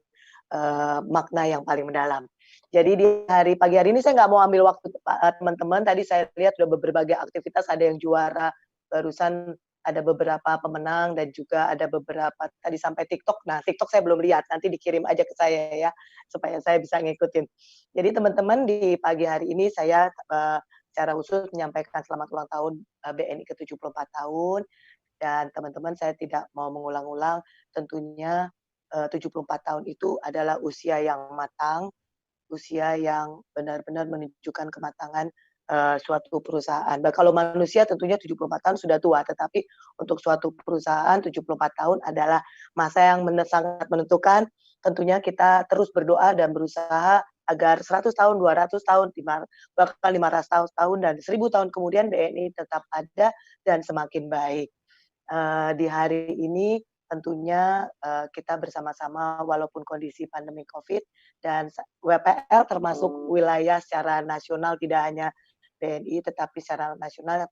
makna yang paling mendalam. Jadi di pagi hari ini saya nggak mau ambil waktu teman-teman. Tadi saya lihat sudah berbagai aktivitas, ada yang juara, barusan ada beberapa pemenang, dan juga ada beberapa tadi sampai TikTok. Nah, TikTok saya belum lihat, nanti dikirim aja ke saya ya, supaya saya bisa ngikutin. Jadi teman-teman, di pagi hari ini saya secara khusus menyampaikan selamat ulang tahun BNI ke-74 tahun, dan teman-teman saya tidak mau mengulang-ulang, tentunya 74 tahun itu adalah usia yang matang, usia yang benar-benar menunjukkan kematangan suatu perusahaan. Nah, kalau manusia tentunya 74 tahun sudah tua, tetapi untuk suatu perusahaan 74 tahun adalah masa yang sangat menentukan. Tentunya kita terus berdoa dan berusaha agar 100 tahun, 200 tahun, bahkan 500 tahun, dan 1000 tahun kemudian BNI tetap ada dan semakin baik. Di hari ini tentunya kita bersama-sama walaupun kondisi pandemi COVID, dan WPL termasuk wilayah secara nasional, tidak hanya BNI tetapi secara nasional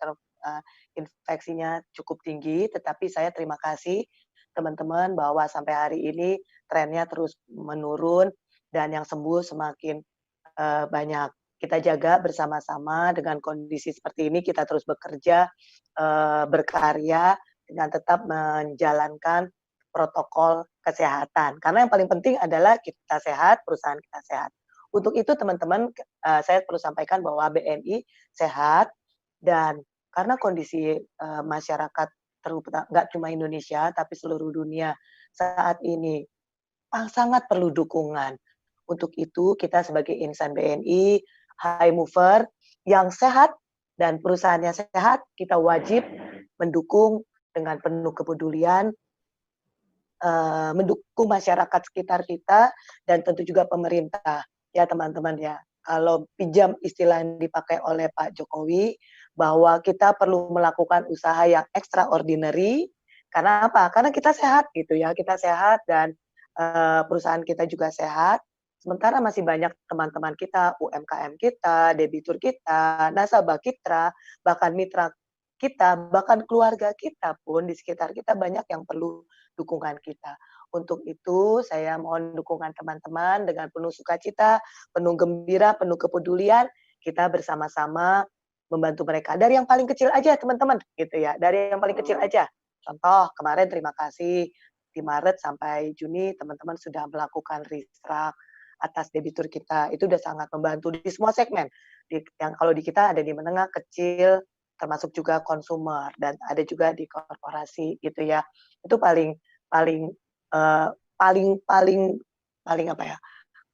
infeksinya cukup tinggi, tetapi saya terima kasih teman-teman bahwa sampai hari ini trennya terus menurun dan yang sembuh semakin banyak. Kita jaga bersama-sama dengan kondisi seperti ini, kita terus bekerja, berkarya dengan tetap menjalankan protokol kesehatan. Karena yang paling penting adalah kita sehat, perusahaan kita sehat. Untuk itu teman-teman, saya perlu sampaikan bahwa BNI sehat, dan karena kondisi masyarakat, nggak cuma Indonesia, tapi seluruh dunia saat ini sangat perlu dukungan. Untuk itu kita sebagai insan BNI, high mover yang sehat dan perusahaannya sehat, kita wajib mendukung dengan penuh kepedulian mendukung masyarakat sekitar kita dan tentu juga pemerintah ya teman-teman ya. Kalau pinjam istilah yang dipakai oleh Pak Jokowi bahwa kita perlu melakukan usaha yang extraordinary karena apa? Karena kita sehat gitu ya, kita sehat dan perusahaan kita juga sehat. Sementara masih banyak teman-teman kita, UMKM kita, debitur kita, nasabah kita, bahkan mitra kita, bahkan keluarga kita pun di sekitar kita banyak yang perlu dukungan kita. Untuk itu saya mohon dukungan teman-teman dengan penuh sukacita, penuh gembira, penuh kepedulian, kita bersama-sama membantu mereka. Dari yang paling kecil aja teman-teman, gitu ya. Dari yang paling kecil aja. Contoh kemarin terima kasih di Maret sampai Juni teman-teman sudah melakukan restruct atas debitur kita. Itu sudah sangat membantu di semua segmen. Yang kalau di kita ada di menengah, kecil, termasuk juga konsumer dan ada juga di korporasi gitu ya. Itu paling apa ya?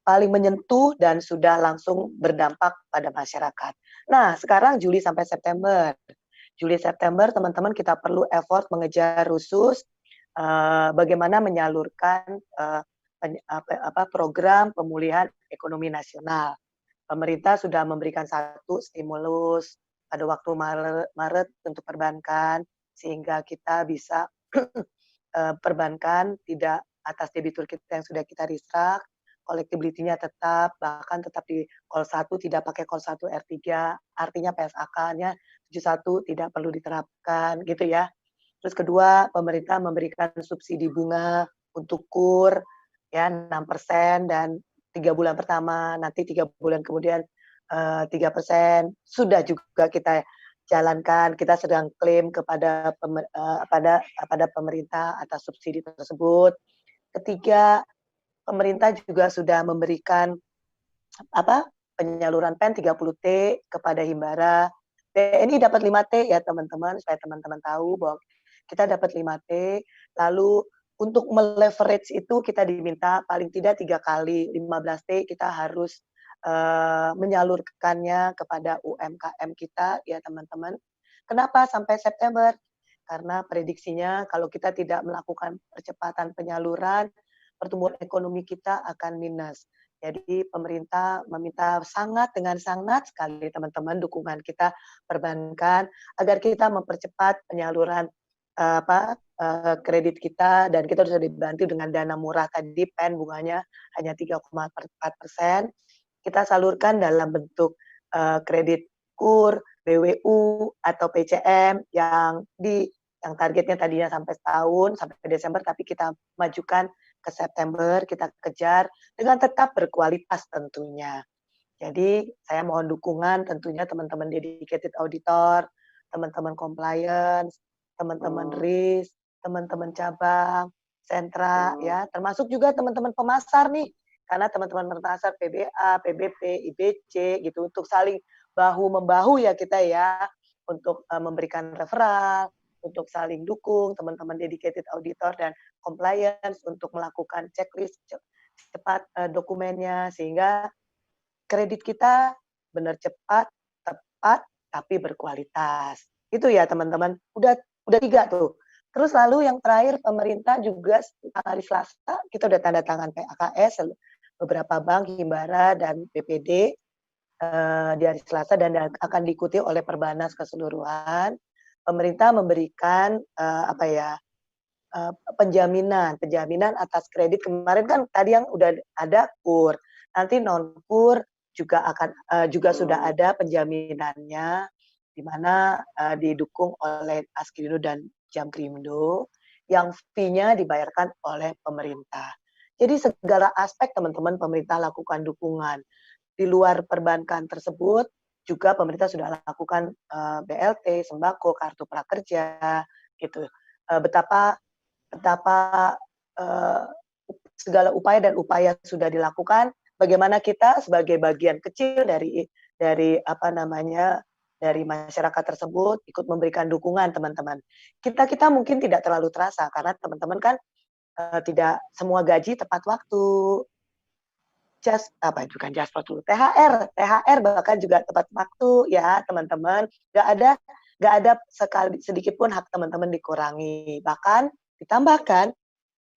Paling menyentuh dan sudah langsung berdampak pada masyarakat. Nah, sekarang Juli sampai September. Juli September teman-teman kita perlu effort mengejar khusus bagaimana menyalurkan program pemulihan ekonomi nasional. Pemerintah sudah memberikan satu stimulus pada waktu Maret untuk perbankan sehingga kita bisa perbankan tidak atas debitur kita yang sudah kita restruct, collectability-nya tetap, bahkan tetap di call 1 tidak pakai call 1 R3, artinya PSAK-nya 71 tidak perlu diterapkan gitu ya. Terus kedua, pemerintah memberikan subsidi bunga untuk KUR ya 6% dan 3 bulan pertama, nanti 3 bulan kemudian 3%. Sudah juga kita jalankan, kita sedang klaim kepada pemerintah atas subsidi tersebut. Ketiga, pemerintah juga sudah memberikan penyaluran PEN 30T kepada Himbara. BNI dapat 5T ya teman-teman, supaya teman-teman tahu bahwa kita dapat 5T. Lalu untuk meleverage itu kita diminta paling tidak 3 kali 15T kita harus menyalurkannya kepada UMKM kita ya teman-teman. Kenapa sampai September? Karena prediksinya kalau kita tidak melakukan percepatan penyaluran, pertumbuhan ekonomi kita akan minus. Jadi pemerintah meminta dengan sangat sekali teman-teman dukungan kita perbankan agar kita mempercepat penyaluran kredit kita dan kita sudah dibantu dengan dana murah tadi PEN bunganya hanya 3,4%. Kita salurkan dalam bentuk kredit KUR, BWU atau PCM yang targetnya tadinya sampai setahun sampai Desember tapi kita majukan ke September, kita kejar dengan tetap berkualitas tentunya. Jadi saya mohon dukungan tentunya teman-teman dedicated auditor, teman-teman compliance, teman-teman risk, teman-teman cabang, sentra ya, termasuk juga teman-teman pemasar nih. Karena teman-teman pemasar PBA, PBP, IBC gitu untuk saling bahu-membahu ya kita ya untuk memberikan referral, untuk saling dukung teman-teman dedicated auditor dan compliance untuk melakukan checklist cepat dokumennya sehingga kredit kita benar cepat, tepat tapi berkualitas. Itu ya teman-teman. Udah 3 tuh. Terus lalu yang terakhir pemerintah juga hari Selasa kita udah tanda tangan PAKS beberapa bank Himbara dan BPD di hari Selasa dan akan diikuti oleh Perbanas keseluruhan. Pemerintah memberikan penjaminan atas kredit. Kemarin kan tadi yang udah ada KUR, nanti non KUR juga sudah ada penjaminannya di mana didukung oleh Askrindo dan Jamkrindo yang fee-nya dibayarkan oleh pemerintah. Jadi segala aspek teman-teman pemerintah lakukan dukungan. Di luar perbankan tersebut juga pemerintah sudah lakukan BLT, sembako, kartu prakerja, gitu. Betapa segala upaya dan upaya sudah dilakukan. Bagaimana kita sebagai bagian kecil dari masyarakat tersebut ikut memberikan dukungan teman-teman. Kita mungkin tidak terlalu terasa karena teman-teman kan tidak semua gaji tepat waktu. Bukan just waktu, THR bahkan juga tepat waktu ya teman-teman. Nggak ada nggak ada sedikit pun hak teman-teman dikurangi. Bahkan ditambahkan,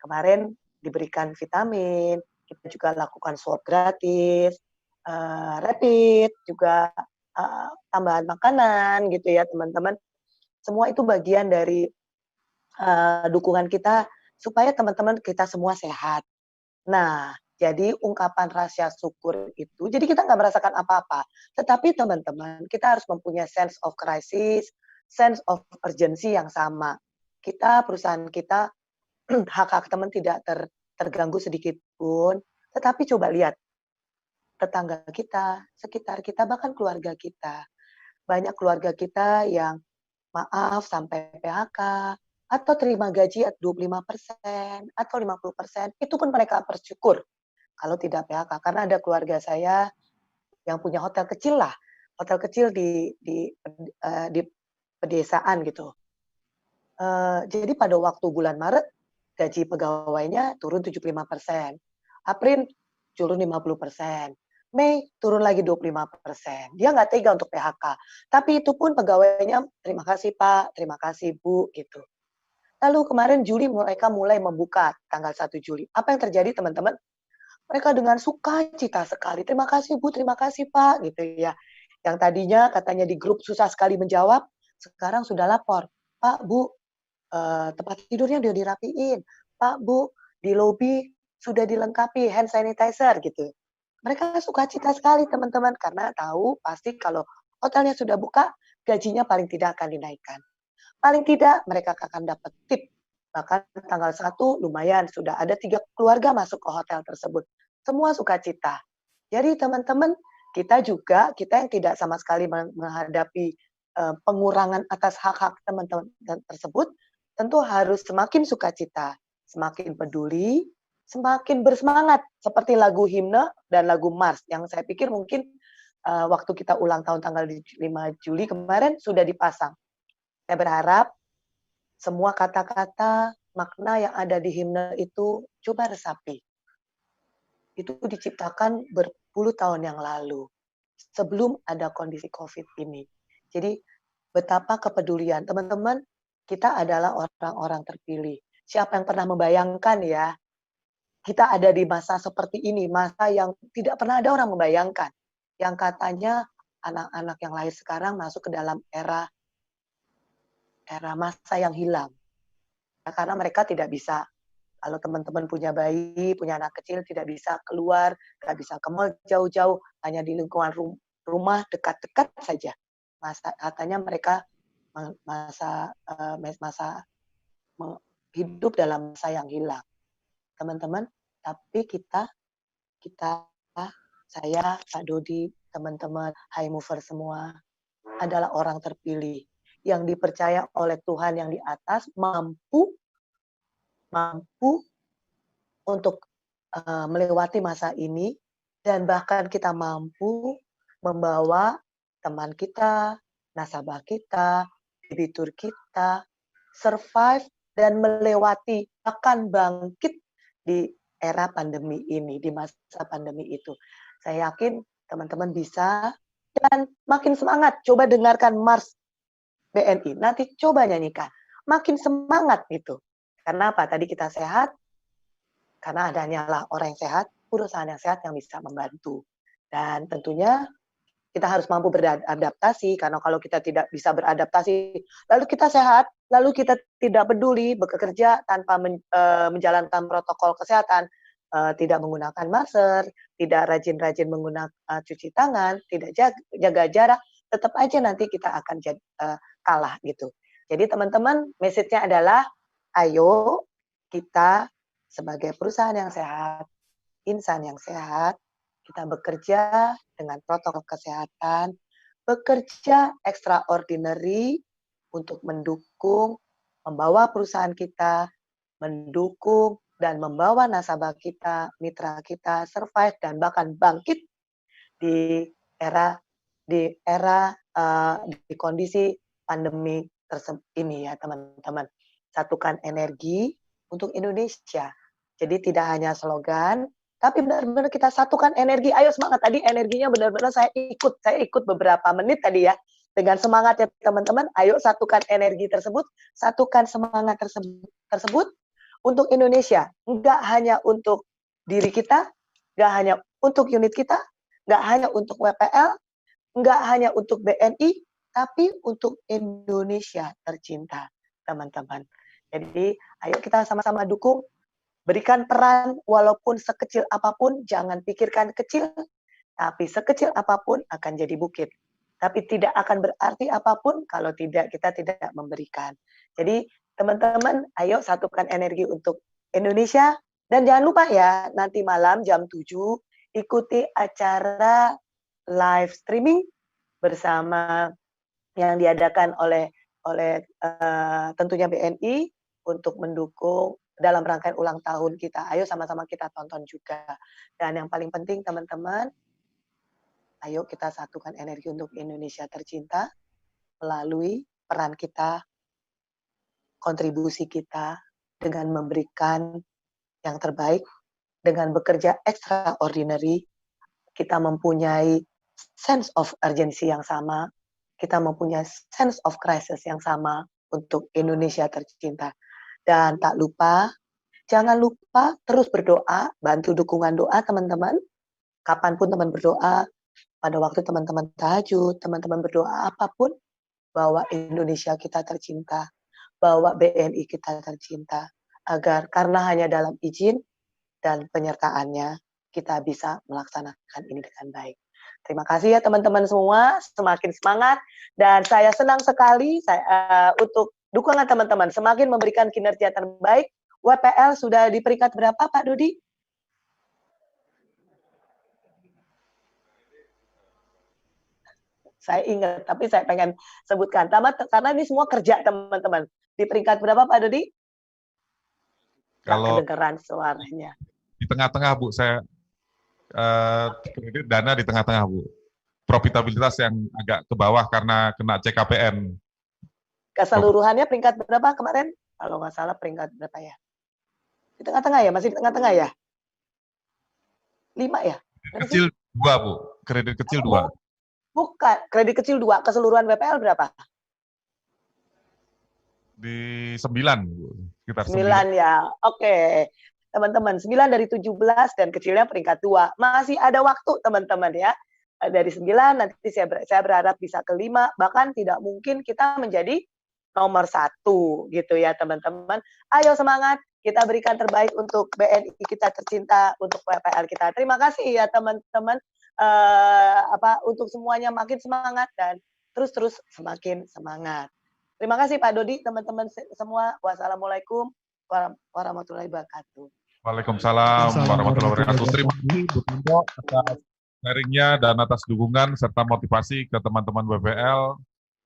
kemarin diberikan vitamin, kita juga lakukan swab gratis, rapid, juga tambahan makanan gitu ya teman-teman. Semua itu bagian dari dukungan kita supaya teman-teman kita semua sehat. Nah, jadi ungkapan rasa syukur itu, jadi kita nggak merasakan apa-apa. Tetapi teman-teman, kita harus mempunyai sense of crisis, sense of urgency yang sama. Kita, perusahaan kita, hak-hak teman tidak terganggu sedikit pun. Tetapi coba lihat, tetangga kita, sekitar kita, bahkan keluarga kita. Banyak keluarga kita yang maaf sampai PHK, atau terima gaji 25% atau 50%, itu pun mereka bersyukur kalau tidak PHK. Karena ada keluarga saya yang punya hotel kecil lah, hotel kecil di pedesaan gitu. Jadi pada waktu bulan Maret, gaji pegawainya turun 75%, April turun 50%, Mei turun lagi 25%. Dia nggak tega untuk PHK. Tapi itu pun pegawainya, terima kasih Pak, terima kasih Bu, gitu. Lalu kemarin Juli mereka mulai membuka tanggal 1 Juli. Apa yang terjadi teman-teman? Mereka dengan sukacita sekali. Terima kasih Bu, terima kasih Pak, gitu ya. Yang tadinya katanya di grup susah sekali menjawab, sekarang sudah lapor. Pak, Bu, tempat tidurnya udah dirapiin. Pak, Bu, di lobi sudah dilengkapi hand sanitizer gitu. Mereka sukacita sekali teman-teman karena tahu pasti kalau hotelnya sudah buka, gajinya paling tidak akan dinaikkan. Paling tidak mereka akan dapat tip. Bahkan tanggal 1 lumayan, sudah ada 3 keluarga masuk ke hotel tersebut. Semua sukacita. Jadi teman-teman, kita yang tidak sama sekali menghadapi pengurangan atas hak-hak teman-teman tersebut, tentu harus semakin sukacita, semakin peduli, semakin bersemangat. Seperti lagu himne dan lagu Mars, yang saya pikir mungkin waktu kita ulang tahun tanggal 5 Juli kemarin sudah dipasang. Saya berharap semua kata-kata, makna yang ada di himne itu coba resapi. Itu diciptakan berpuluh tahun yang lalu, sebelum ada kondisi COVID ini. Jadi betapa kepedulian. Teman-teman, kita adalah orang-orang terpilih. Siapa yang pernah membayangkan ya, kita ada di masa seperti ini, masa yang tidak pernah ada orang membayangkan. Yang katanya anak-anak yang lahir sekarang masuk ke dalam era masa yang hilang. Karena mereka tidak bisa, kalau teman-teman punya bayi, punya anak kecil, tidak bisa keluar, nggak bisa ke mall jauh-jauh, hanya di lingkungan rumah dekat-dekat saja. Katanya mereka hidup dalam masa yang hilang. Teman-teman, tapi kita, saya, Pak Dodi, teman-teman, high mover semua, adalah orang terpilih yang dipercaya oleh Tuhan yang di atas, mampu untuk melewati masa ini, dan bahkan kita mampu membawa teman kita, nasabah kita, debitur kita, survive dan melewati, bahkan bangkit di era pandemi ini, di masa pandemi itu. Saya yakin teman-teman bisa, dan makin semangat. Coba dengarkan Mars BNI, nanti coba nyanyikan. Makin semangat gitu. Karena apa? Tadi kita sehat, karena adanya lah orang yang sehat, perusahaan yang sehat yang bisa membantu. Dan tentunya kita harus mampu beradaptasi, karena kalau kita tidak bisa beradaptasi, lalu kita sehat, lalu kita tidak peduli bekerja tanpa menjalankan protokol kesehatan, tidak menggunakan masker, tidak rajin-rajin menggunakan cuci tangan, tidak jaga jarak, tetap aja nanti kita akan kalah gitu. Jadi teman-teman, message-nya adalah, ayo kita sebagai perusahaan yang sehat, insan yang sehat, kita bekerja dengan protokol kesehatan, bekerja extraordinary untuk mendukung, membawa perusahaan kita, mendukung dan membawa nasabah kita, mitra kita survive dan bahkan bangkit di kondisi pandemi ini ya teman-teman. Satukan energi untuk Indonesia. Jadi tidak hanya slogan, tapi benar-benar kita satukan energi. Ayo semangat, tadi energinya benar-benar saya ikut beberapa menit tadi ya. Dengan semangat ya teman-teman, ayo satukan energi tersebut, satukan semangat tersebut untuk Indonesia. Enggak hanya untuk diri kita, enggak hanya untuk unit kita, enggak hanya untuk WPL, enggak hanya untuk BNI, tapi untuk Indonesia tercinta, teman-teman. Jadi, ayo kita sama-sama dukung, berikan peran walaupun sekecil apapun, jangan pikirkan kecil, tapi sekecil apapun akan jadi bukit. Tapi tidak akan berarti apapun kalau kita tidak memberikan. Jadi teman-teman, ayo satukan energi untuk Indonesia. Dan jangan lupa ya, nanti malam jam 7 ikuti acara live streaming bersama yang diadakan oleh tentunya BNI untuk mendukung dalam rangkaian ulang tahun kita. Ayo sama-sama kita tonton juga. Dan yang paling penting teman-teman, ayo kita satukan energi untuk Indonesia tercinta melalui peran kita, kontribusi kita dengan memberikan yang terbaik, dengan bekerja extraordinary, kita mempunyai sense of urgency yang sama, kita mempunyai sense of crisis yang sama untuk Indonesia tercinta. Dan tak lupa, jangan lupa terus berdoa, bantu dukungan doa teman-teman, kapanpun teman berdoa, pada waktu teman-teman tahajud, teman-teman berdoa apapun, bahwa Indonesia kita tercinta, bahwa BNI kita tercinta, agar karena hanya dalam izin dan penyertaannya, kita bisa melaksanakan ini dengan baik. Terima kasih ya teman-teman semua, semakin semangat, dan saya senang sekali untuk dukungan teman-teman, semakin memberikan kinerja terbaik. WPL sudah di peringkat berapa Pak Dodi? Saya ingat, tapi saya pengen sebutkan. Karena ini semua kerja teman-teman. Di peringkat berapa Pak Dodi? Kalau kedengeran suaranya. Di tengah-tengah Bu, saya kredit dana di tengah-tengah Bu. Profitabilitas yang agak ke bawah karena kena CKPN. Keseluruhannya peringkat berapa kemarin? Kalau nggak salah peringkat berapa ya? Di tengah-tengah ya? Masih di tengah-tengah ya? 5 ya? Kecil 2 Bu, kredit kecil 2. Bukan, kredit kecil 2, keseluruhan WPL berapa? Di 9, sekitar 9 ya, oke. Teman-teman, 9 dari 17 dan kecilnya peringkat 2. Masih ada waktu teman-teman ya. Dari 9 nanti saya berharap bisa ke 5, bahkan tidak mungkin kita menjadi nomor 1 gitu ya teman-teman. Ayo semangat, kita berikan terbaik untuk BNI kita tercinta, untuk WPL kita. Terima kasih ya teman-teman. Untuk semuanya makin semangat dan terus semakin semangat. Terima kasih Pak Dodi, teman-teman semua. Wassalamualaikum warahmatullahi wabarakatuh. Waalaikumsalam warahmatullahi wabarakatuh. Terima kasih Bu Tambo atas sharingnya dan atas dukungan serta motivasi ke teman-teman WPL.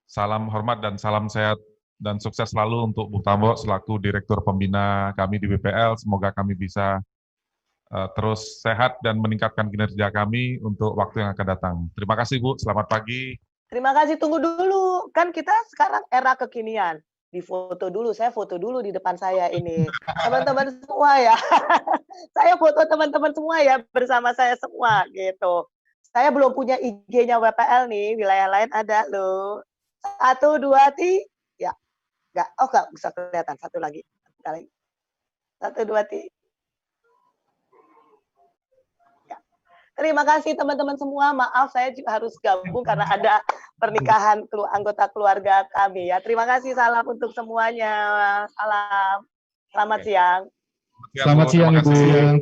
Salam hormat dan salam sehat dan sukses selalu untuk Bu Tambo selaku Direktur Pembina kami di WPL. Semoga kami bisa terus sehat dan meningkatkan kinerja kami untuk waktu yang akan datang. Terima kasih Bu, selamat pagi. Terima kasih, tunggu dulu. Kan kita sekarang era kekinian. Difoto dulu, saya foto dulu di depan saya ini. Teman-teman semua ya. Saya foto teman-teman semua ya, bersama saya semua gitu. Saya belum punya IG-nya WPL nih, wilayah lain ada loh. 1, 2, 3. Ya, nggak bisa kelihatan. Satu lagi. 1, 2, 3. Terima kasih teman-teman semua. Maaf saya juga harus gabung karena ada pernikahan anggota keluarga kami ya. Terima kasih, salam untuk semuanya. Salam. Selamat siang. Selamat siang Ibu.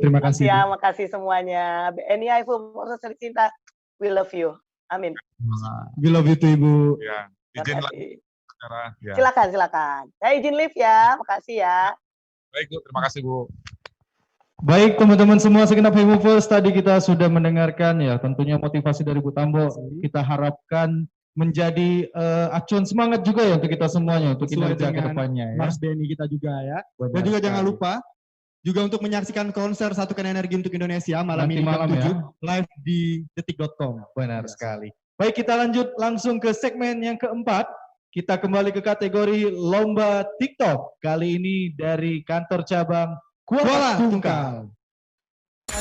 Terima kasih. Terima kasih semuanya. BNI Ibu tercinta, we love you. Amin. We love you too Ibu. Ya, izin lagi. Ya. Silakan. Saya izin live ya. Makasih ya. Baik Bu, terima kasih Bu. Baik teman-teman semua, segenap Himufers tadi kita sudah mendengarkan ya tentunya motivasi dari Bu Tambo. Kita harapkan menjadi acuan semangat juga ya untuk kita semuanya untuk kinerja ke depannya ya. Mars BNI kita juga ya. Dan juga jangan lupa juga untuk menyaksikan konser Satukan Energi untuk Indonesia malam ini jam 7 live di detik.com. Benar sekali. Baik, kita lanjut langsung ke segmen yang keempat. Kita kembali ke kategori lomba TikTok. Kali ini dari kantor cabang Kuala Tungkal. I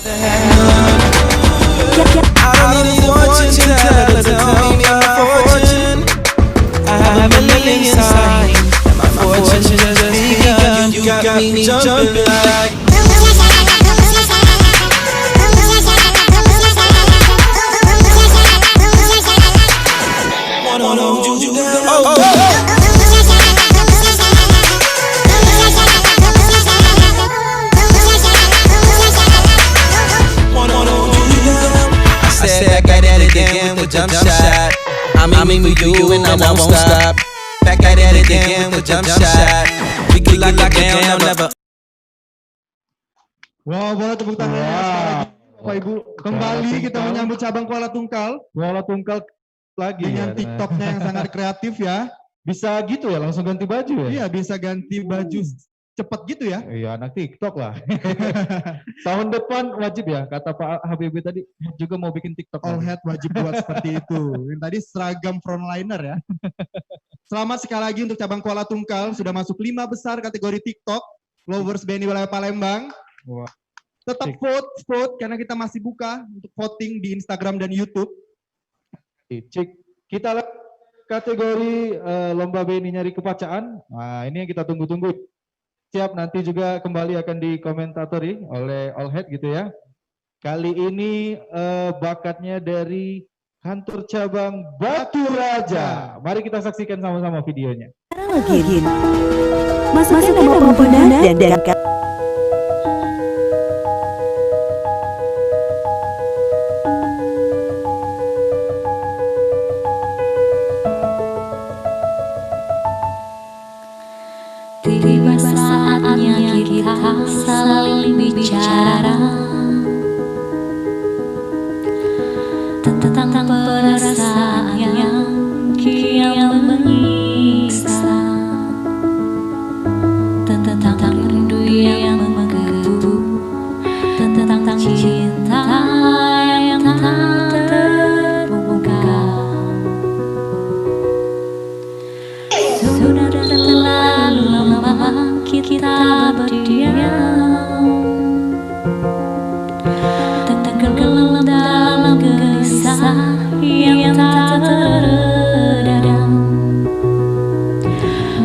don't need a fortune teller to tell me my fortune. a jump shot. I'm aiming for you and I won't stop. Back at it again with a jump shot. We can lock it down, never. Wow, boleh tepuk tangan ya sekali lagi, Bapak Ibu. Kembali kita menyambut cabang Kuala Tungkal. Kuala Tungkal lagi dengan ya, TikToknya yang sangat kreatif ya. Bisa gitu ya, langsung ganti baju ya? Iya, bisa ganti baju cepet gitu ya. Iya, anak TikTok lah. Tahun depan wajib ya, kata Pak Habibie tadi juga mau bikin TikTok. All head wajib buat seperti itu. Yang tadi seragam frontliner ya. Selamat sekali lagi untuk cabang Kuala Tungkal, sudah masuk 5 besar kategori TikTok. Lovers BNI Wilayah Palembang. Wah. Tetap vote karena kita masih buka untuk voting di Instagram dan YouTube. Cik, kita lihat kategori lomba BNI nyari kepacaan. Nah, ini yang kita tunggu-tunggu. Siap, nanti juga kembali akan dikomentatori oleh All Head gitu ya. Kali ini bakatnya dari kantor cabang Batu Raja. Mari kita saksikan sama-sama videonya. Login. Masukkan nama pengguna dan Tiba saatnya kita saling bicara tentang perasaan yang kian menyiksa, tentang rindu yang menggebu, tentang cinta yang tak terbuka. Sudah terlalu lama kita berdiam, tenggelam dalam gelisah yang tak teredam,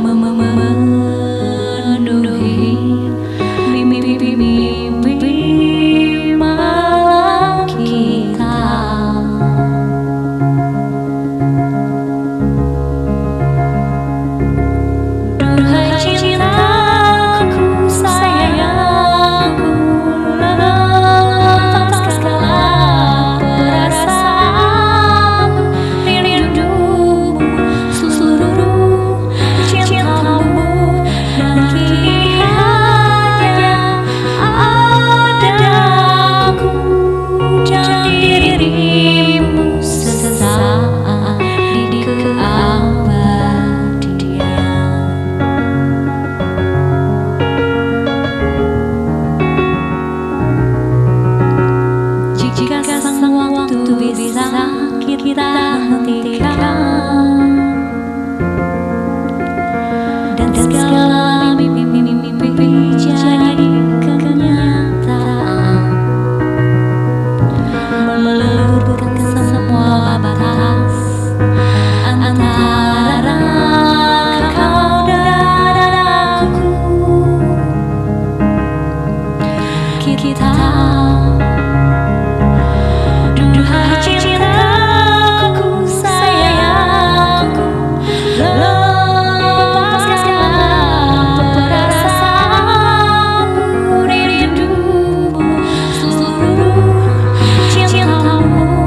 memenuhi mimpi malam kita. Duhai cintaku, sayangku, lepas segala perasaan, rindumu, seluruh cintamu, dan kini hanya ada aku dan dirimu sesaat di keabadian. Jika sang waktu bisa kita hentikan, dan segala mimpi jadi kenyataan, meluluhkan semua batas antara kau dan aku. Kita, duhai cintaku, sayangku, lepas segala perasaan, rindumu, seluruh cintamu,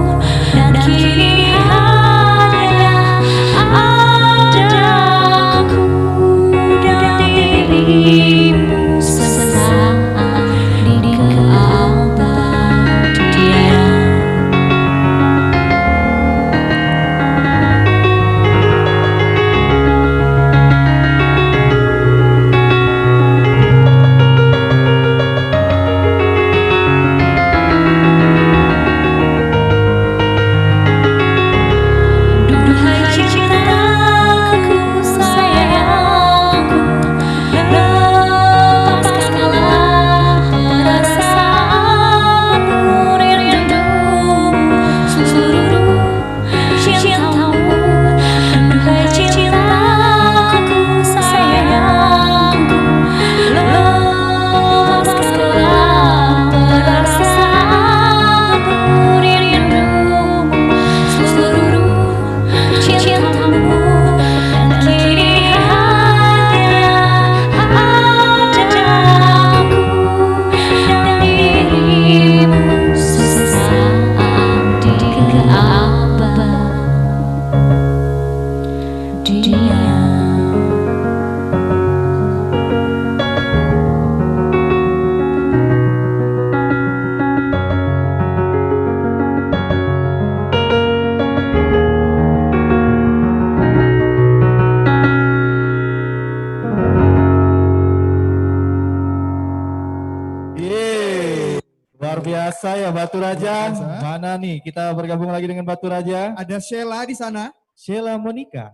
saya Batu Raja. Mana nih? Kita bergabung lagi dengan Batu Raja. Ada Sheila di sana. Sheila Monica.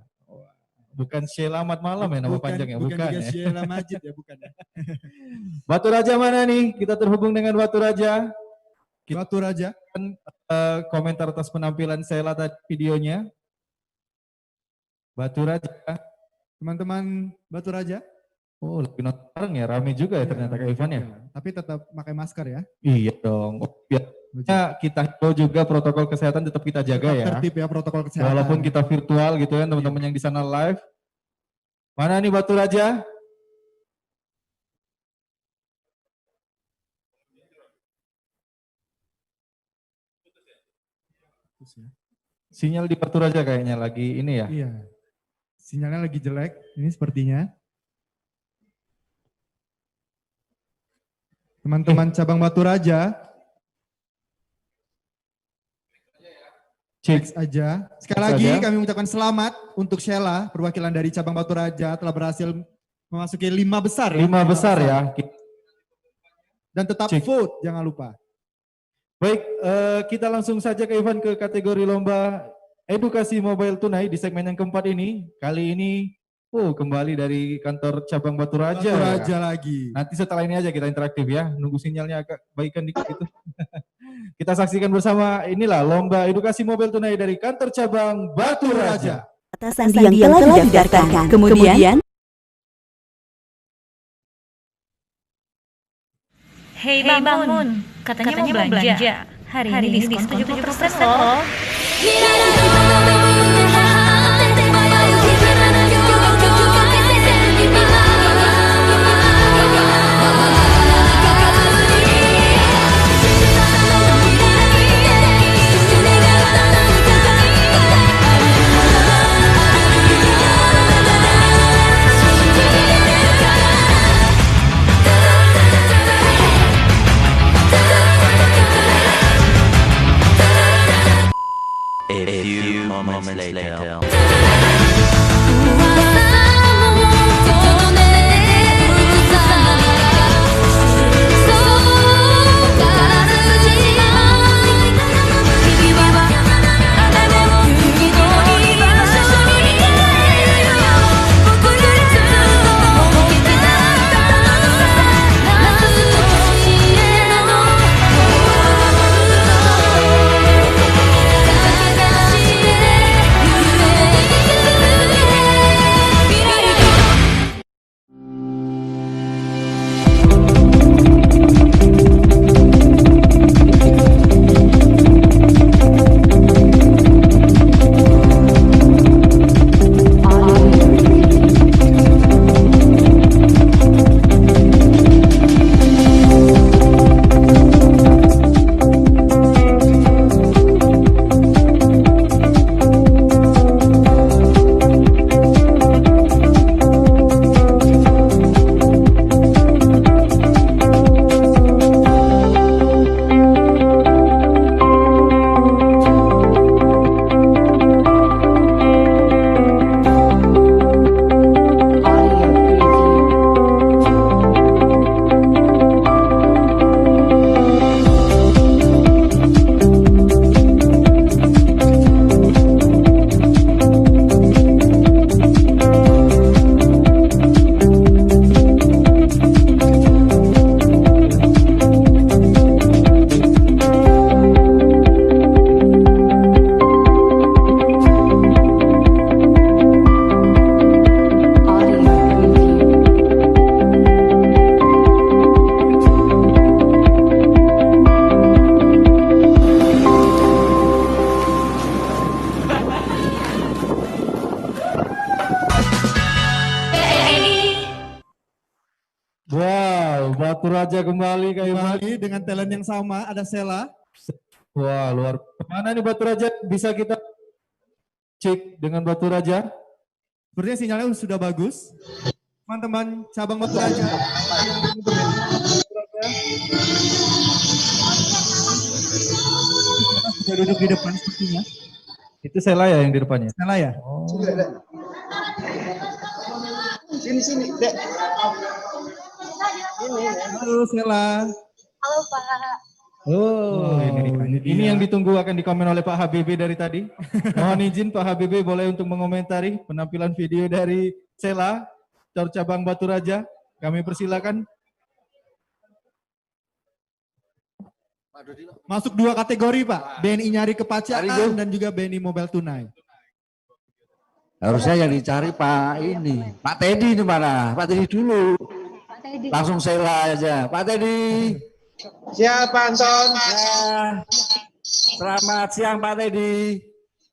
Bukan Sheila Ahmad Malam ya nama panjangnya, bukan juga ya. Sheila Majid ya, bukan ya. Batu Raja mana nih? Kita terhubung dengan Batu Raja. Batu Raja. Komentar atas penampilan Sheila tadi videonya. Batu Raja. Teman-teman Batu Raja. Oh, lebih nonton bareng ya, rame juga ya ternyata Kak Ivan ya. Tapi tetap pakai masker ya. Iya dong. Oh, ya, kita himbau juga protokol kesehatan tetap kita jaga ya. Tertib ya protokol kesehatan. Walaupun kita virtual gitu ya teman-teman yang di sana live. Mana nih Batu Raja? Sinyal di Batu Raja kayaknya lagi ini ya. Iya. Sinyalnya lagi jelek, ini sepertinya. Teman-teman cabang Batu Raja. Cek aja. Sekali lagi kami mengucapkan selamat untuk Sheila, perwakilan dari cabang Batu Raja telah berhasil memasuki 5 besar. 5 besar ya. Dan tetap vote, jangan lupa. Baik, kita langsung saja ke Ivan ke kategori lomba edukasi mobile tunai di segmen yang keempat ini. Kali ini kembali dari kantor cabang Batu Raja. Batu Raja lagi. Nanti setelah ini aja kita interaktif ya. Nunggu sinyalnya agak baikan dikit gitu. Kita saksikan bersama inilah lomba edukasi mobile tunai dari kantor cabang Batu Raja. Atas sandi yang telah didaftarkan. Kemudian Hei bangun, katanya mau belanja. Hari ini diskon 70% loh. A few moments later. Batu Raja kembali dengan talent yang sama, ada Sheila. Wah, luar. Mana nih Batu Raja? Bisa kita cek dengan Batu Raja? Sepertinya sinyalnya sudah bagus. Teman-teman cabang Batu Raja. Sudah duduk di depan sepertinya. Itu Sheila ya yang di depannya? Sheila ya? Oh. Sini, Dek. Halo Sheila. Halo Pak. Oh, ini yang ditunggu akan dikomen oleh Pak Habibie dari tadi. Mohon izin Pak Habibie boleh untuk mengomentari penampilan video dari Sela, Cor Cabang Batu Raja. Kami persilakan. Masuk 2 kategori Pak, BNI nyari kepacaran dan juga BNI mobile tunai. Harusnya yang dicari Pak ini, Pak Teddy ini mana? Pak Teddy dulu. Langsung Sela aja, Pak Teddy. Siap Pak Anton. Ya. Selamat siang Pak Teddy.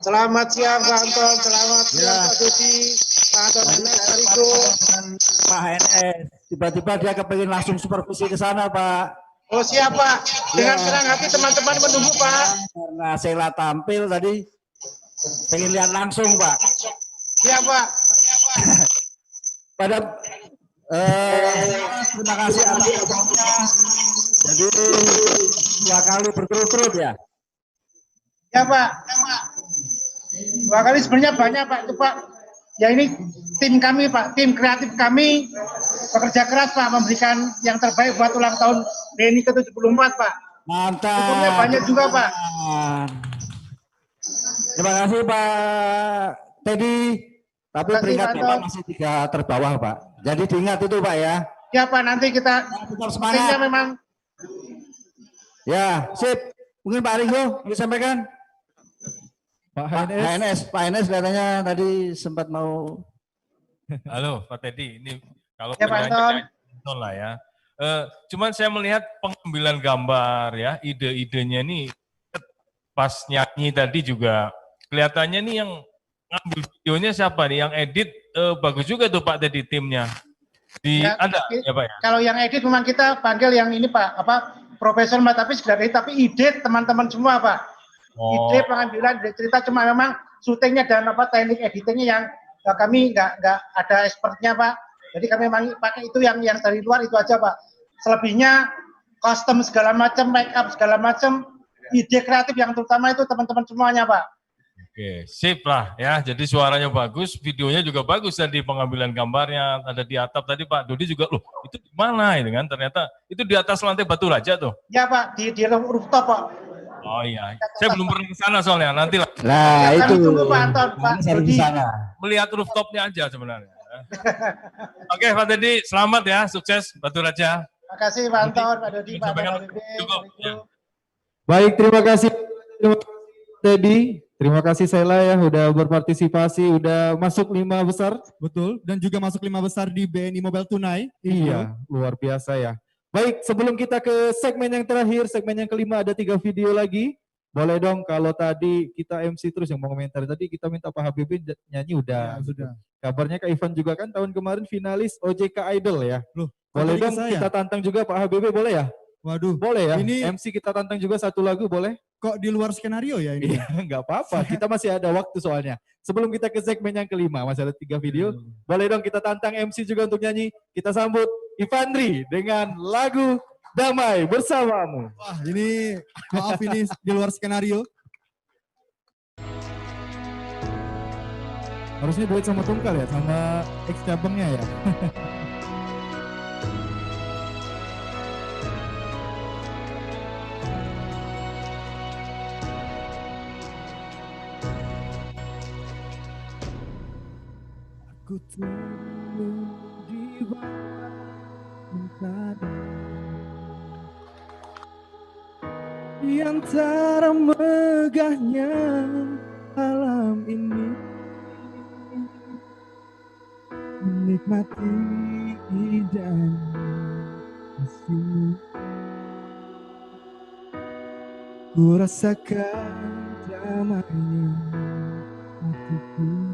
Selamat siang Pak Anton, selamat siang Pak Dodi, Pak Anton Pak NS. Tiba-tiba dia kepingin langsung supervisi ke sana Pak. Oh siap Pak, dengan senang hati teman-teman menunggu Pak. Karena Sela tampil tadi, pengen lihat langsung Pak. Siap Pak. Pada terima kasih atas dukungannya. Jadi 2 kali berturut-turut ya. Ya Pak. 2 kali sebenarnya banyak Pak. Itu Pak. Ya ini tim kami Pak, tim kreatif kami bekerja keras Pak memberikan yang terbaik buat ulang tahun BNI ke-74 Pak. Mantap. Hukumnya banyak juga Pak. Terima kasih Pak Teddy. Tapi peringkat Bapak masih 3 terbawah Pak. Jadi diingat itu Pak ya. Ya Pak, nanti kita semangat. Memang. Ya, sip. Mungkin Pak Ringo bisa sampaikan. Pak HNS katanya tadi sempat mau. Halo Pak Teddy, ini kalau ya, Pak Anton lah ya. Cuman saya melihat pengambilan gambar ya, ide-idenya ini pas nyanyi tadi juga kelihatannya nih yang ngambil videonya siapa nih, yang edit bagus juga tuh Pak Teddy timnya. Ada ya Pak ya? Kalau yang edit memang kita panggil yang ini Pak, profesional tapi tapi ide teman-teman semua Pak. Ide pengambilan ide cerita cuma memang syutingnya dan teknik editingnya yang kami nggak ada expertnya Pak. Jadi kami memang pakai itu yang dari luar itu aja Pak. Selebihnya custom segala macam, make up segala macam, ide kreatif yang terutama itu teman-teman semuanya Pak. Oke, sip lah ya. Jadi suaranya bagus, videonya juga bagus tadi pengambilan gambarnya ada di atap tadi Pak Dodi juga loh. Itu di mana itu kan? Ternyata itu di atas lantai Batu Raja tuh. Ya Pak, di rooftop Pak. Oh iya, saya belum pernah ke sana soalnya. Nanti lah. Nah ya, itu. Tunggu Pak Anton, Pak Dodi. Melihat rooftopnya aja sebenarnya. Oke Pak Teddy, selamat ya, sukses Batu Raja. Terima kasih Pak Anton, Pak Dodi, Pak Baik, terima kasih Teddy. Terima kasih Sela ya udah berpartisipasi, udah masuk 5 besar. Betul, dan juga masuk 5 besar di BNI Mobile Tunai. Iya, luar biasa ya. Baik, sebelum kita ke segmen yang terakhir, segmen yang kelima ada 3 video lagi. Boleh dong kalau tadi kita MC terus yang mau komentar. Tadi kita minta Pak Habibie nyanyi udah. Ya, sudah. Kabarnya Kak Ivan juga kan tahun kemarin finalis OJK Idol ya. Loh, boleh dong kita tantang juga Pak Habibie, boleh ya? Waduh. Boleh ya? Ini MC kita tantang juga 1 lagu boleh? Kok di luar skenario ya ini? Enggak apa-apa, kita masih ada waktu soalnya. Sebelum kita ke segmen yang kelima, masih ada 3 video. Boleh dong kita tantang MC juga untuk nyanyi. Kita sambut Ivandri dengan lagu Damai Bersamamu. Wah ini, maaf ini di luar skenario. Harusnya duet sama Tungkal ya, sama ex cabangnya ya. Aku tunggu di bawah mentari di antara megahnya alam ini, menikmati indahnya kasih. Ku rasakan damainya hatiku.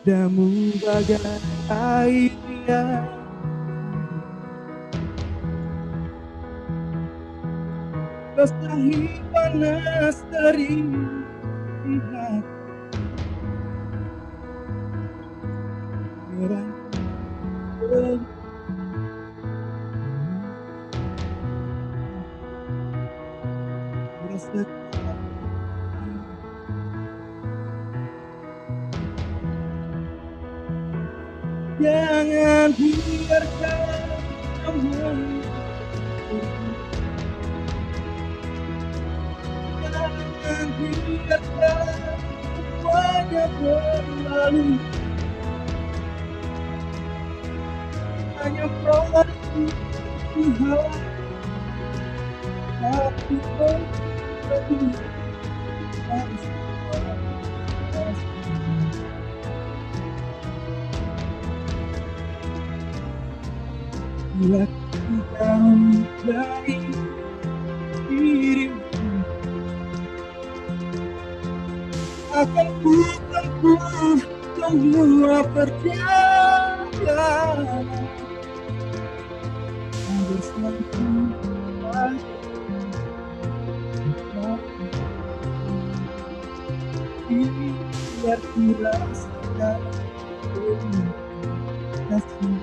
Padamu bagai air yang basahi panas dari hati. Jangan biarkan kamu biarkan semuanya berlalu. Hanya pergi Tuhan, aku pergi. Bila jauh dari dirimu, akan ku tempuh semua perjalanan bersama biar dirasakan kasih.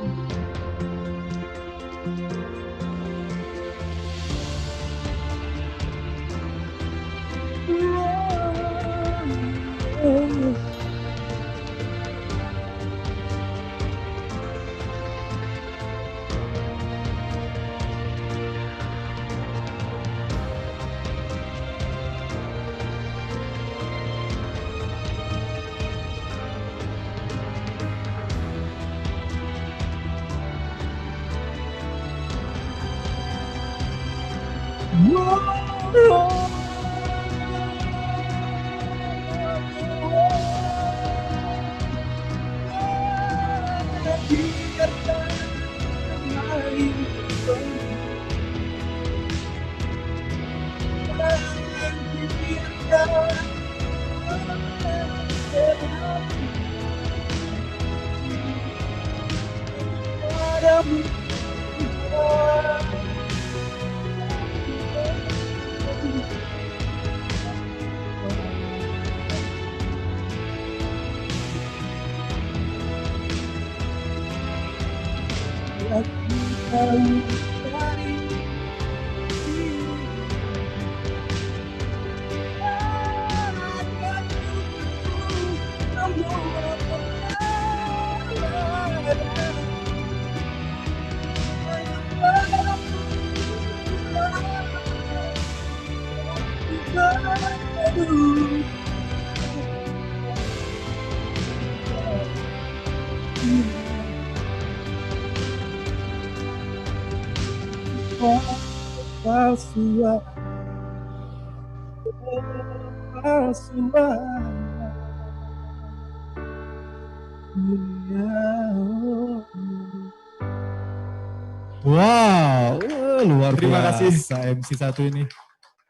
Wow, luar Terima biasa kasih. MC1 ini.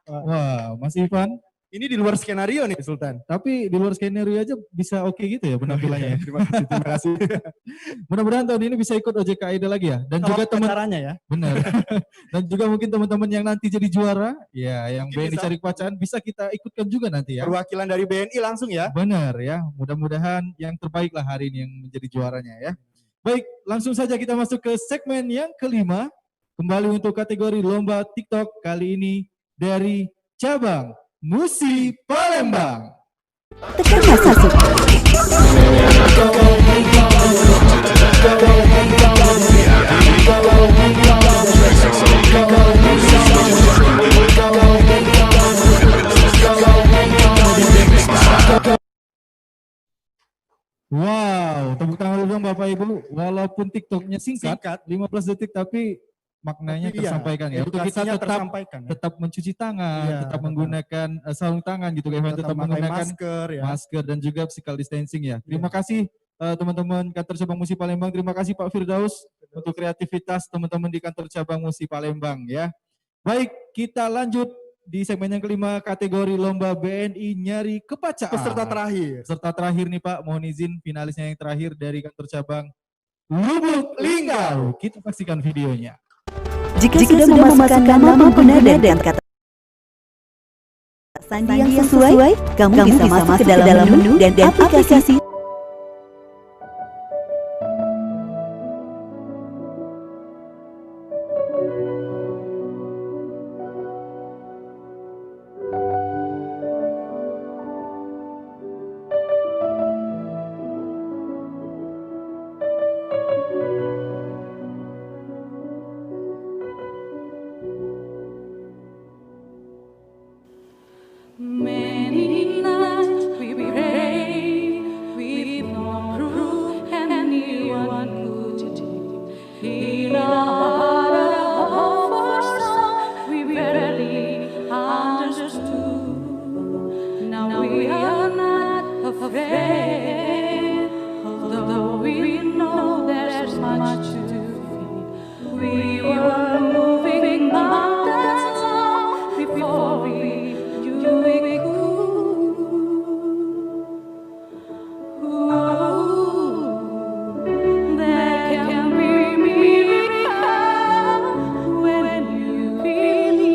Wah, Mas Ivan, Ini di luar skenario nih Sultan. tapi di luar skenario aja bisa oke gitu ya penampilannya. Terima kasih. Mudah-mudahan tahun ini bisa ikut OJK Idol lagi ya. Dan juga teman caranya ya. benar. Dan juga mungkin teman-teman yang nanti jadi juara, ya yang Mungkin BNI bisa. Cari Kepacaan bisa kita ikutkan juga nanti ya. Perwakilan dari BNI langsung ya. Benar ya. Mudah-mudahan yang terbaik lah hari ini yang menjadi juaranya ya. Baik, langsung saja kita masuk ke segmen yang kelima. Kembali untuk kategori lomba TikTok kali ini dari cabang Musi Palembang. Tekan masa suka. Wow, tepuk tangan dulu dong Bapak Ibu. Walaupun TikToknya singkat, 15 detik tapi maknanya Tapi iya, tersampaikan ya. Untuk kita edukasinya tetap tersampaikan ya. tetap mencuci tangan, Iya, tetap tetap. menggunakan sarung tangan gitu Kak Ivan, tetap pakai menggunakan masker ya. masker dan juga physical distancing ya. Terima kasih teman-teman kantor cabang Musi Palembang. Terima kasih Pak Firdaus untuk kreativitas teman-teman di kantor cabang Musi Palembang ya. Baik, kita lanjut di segmen yang kelima kategori lomba BNI Nyari Kepacaan. Peserta terakhir. Peserta terakhir nih Pak, mohon izin finalisnya yang terakhir dari kantor cabang Lubuk Linggau. Kita saksikan videonya. Jika sudah memasukkan nama pengguna dan kata sandi yang sesuai, kamu bisa masuk ke dalam menu dan aplikasi. Many us too. Now we are not afraid, although we know there's much to fear. We were moving mountains long before we knew we could. There can be miracle when you believe.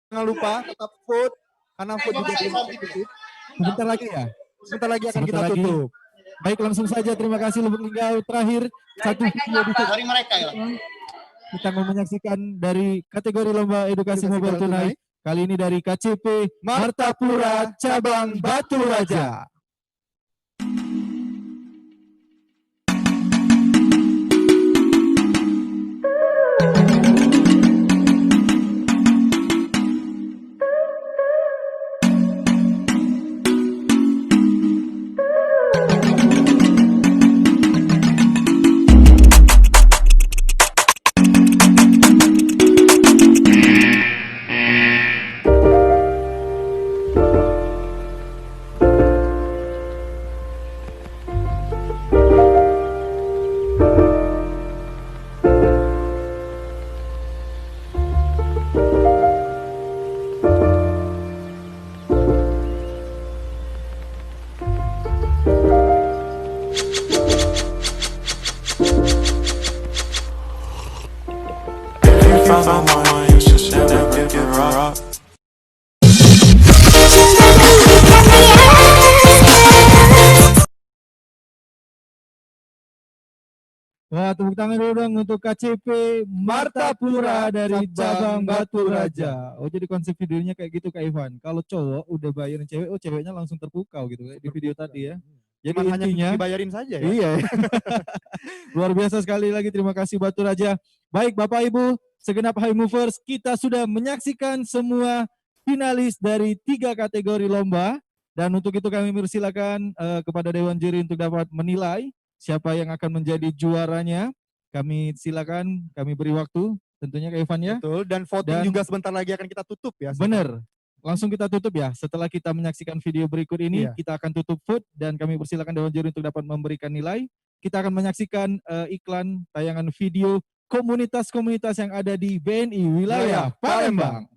Jangan lupa tetap vote karena vote juga belum tutup. Sebentar lagi ya. Sebentar lagi akan Sebentar kita lagi. tutup. Baik, langsung saja. Terima kasih Lubuk Linggau. Terakhir satu video di Dari mereka ya. kita mau menyaksikan dari kategori lomba edukasi mobile tunai. Kali ini dari KCP Martapura Cabang Batu Raja. Wah, tepuk tangan dulu dong untuk KCP Martapura dari cabang Batu Raja. Oh, jadi konsep videonya kayak gitu Kak Ivan. Kalau cowok udah bayarin cewek, oh ceweknya langsung terpukau gitu kayak di video tadi ya. Jadi Cuman hanya intinya dibayarin saja ya. Iya. Luar biasa sekali lagi, terima kasih Batu Raja. Baik Bapak Ibu, segenap High Movers, kita sudah menyaksikan semua finalis dari 3 kategori lomba. Dan untuk itu kami persilakan kepada Dewan Juri untuk dapat menilai siapa yang akan menjadi juaranya. Kami silakan, kami beri waktu tentunya Kak Ivan ya. Betul, dan voting juga sebentar lagi akan kita tutup ya. Benar. Langsung kita tutup ya. Setelah kita menyaksikan video berikut ini, Iya. kita akan tutup vote dan kami persilakan Dewan Juri untuk dapat memberikan nilai. Kita akan menyaksikan iklan tayangan video komunitas-komunitas yang ada di BNI wilayah Palembang.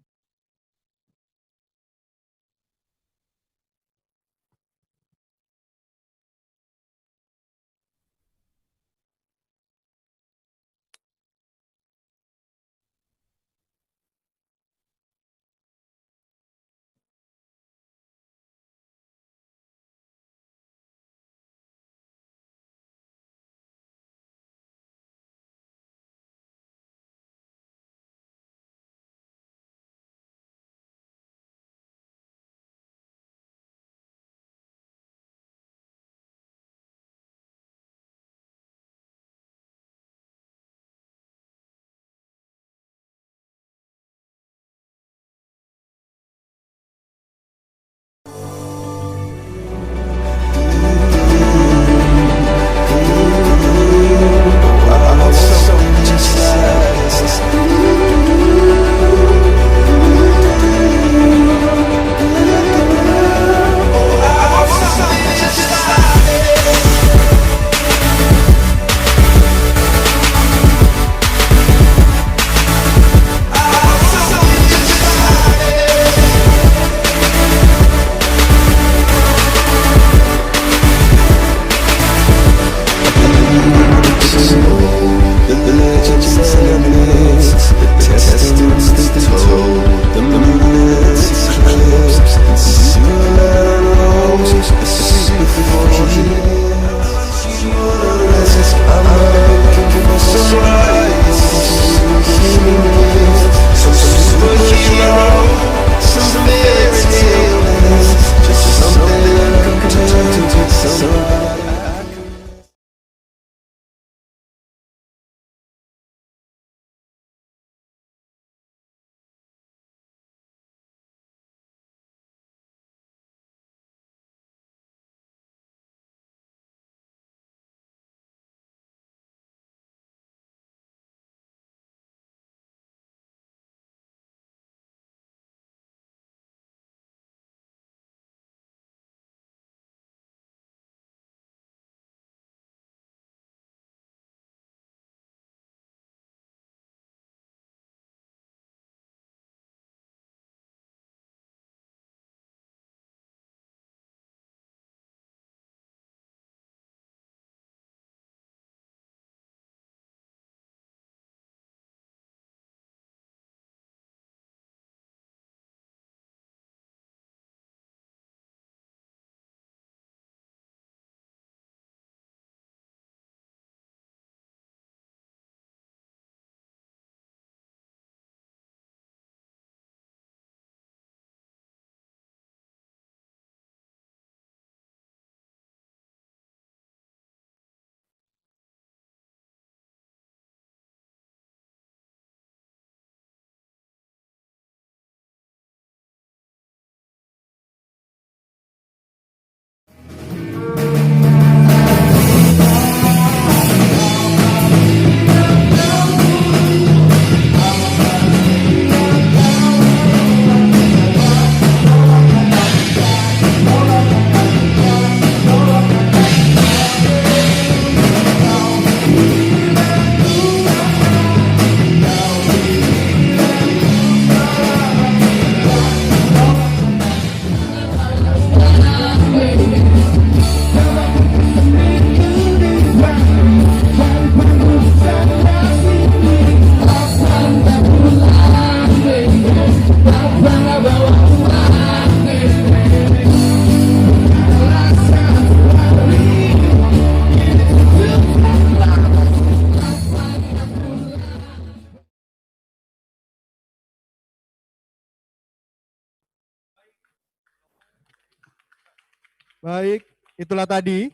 Baik, itulah tadi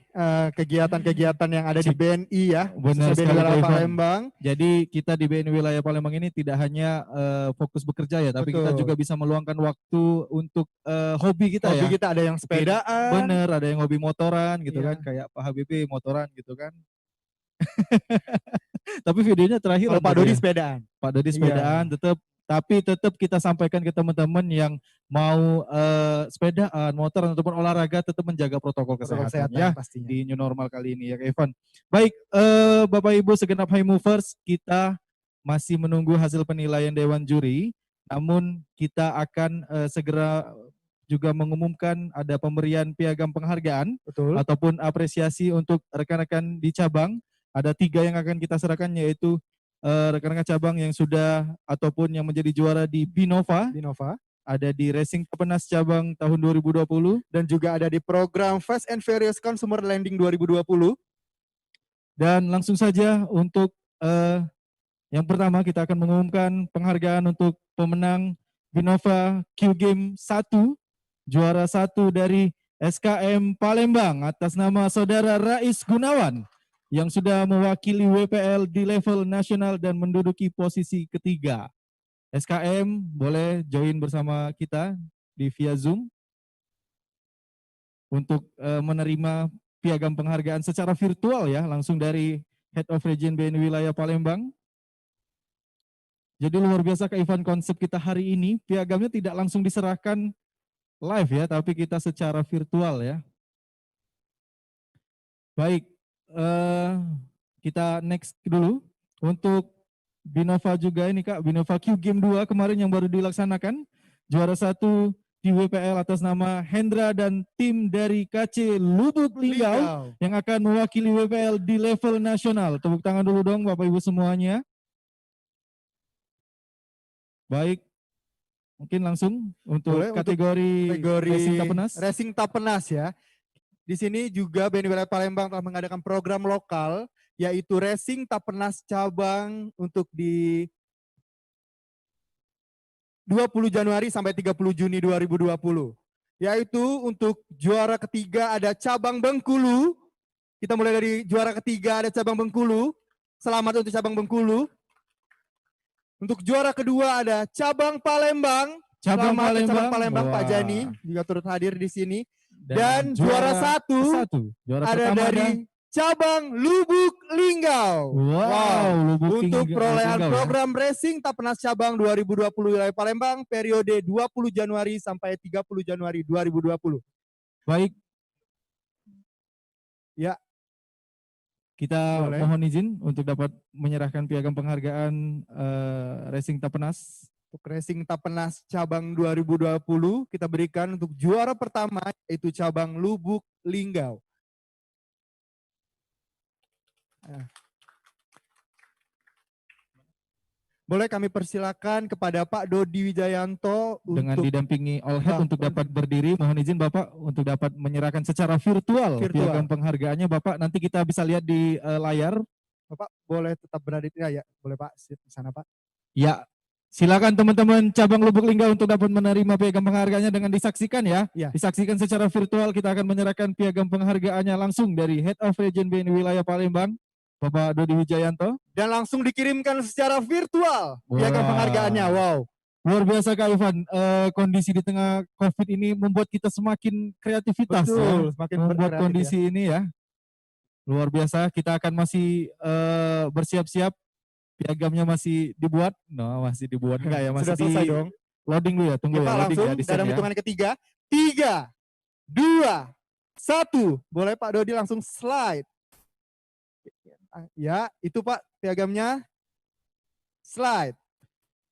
kegiatan-kegiatan yang ada di BNI ya, Benar khususnya sekali, BNI Wilayah Pak Ivan. Palembang. Jadi kita di BNI Wilayah Palembang ini tidak hanya fokus bekerja ya, tapi kita Betul. juga bisa meluangkan waktu untuk hobi kita ya. Hobi kita ada yang sepedaan. Bener, ada yang hobi motoran gitu Iya. kan, kayak Pak Habibie motoran gitu kan. Tapi videonya terakhir Kalau Pak tadi Dodi ya. sepedaan. Pak Dodi Iya. sepedaan tapi tetap kita sampaikan ke teman-teman yang mau sepedaan, motor ataupun olahraga tetap menjaga protokol kesehatan ya pastinya. di new normal kali ini ya Kak Ivan. Baik, Bapak Ibu segenap High Movers, kita masih menunggu hasil penilaian Dewan Juri, namun kita akan segera juga mengumumkan ada pemberian piagam penghargaan Betul. ataupun apresiasi untuk rekan-rekan di cabang. Ada 3 yang akan kita serahkan, yaitu rekan-rekan cabang yang sudah ataupun yang menjadi juara di Binova, ada di Racing Tapenas cabang tahun 2020, dan juga ada di program Fast and Furious Consumer Landing 2020. Dan langsung saja untuk yang pertama kita akan mengumumkan penghargaan untuk pemenang Binova Q Game 1, juara 1 dari SKM Palembang atas nama Saudara Rais Gunawan yang sudah mewakili WPL di level nasional dan menduduki posisi ketiga. SKM boleh join bersama kita di via Zoom untuk menerima piagam penghargaan secara virtual ya, langsung dari Head of Region BNI Wilayah Palembang. Jadi luar biasa Kak Ivan, konsep kita hari ini, piagamnya tidak langsung diserahkan live ya, tapi kita secara virtual ya. Baik, kita next dulu untuk Binova juga ini Kak, Binova Q Game 2 kemarin yang baru dilaksanakan, juara 1 di WPL atas nama Hendra dan tim dari KC Lubuk Linggau yang akan mewakili WPL di level nasional. Tepuk tangan dulu dong Bapak Ibu semuanya. Baik, mungkin langsung untuk Boleh, kategori Racing Tapenas. Racing Tapenas ya. Di sini juga BNI Wilayah Palembang telah mengadakan program lokal, yaitu Racing Tapenas cabang untuk di 20 Januari sampai 30 Juni 2020. Yaitu untuk juara ketiga ada cabang Bengkulu. Kita mulai dari juara ketiga ada cabang Bengkulu. Selamat untuk cabang Bengkulu. Untuk juara kedua ada cabang Palembang. Cabang Selamat Palembang. cabang Palembang Pak Wah. Jani juga turut hadir di sini. Dan juara satu juara ada pertama dari cabang Lubuk Linggau. Wow, Lubuk Untuk Linggau perolehan ya. program Racing Tapenas cabang 2020 Wilayah Palembang periode 20 Januari sampai 30 Januari 2020. Baik. Ya. Kita Boleh. mohon izin untuk dapat menyerahkan piagam penghargaan Racing Tapenas. Untuk Racing Tapenas cabang 2020 kita berikan untuk juara pertama yaitu cabang Lubuk Linggau. Boleh kami persilakan kepada Pak Dodi Wijayanto Dengan untuk didampingi All Head untuk dapat berdiri, mohon izin Bapak untuk dapat menyerahkan secara virtual, piagam penghargaannya. Bapak nanti kita bisa lihat di layar. Bapak boleh tetap berada di ya, boleh Pak di sana Pak. Ya, silakan teman-teman cabang Lubuk Linggau untuk dapat menerima piagam penghargaannya dengan disaksikan ya. Ya. Disaksikan secara virtual, kita akan menyerahkan piagam penghargaannya langsung dari Head of Region BNI Wilayah Palembang, Bapak Dodi Wijayanto. Dan langsung dikirimkan secara virtual piagam penghargaannya. Wow. Luar biasa Kak Ivan, kondisi di tengah COVID ini membuat kita semakin kreativitas. Betul, ya. semakin membuat berkreatif kondisi ini ya. Luar biasa, kita akan masih bersiap-siap. Piagamnya masih dibuat, masih dibuat enggak ya? Masih Sudah selesai dong. Loading dulu ya, tunggu Kita ya. Loading langsung ya, di dalam sini ya. hitungan ketiga. 3, 2, 1. Boleh Pak Dodi langsung slide. Ya, itu Pak piagamnya. Slide.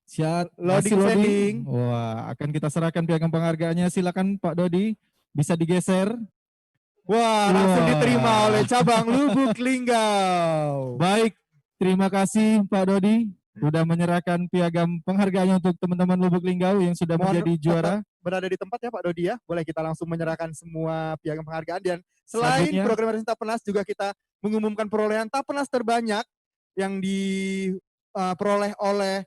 Siap, Loading, masih sending. Wah, akan kita serahkan piagam penghargaannya. Silakan Pak Dodi, bisa digeser. Wah, langsung diterima oleh cabang Lubuk Linggau. Baik, terima kasih Pak Dodi sudah menyerahkan piagam penghargaannya untuk teman-teman Lubuk Linggau yang sudah menjadi juara. Berada di tempat ya Pak Dodi ya. Boleh kita langsung menyerahkan semua piagam penghargaan. Dan selain Selanjutnya, program Racing Tapenas juga kita mengumumkan perolehan Tapenas terbanyak yang diperoleh oleh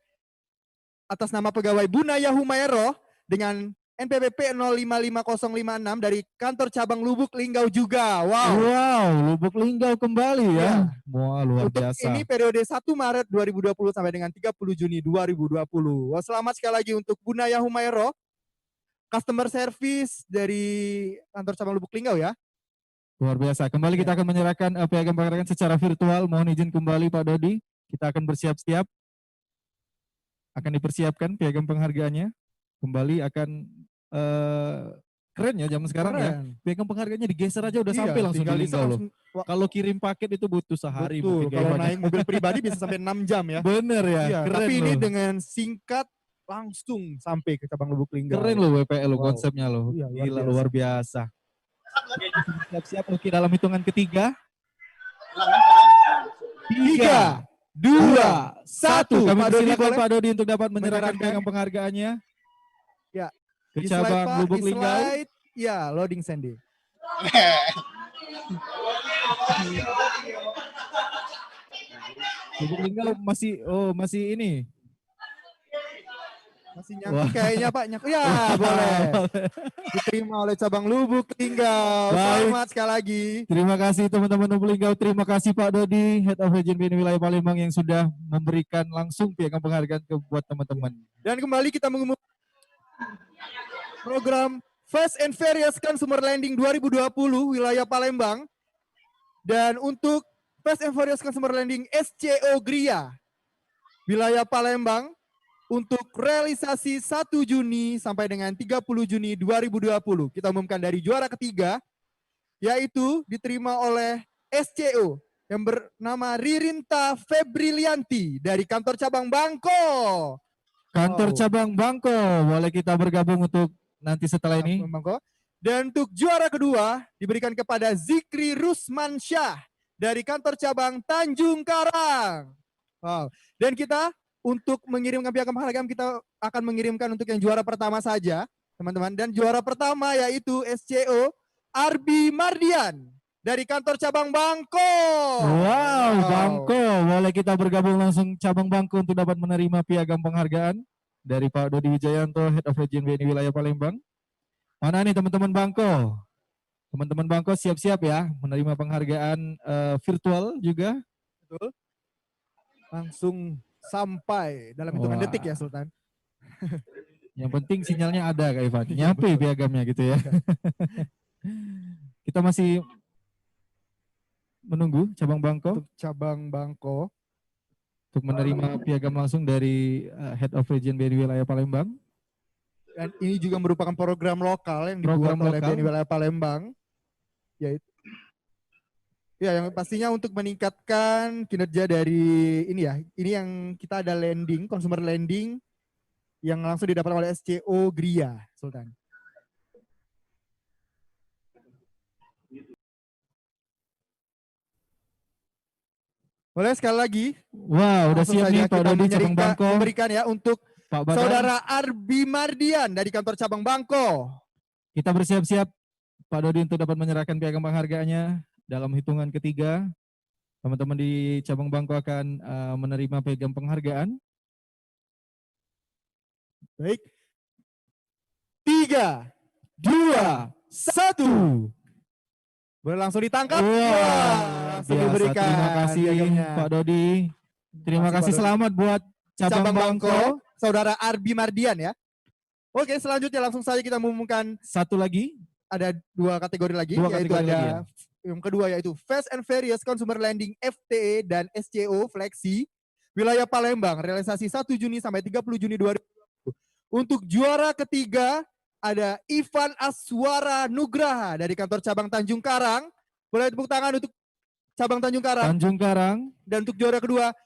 atas nama pegawai Bunaya Humayroh dengan NPWP 055056 dari kantor cabang Lubuk Linggau juga. Wow. Wow, Lubuk Linggau kembali ya. Wah, luar Untuk biasa. ini periode 1 Maret 2020 sampai dengan 30 Juni 2020. Wah, selamat sekali lagi untuk Bu Naya Humairo, customer service dari kantor cabang Lubuk Linggau ya. Luar biasa. Kembali kita akan menyerahkan piagam penghargaan secara virtual. Mohon izin kembali Pak Dodi. Kita akan bersiap-siap. Akan dipersiapkan piagam penghargaannya. Kembali akan keren ya zaman sekarang ya. Piagam penghargaannya digeser aja udah sampai langsung di Linggau loh. Kalau kirim paket itu butuh sehari. Betul. Kalau naik mobil pribadi bisa sampai 6 jam ya. Bener ya. Iya, Keren tapi ini loh. dengan singkat langsung sampai ke cabang Lubuk Linggau. Keren loh WPL lo Wow. konsepnya loh. Iya, Gila luar biasa. Siap-siap oke dalam hitungan ketiga. 3, 2, 1. Kami Pak Dodi persilakan boleh Pak Dodi untuk dapat menyerahkan menyerahkan. piagam penghargaannya Ya. ke Di slide, cabang Pak, Lubuk di Linggau. slide. Ya, loading Sandy. Lubuk Linggau masih ini. Masih nyaki kayaknya Pak, nyaki. Ya, boleh. Diterima oleh cabang Lubuk Linggau. Baik. Selamat sekali lagi. Terima kasih teman-teman Lubuk Linggau. Terima kasih Pak Dodi, Head of Region BNI Wilayah Palembang yang sudah memberikan langsung piagam penghargaan ke buat teman-teman. Dan kembali kita mengumumkan program Fast and Furious Consumer Lending 2020 wilayah Palembang. Dan untuk Fast and Furious Consumer Lending SCO Gria wilayah Palembang untuk realisasi 1 Juni sampai dengan 30 Juni 2020. Kita umumkan dari juara ketiga, yaitu diterima oleh SCO yang bernama Ririnta Febrilianti dari kantor cabang Bangko. Kantor cabang Bangko, boleh kita bergabung untuk nanti setelah ini. Bangko. Dan untuk juara kedua diberikan kepada Zikri Rusmansyah dari kantor cabang Tanjung Karang. Wow. Dan kita untuk mengirimkan piagam penghargaan kita akan mengirimkan untuk yang juara pertama saja, teman-teman. Dan juara pertama yaitu SCO Arbi Mardian dari kantor cabang Bangko. Wow, Bangko, boleh kita bergabung langsung cabang Bangko untuk dapat menerima piagam penghargaan dari Pak Dodi Wijayanto, Head of Region BNI Wilayah Palembang. Mana nih teman-teman Bangko? Teman-teman Bangko siap-siap ya menerima penghargaan virtual juga. Betul. Langsung sampai dalam hitungan Wah. detik ya Sultan. Yang penting sinyalnya ada Kak Ivan. Nyampe piagamnya gitu ya. Kita masih menunggu cabang Bangko. Untuk cabang Bangko. Untuk menerima piagam langsung dari Head of Region BNI Wilayah Palembang. Dan ini juga merupakan program lokal yang Program dibuat oleh lokal. BNI Wilayah Palembang. Yaitu ya, yang pastinya untuk meningkatkan kinerja dari ini ya. Ini yang kita ada lending, consumer lending yang langsung didapat oleh SCO Gria, Sultan. Boleh sekali lagi. Wow, udah Langsung siap saja nih Pak kita Dodi cabang Bangko. memberikan ya untuk Pak Badar. Saudara Arbi Mardian dari kantor cabang Bangko. Kita bersiap-siap Pak Dodi untuk dapat menyerahkan piagam penghargaannya dalam hitungan ketiga. Teman-teman di cabang Bangko akan menerima piagam penghargaan. Baik. 3, 2, 1. Boleh langsung ditangkap. Langsung Biasa, diberikan. terima kasih piagamnya. Pak Dodi. Terima kasih, Pak Dodi. selamat buat cabang Bangko. Saudara Arbi Mardian ya. Oke, selanjutnya langsung saja kita mengumumkan satu lagi. Ada 2 kategori lagi, Dua yaitu kategori ada lagi ya. yang kedua yaitu Fast and Furious Consumer Lending FTE dan SCO Flexi wilayah Palembang realisasi 1 Juni sampai 30 Juni 2020. Untuk juara ketiga ada Ivan Aswara Nugraha dari kantor cabang Tanjung Karang. Boleh tepuk tangan untuk cabang Tanjung Karang. Tanjung Karang. Dan untuk juara kedua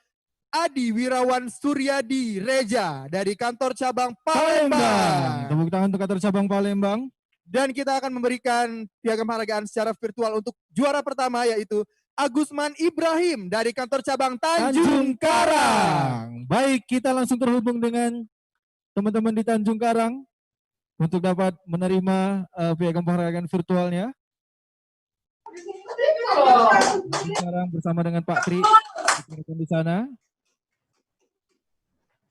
Adi Wirawan Suryadi Reja dari kantor cabang Palembang. Tepuk tangan untuk kantor cabang Palembang. Dan kita akan memberikan piagam penghargaan secara virtual untuk juara pertama yaitu Agusman Ibrahim dari kantor cabang Tanjung Karang. Baik, kita langsung terhubung dengan teman-teman di Tanjung Karang untuk dapat menerima piagam penghargaan virtualnya. Sekarang bersama dengan Pak Tri di sana.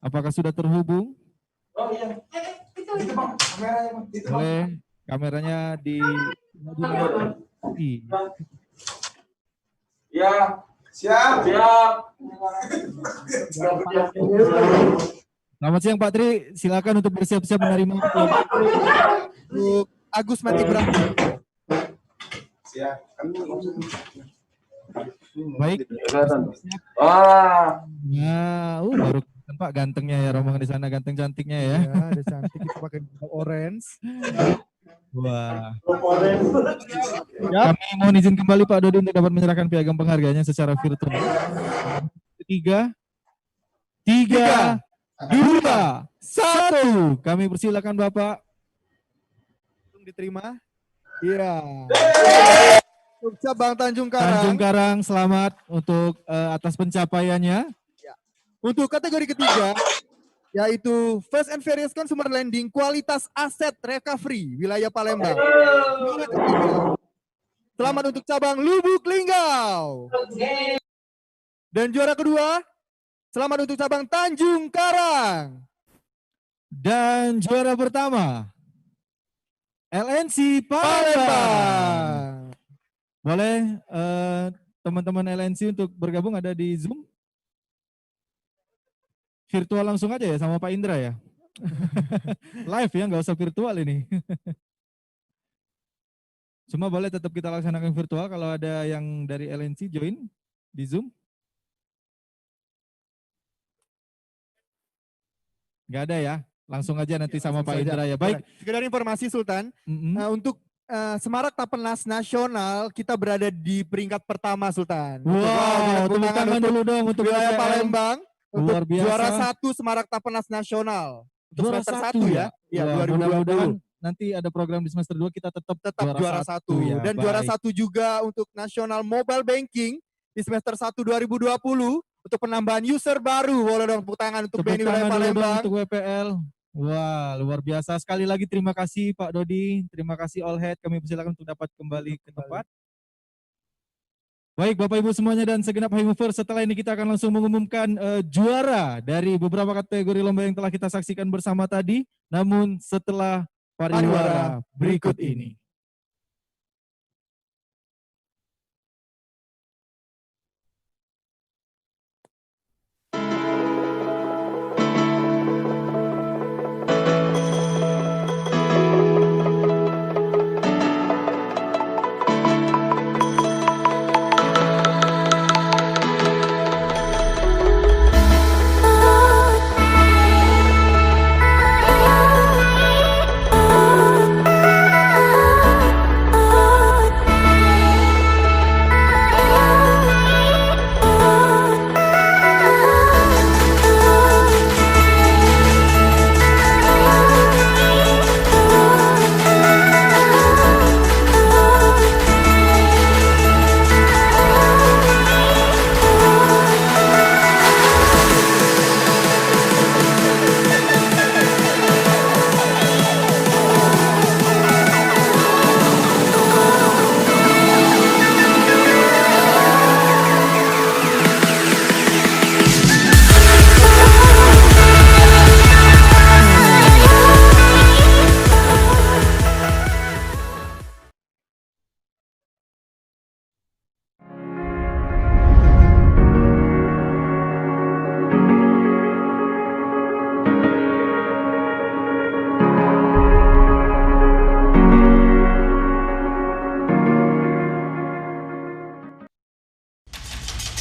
Apakah sudah terhubung? Oh iya. Boleh kameranya di Ya, siap. Siap. Selamat siang Pak Tri, silakan untuk bersiap-siap menerima untuk Agus Mati Brahma. Siap. Baik. Nah, baru Pak gantengnya ya, rombongan di sana ganteng cantiknya ya. Ya, ada cantik itu pakai orange. Wah. Kami mohon izin kembali Pak Dodi untuk dapat menyerahkan piagam penghargaannya secara virtual. 3, 2, 1. Kami persilakan Bapak. Langsung diterima. Iya. Untuk cabang Tanjung Karang. Tanjung Karang, selamat untuk atas pencapaiannya. Ya. Untuk kategori ketiga, yaitu Fast and Furious Consumer Lending Kualitas Aset Recovery wilayah Palembang. Selamat untuk cabang Lubuk Linggau. Dan juara kedua, selamat untuk cabang Tanjung Karang. Dan juara pertama, LNC Palembang. Boleh teman-teman LNC untuk bergabung, ada di Zoom? Virtual langsung aja ya sama Pak Indra ya. Live ya, nggak usah virtual ini. Cuma boleh tetap kita laksanakan virtual kalau ada yang dari LNC join di Zoom. Nggak ada ya, langsung aja nanti sama Pak Indra ya. Baik. Sekedar informasi Sultan, untuk Semarak Tapenas Nasional kita berada di peringkat pertama Sultan. Wow, tepuk tangan dulu dong untuk wilayah Palembang. Luar biasa. Juara 1 Semarak Tapenas Nasional. Untuk Juara semester 1 1 ya. Iya, 2020. Nanti ada program di semester 2 kita tetap Juara 1 ya. Dan juara 1 juga untuk Nasional Mobile Banking di semester 1 2020 untuk penambahan user baru. Boleh dong tepuk tangan untuk BNI wilayah Palembang. Untuk WPL. Wah, luar biasa. Sekali lagi terima kasih Pak Dodi, terima kasih All Head. Kami persilakan untuk dapat kembali ke tempat. Baik Bapak Ibu semuanya dan segenap High Movers, setelah ini kita akan langsung mengumumkan juara dari beberapa kategori lomba yang telah kita saksikan bersama tadi. Namun setelah pariwara berikut ini.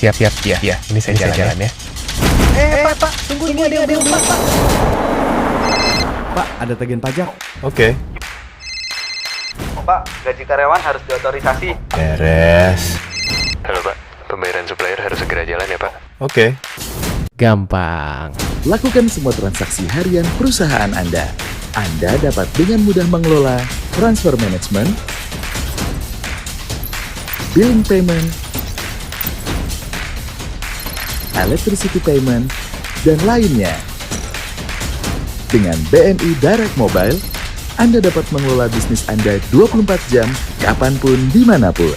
Siap. Ya. Ini saya jalan ya. Pak, tunggu ini ada yang Pak. Pak, ada tagihan pajak. Oke. Pak, gaji karyawan harus diotorisasi. Beres. Halo Pak, pembayaran supplier harus segera jalan ya Pak. Oke. Gampang. Lakukan semua transaksi harian perusahaan Anda. Anda dapat dengan mudah mengelola transfer management, billing payment, electricity payment, dan lainnya. Dengan BNI Direct Mobile, Anda dapat mengelola bisnis Anda 24 jam, kapanpun, dimanapun.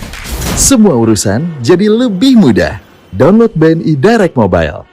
Semua urusan jadi lebih mudah. Download BNI Direct Mobile.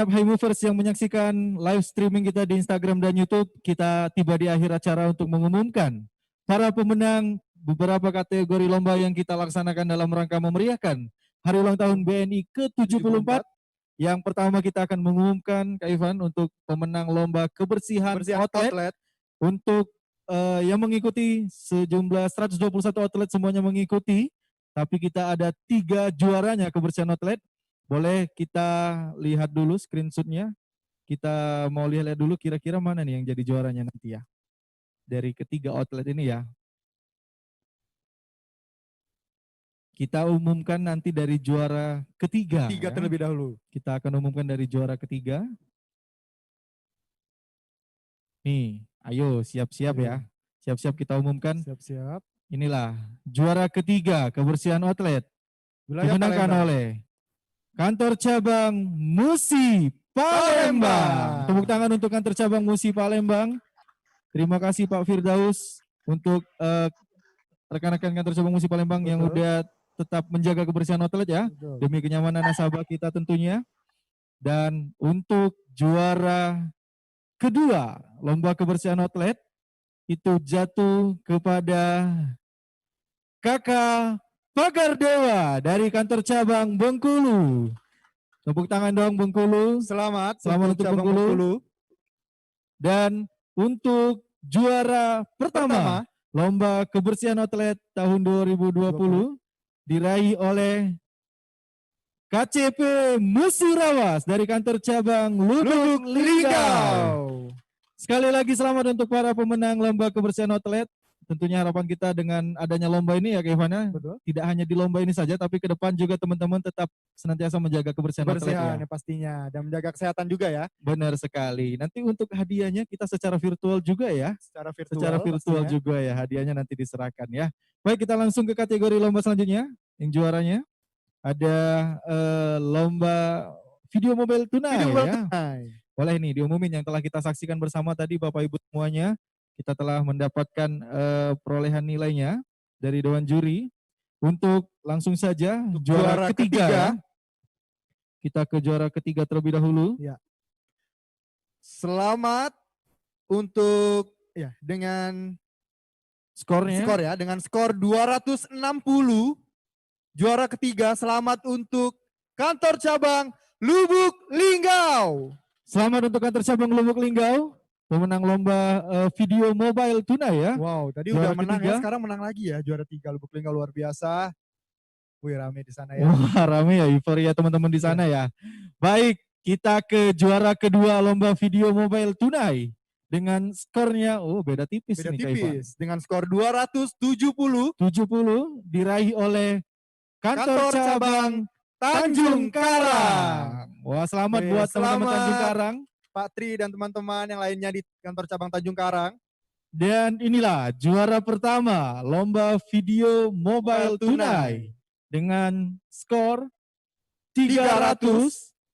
High Movers yang menyaksikan live streaming kita di Instagram dan YouTube, kita tiba di akhir acara untuk mengumumkan para pemenang beberapa kategori lomba yang kita laksanakan dalam rangka memeriahkan Hari Ulang Tahun BNI ke-74. Yang pertama kita akan mengumumkan, Kak Ivan, untuk pemenang lomba kebersihan outlet. Untuk yang mengikuti sejumlah 121 outlet semuanya mengikuti, tapi kita ada 3 juaranya kebersihan outlet. Boleh kita lihat dulu screenshotnya. Kita mau lihat dulu kira-kira mana nih yang jadi juaranya nanti ya. Dari ketiga outlet ini ya. Kita umumkan nanti dari juara ketiga. Tiga terlebih dahulu. Kita akan umumkan dari juara ketiga. Nih, ayo siap-siap ya. Siap-siap kita umumkan. Siap-siap. Inilah juara ketiga kebersihan outlet. Dimenangkan oleh Kantor Cabang Musi Palembang. Tepuk tangan untuk Kantor Cabang Musi Palembang. Terima kasih Pak Firdaus untuk rekan-rekan Kantor Cabang Musi Palembang yang udah tetap menjaga kebersihan outlet ya. Demi kenyamanan nasabah kita tentunya. Dan untuk juara kedua lomba kebersihan outlet itu jatuh kepada Kakak Pagar Dewa dari Kantor Cabang Bengkulu. Tepuk tangan dong Bengkulu. Selamat untuk Bengkulu. Dan untuk juara pertama lomba kebersihan outlet tahun 2020 diraih oleh KCP Musirawas dari Kantor Cabang Lubuk Linggau. Sekali lagi selamat untuk para pemenang lomba kebersihan outlet. Tentunya harapan kita dengan adanya lomba ini ya Kak Ivana, tidak hanya di lomba ini saja, tapi ke depan juga teman-teman tetap senantiasa menjaga kebersihan outlet ya. Pastinya, dan menjaga kesehatan juga ya. Benar sekali. Nanti untuk hadiahnya kita secara virtual juga ya. Secara virtual juga ya, hadiahnya nanti diserahkan ya. Baik, kita langsung ke kategori lomba selanjutnya. Yang juaranya ada lomba video mobile tunai ya. Boleh nih diumumin yang telah kita saksikan bersama tadi Bapak Ibu semuanya. Kita telah mendapatkan perolehan nilainya dari Dewan Juri. Untuk langsung saja juara ketiga. Kita ke juara ketiga terlebih dahulu. Ya. Selamat untuk ya dengan skornya. Skor ya, dengan skor 260. Juara ketiga, selamat untuk Kantor Cabang Lubuk Linggau. Selamat untuk Kantor Cabang Lubuk Linggau. Pemenang lomba video mobile tunai ya. Wow, tadi juara udah menang ketiga. ya, sekarang menang lagi ya. Juara 3 Lubuk Linggau luar biasa. Wih, rame di sana ya. Wah, rame ya, euforia teman-teman di sana ya. Baik, kita ke juara kedua lomba video mobile tunai. Dengan skornya, beda tipis Beda nih Kak Ivan. tipis, dengan skor 270. 70 diraih oleh Kantor Cabang Tanjung Karang. Wah, selamat buat teman-teman Tanjung Karang. Pak Tri dan teman-teman yang lainnya di Kantor Cabang Tanjung Karang. Dan inilah juara pertama lomba video mobile tunai dengan skor 300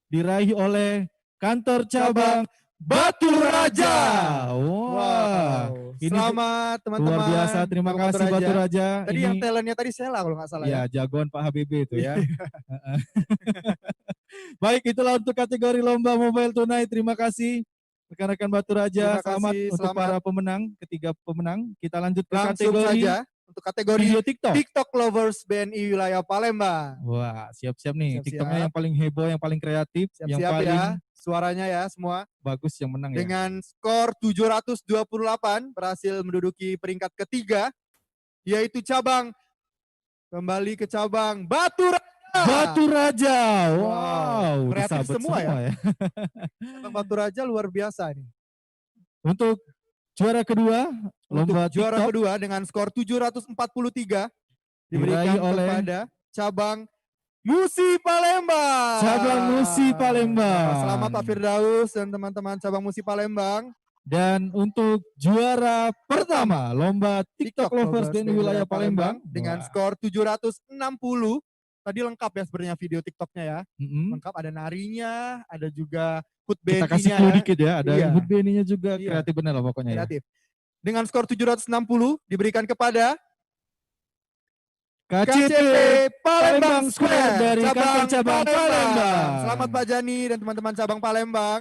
diraih oleh Kantor Cabang Batu Raja. Wow. Ini Selamat teman-teman. luar biasa, terima kasih Batu Raja. Tadi yang talentnya tadi Sela kalau nggak salah ya. Ya, jagoan Pak Habibie itu ya. Baik, itulah untuk kategori lomba mobile tunai. Terima kasih rekan-rekan Batu Raja. Selamat untuk para pemenang, ketiga pemenang. Kita lanjut ke Langsung kategori saja untuk kategori video TikTok. TikTok Lovers BNI wilayah Palembang. Wah, siap-siap nih. Siap-siap. TikToknya yang paling heboh, yang paling kreatif, yang Siap-siap paling ya, suaranya ya semua. bagus yang menang ya. Dengan skor 728 berhasil menduduki peringkat ketiga, yaitu kembali ke cabang Batu Raja. Batu Raja. Wow, kreatif disabet semua ya. Cabang Batu Raja luar biasa nih. Untuk juara kedua, lomba Untuk juara TikTok kedua dengan skor 743 diberikan diraih oleh kepada cabang Musi Palembang. Cabang Musi Palembang. Selamat Pak Firdaus dan teman-teman cabang Musi Palembang. Dan untuk juara pertama lomba TikTok Lovers BNI wilayah Palembang dengan skor 760. Tadi lengkap ya sebenarnya video TikToknya ya. Lengkap, ada narinya, ada juga hood kita BNI-nya. kasih clue dikit ya, ada Iya. hood BNI-nya juga, Iya. kreatif benar lah pokoknya ya. Kreatif. Dengan skor 760 diberikan kepada KCP Palembang Square dari kantor cabang Palembang. Selamat Pak Jani dan teman-teman cabang Palembang.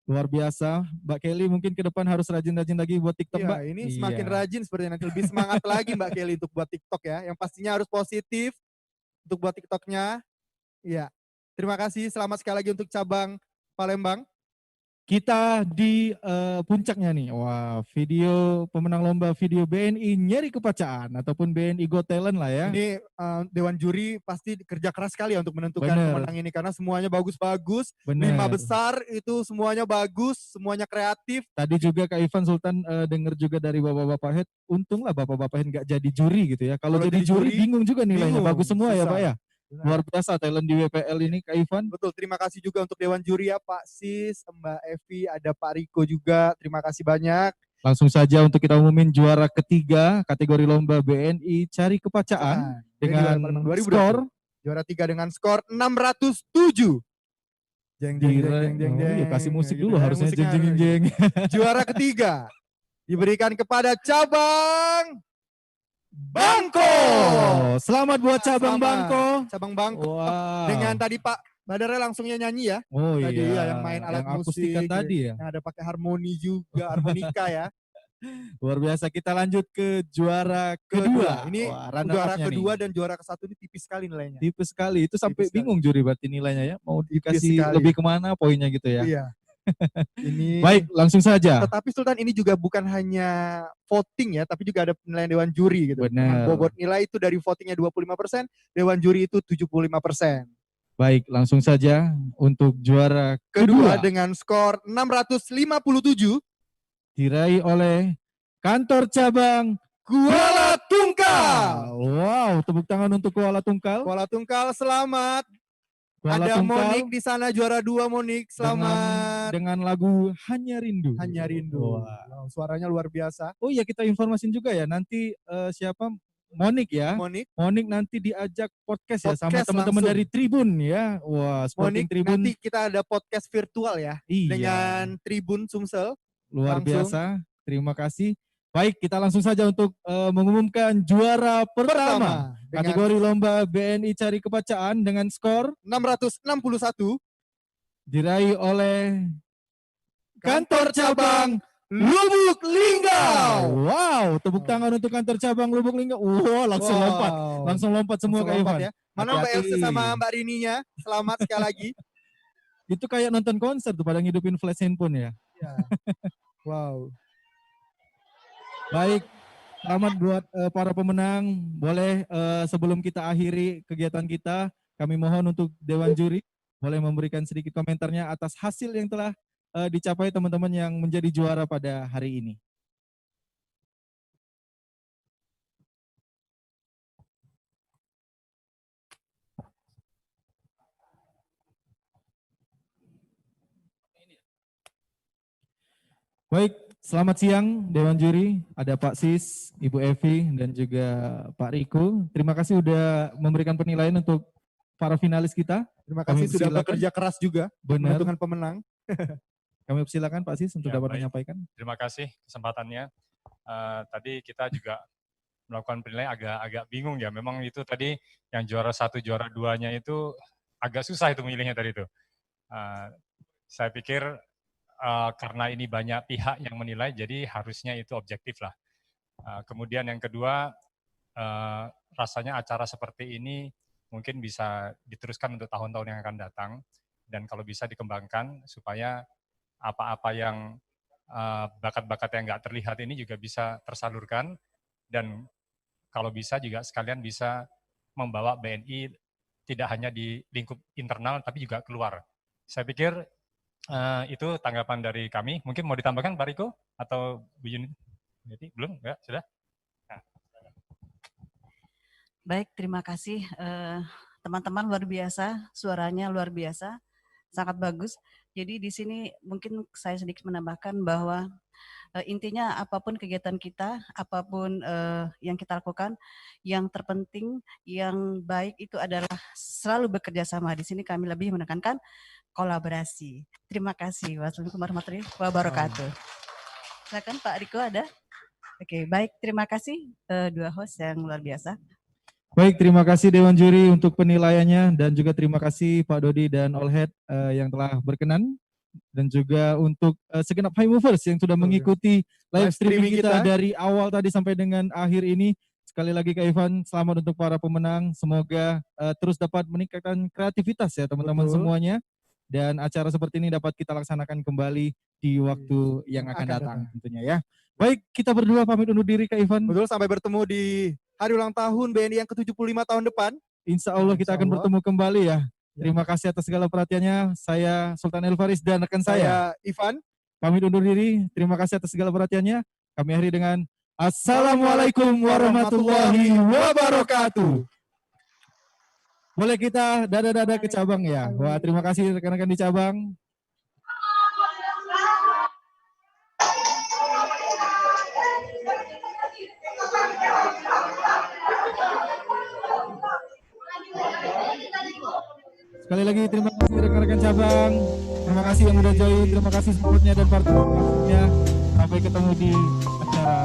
Luar biasa, Mbak Kelly mungkin ke depan harus rajin-rajin lagi buat TikTok, Ya, Mbak. ini semakin rajin seperti nanti lebih semangat lagi Mbak Kelly untuk buat TikTok ya. Yang pastinya harus positif untuk buat TikToknya. Iya. Terima kasih, selamat sekali lagi untuk cabang Palembang. Kita di puncaknya nih, wah video pemenang lomba video BNI Nyeri Kepacaan ataupun BNI Got Talent lah ya. Ini Dewan Juri pasti kerja keras sekali ya untuk menentukan pemenang ini karena semuanya bagus-bagus. 5 besar itu semuanya bagus, semuanya kreatif. Tadi juga Kak Ivan Sultan dengar juga dari bapak-bapak head, untunglah bapak-bapak head nggak jadi juri gitu ya. Kalau jadi juri bingung juga nilainya, bagus semua ya Pak ya. Luar biasa talent di WPL ini Kak Ivan. Betul, terima kasih juga untuk Dewan Juri ya Pak Sis, Mbak Evi, ada Pak Riko juga. Terima kasih banyak. Langsung saja untuk kita umumin juara ketiga kategori lomba BNI Cari Kepacaan dengan skor. Juara 3 dengan skor 607. Jeng jeng jeng jeng jeng. Kasih musik dulu harusnya jeng jeng jeng. Juara ketiga diberikan kepada cabang Bangko. Selamat buat cabang Bangko. Cabang Bangko. Wow. Dengan tadi Pak Badara langsungnya nyanyi ya. Oh tadi iya. yang main alat yang musik. akustikan tadi ya. Yang ada pakai harmoni juga, harmonika ya. Luar biasa, kita lanjut ke juara kedua. Ini juara kedua dan juara ke-1 ini tipis sekali nilainya. Tipis sekali, itu sampai bingung juri berarti nilainya ya. Mau dikasih lebih kemana poinnya gitu ya. Iya. Ini baik, langsung saja. Tetapi Sultan ini juga bukan hanya voting ya, tapi juga ada penilaian Dewan Juri gitu. Benar. Bobot nilai itu dari votingnya 25%, Dewan Juri itu 75%. Baik, langsung saja untuk juara kedua dengan skor 657 diraih oleh kantor cabang Kuala Tungkal. Wow, tepuk tangan untuk Kuala Tungkal. Kuala Tungkal selamat. Ada Monik di sana juara 2 Monik. Selamat. Dengan lagu Hanya Rindu. Hanya Rindu. Wow, suaranya luar biasa. Oh iya, kita informasin juga ya nanti siapa Monik ya. Monik nanti diajak podcast ya sama teman-teman dari Tribun ya. Wah, Sporting Monik, Tribun. nanti kita ada podcast virtual ya. Iya. Dengan Tribun Sumsel. Luar biasa. Terima kasih. Baik, kita langsung saja untuk mengumumkan juara pertama kategori lomba BNI Cari Kepacaan dengan skor 661 diraih oleh kantor cabang Lubuk Linggau. Wow, tepuk tangan untuk kantor cabang Lubuk Linggau. Wow, langsung lompat semua Kak Ivan. Ya. Mana Mbak Elsa sama Mbak Rininya? Selamat sekali lagi. Itu kayak nonton konser tuh pada ngidupin flash handphone ya. Wow. Baik, selamat buat para pemenang. Boleh sebelum kita akhiri kegiatan kita, kami mohon untuk Dewan Juri boleh memberikan sedikit komentarnya atas hasil yang telah dicapai teman-teman yang menjadi juara pada hari ini. Baik, selamat siang Dewan Juri, ada Pak Sis, Ibu Evi, dan juga Pak Riko. Terima kasih sudah memberikan penilaian untuk para finalis kita. Terima kasih sudah bekerja keras juga menentukan pemenang. Kami persilakan Pak Sis untuk dapat menyampaikan. Terima kasih kesempatannya. Tadi kita juga melakukan penilaian agak bingung ya. Memang itu tadi yang juara 1, juara 2-nya itu agak susah itu milihnya tadi itu. Saya pikir karena ini banyak pihak yang menilai, jadi harusnya itu objektif lah. Kemudian yang kedua, rasanya acara seperti ini mungkin bisa diteruskan untuk tahun-tahun yang akan datang, dan kalau bisa dikembangkan supaya apa-apa yang bakat-bakat yang nggak terlihat ini juga bisa tersalurkan, dan kalau bisa juga sekalian bisa membawa BNI tidak hanya di lingkup internal tapi juga keluar. Saya pikir itu tanggapan dari kami. Mungkin mau ditambahkan Pak Riko atau Bu Yuni? Jadi belum? Enggak? Sudah? Nah. Baik, terima kasih. Teman-teman luar biasa, suaranya luar biasa, sangat bagus. Jadi di sini mungkin saya sedikit menambahkan bahwa intinya apapun kegiatan kita, apapun yang kita lakukan, yang terpenting, yang baik itu adalah selalu bekerja sama. Di sini kami lebih menekankan kolaborasi. Terima kasih. Wassalamualaikum warahmatullahi wabarakatuh. Silakan Pak Riko ada? Oke, baik. Terima kasih dua host yang luar biasa. Baik, terima kasih Dewan Juri untuk penilaiannya dan juga terima kasih Pak Dodi dan Allhead yang telah berkenan dan juga untuk segenap High Movers yang sudah mengikuti live streaming kita dari awal tadi sampai dengan akhir ini. Sekali lagi Kak Ivan, selamat untuk para pemenang. Semoga terus dapat meningkatkan kreativitas ya teman-teman semuanya. Dan acara seperti ini dapat kita laksanakan kembali di waktu yang akan datang tentunya ya. Baik, kita berdua pamit undur diri Kak Ivan. Betul, sampai bertemu di hari ulang tahun BNI yang ke-75 tahun depan. Insya Allah kita akan bertemu kembali ya. Terima kasih atas segala perhatiannya. Saya Sultan Elfaris dan rekan saya Ivan. Pamit undur diri. Terima kasih atas segala perhatiannya. Kami akhiri dengan Assalamualaikum warahmatullahi wabarakatuh. Boleh kita dada-dada ke cabang ya. Wah, terima kasih rekan-rekan di cabang. Sekali lagi terima kasih rekan-rekan cabang. Terima kasih yang udah join, terima kasih supportnya dan partnernya. Sampai ketemu di acara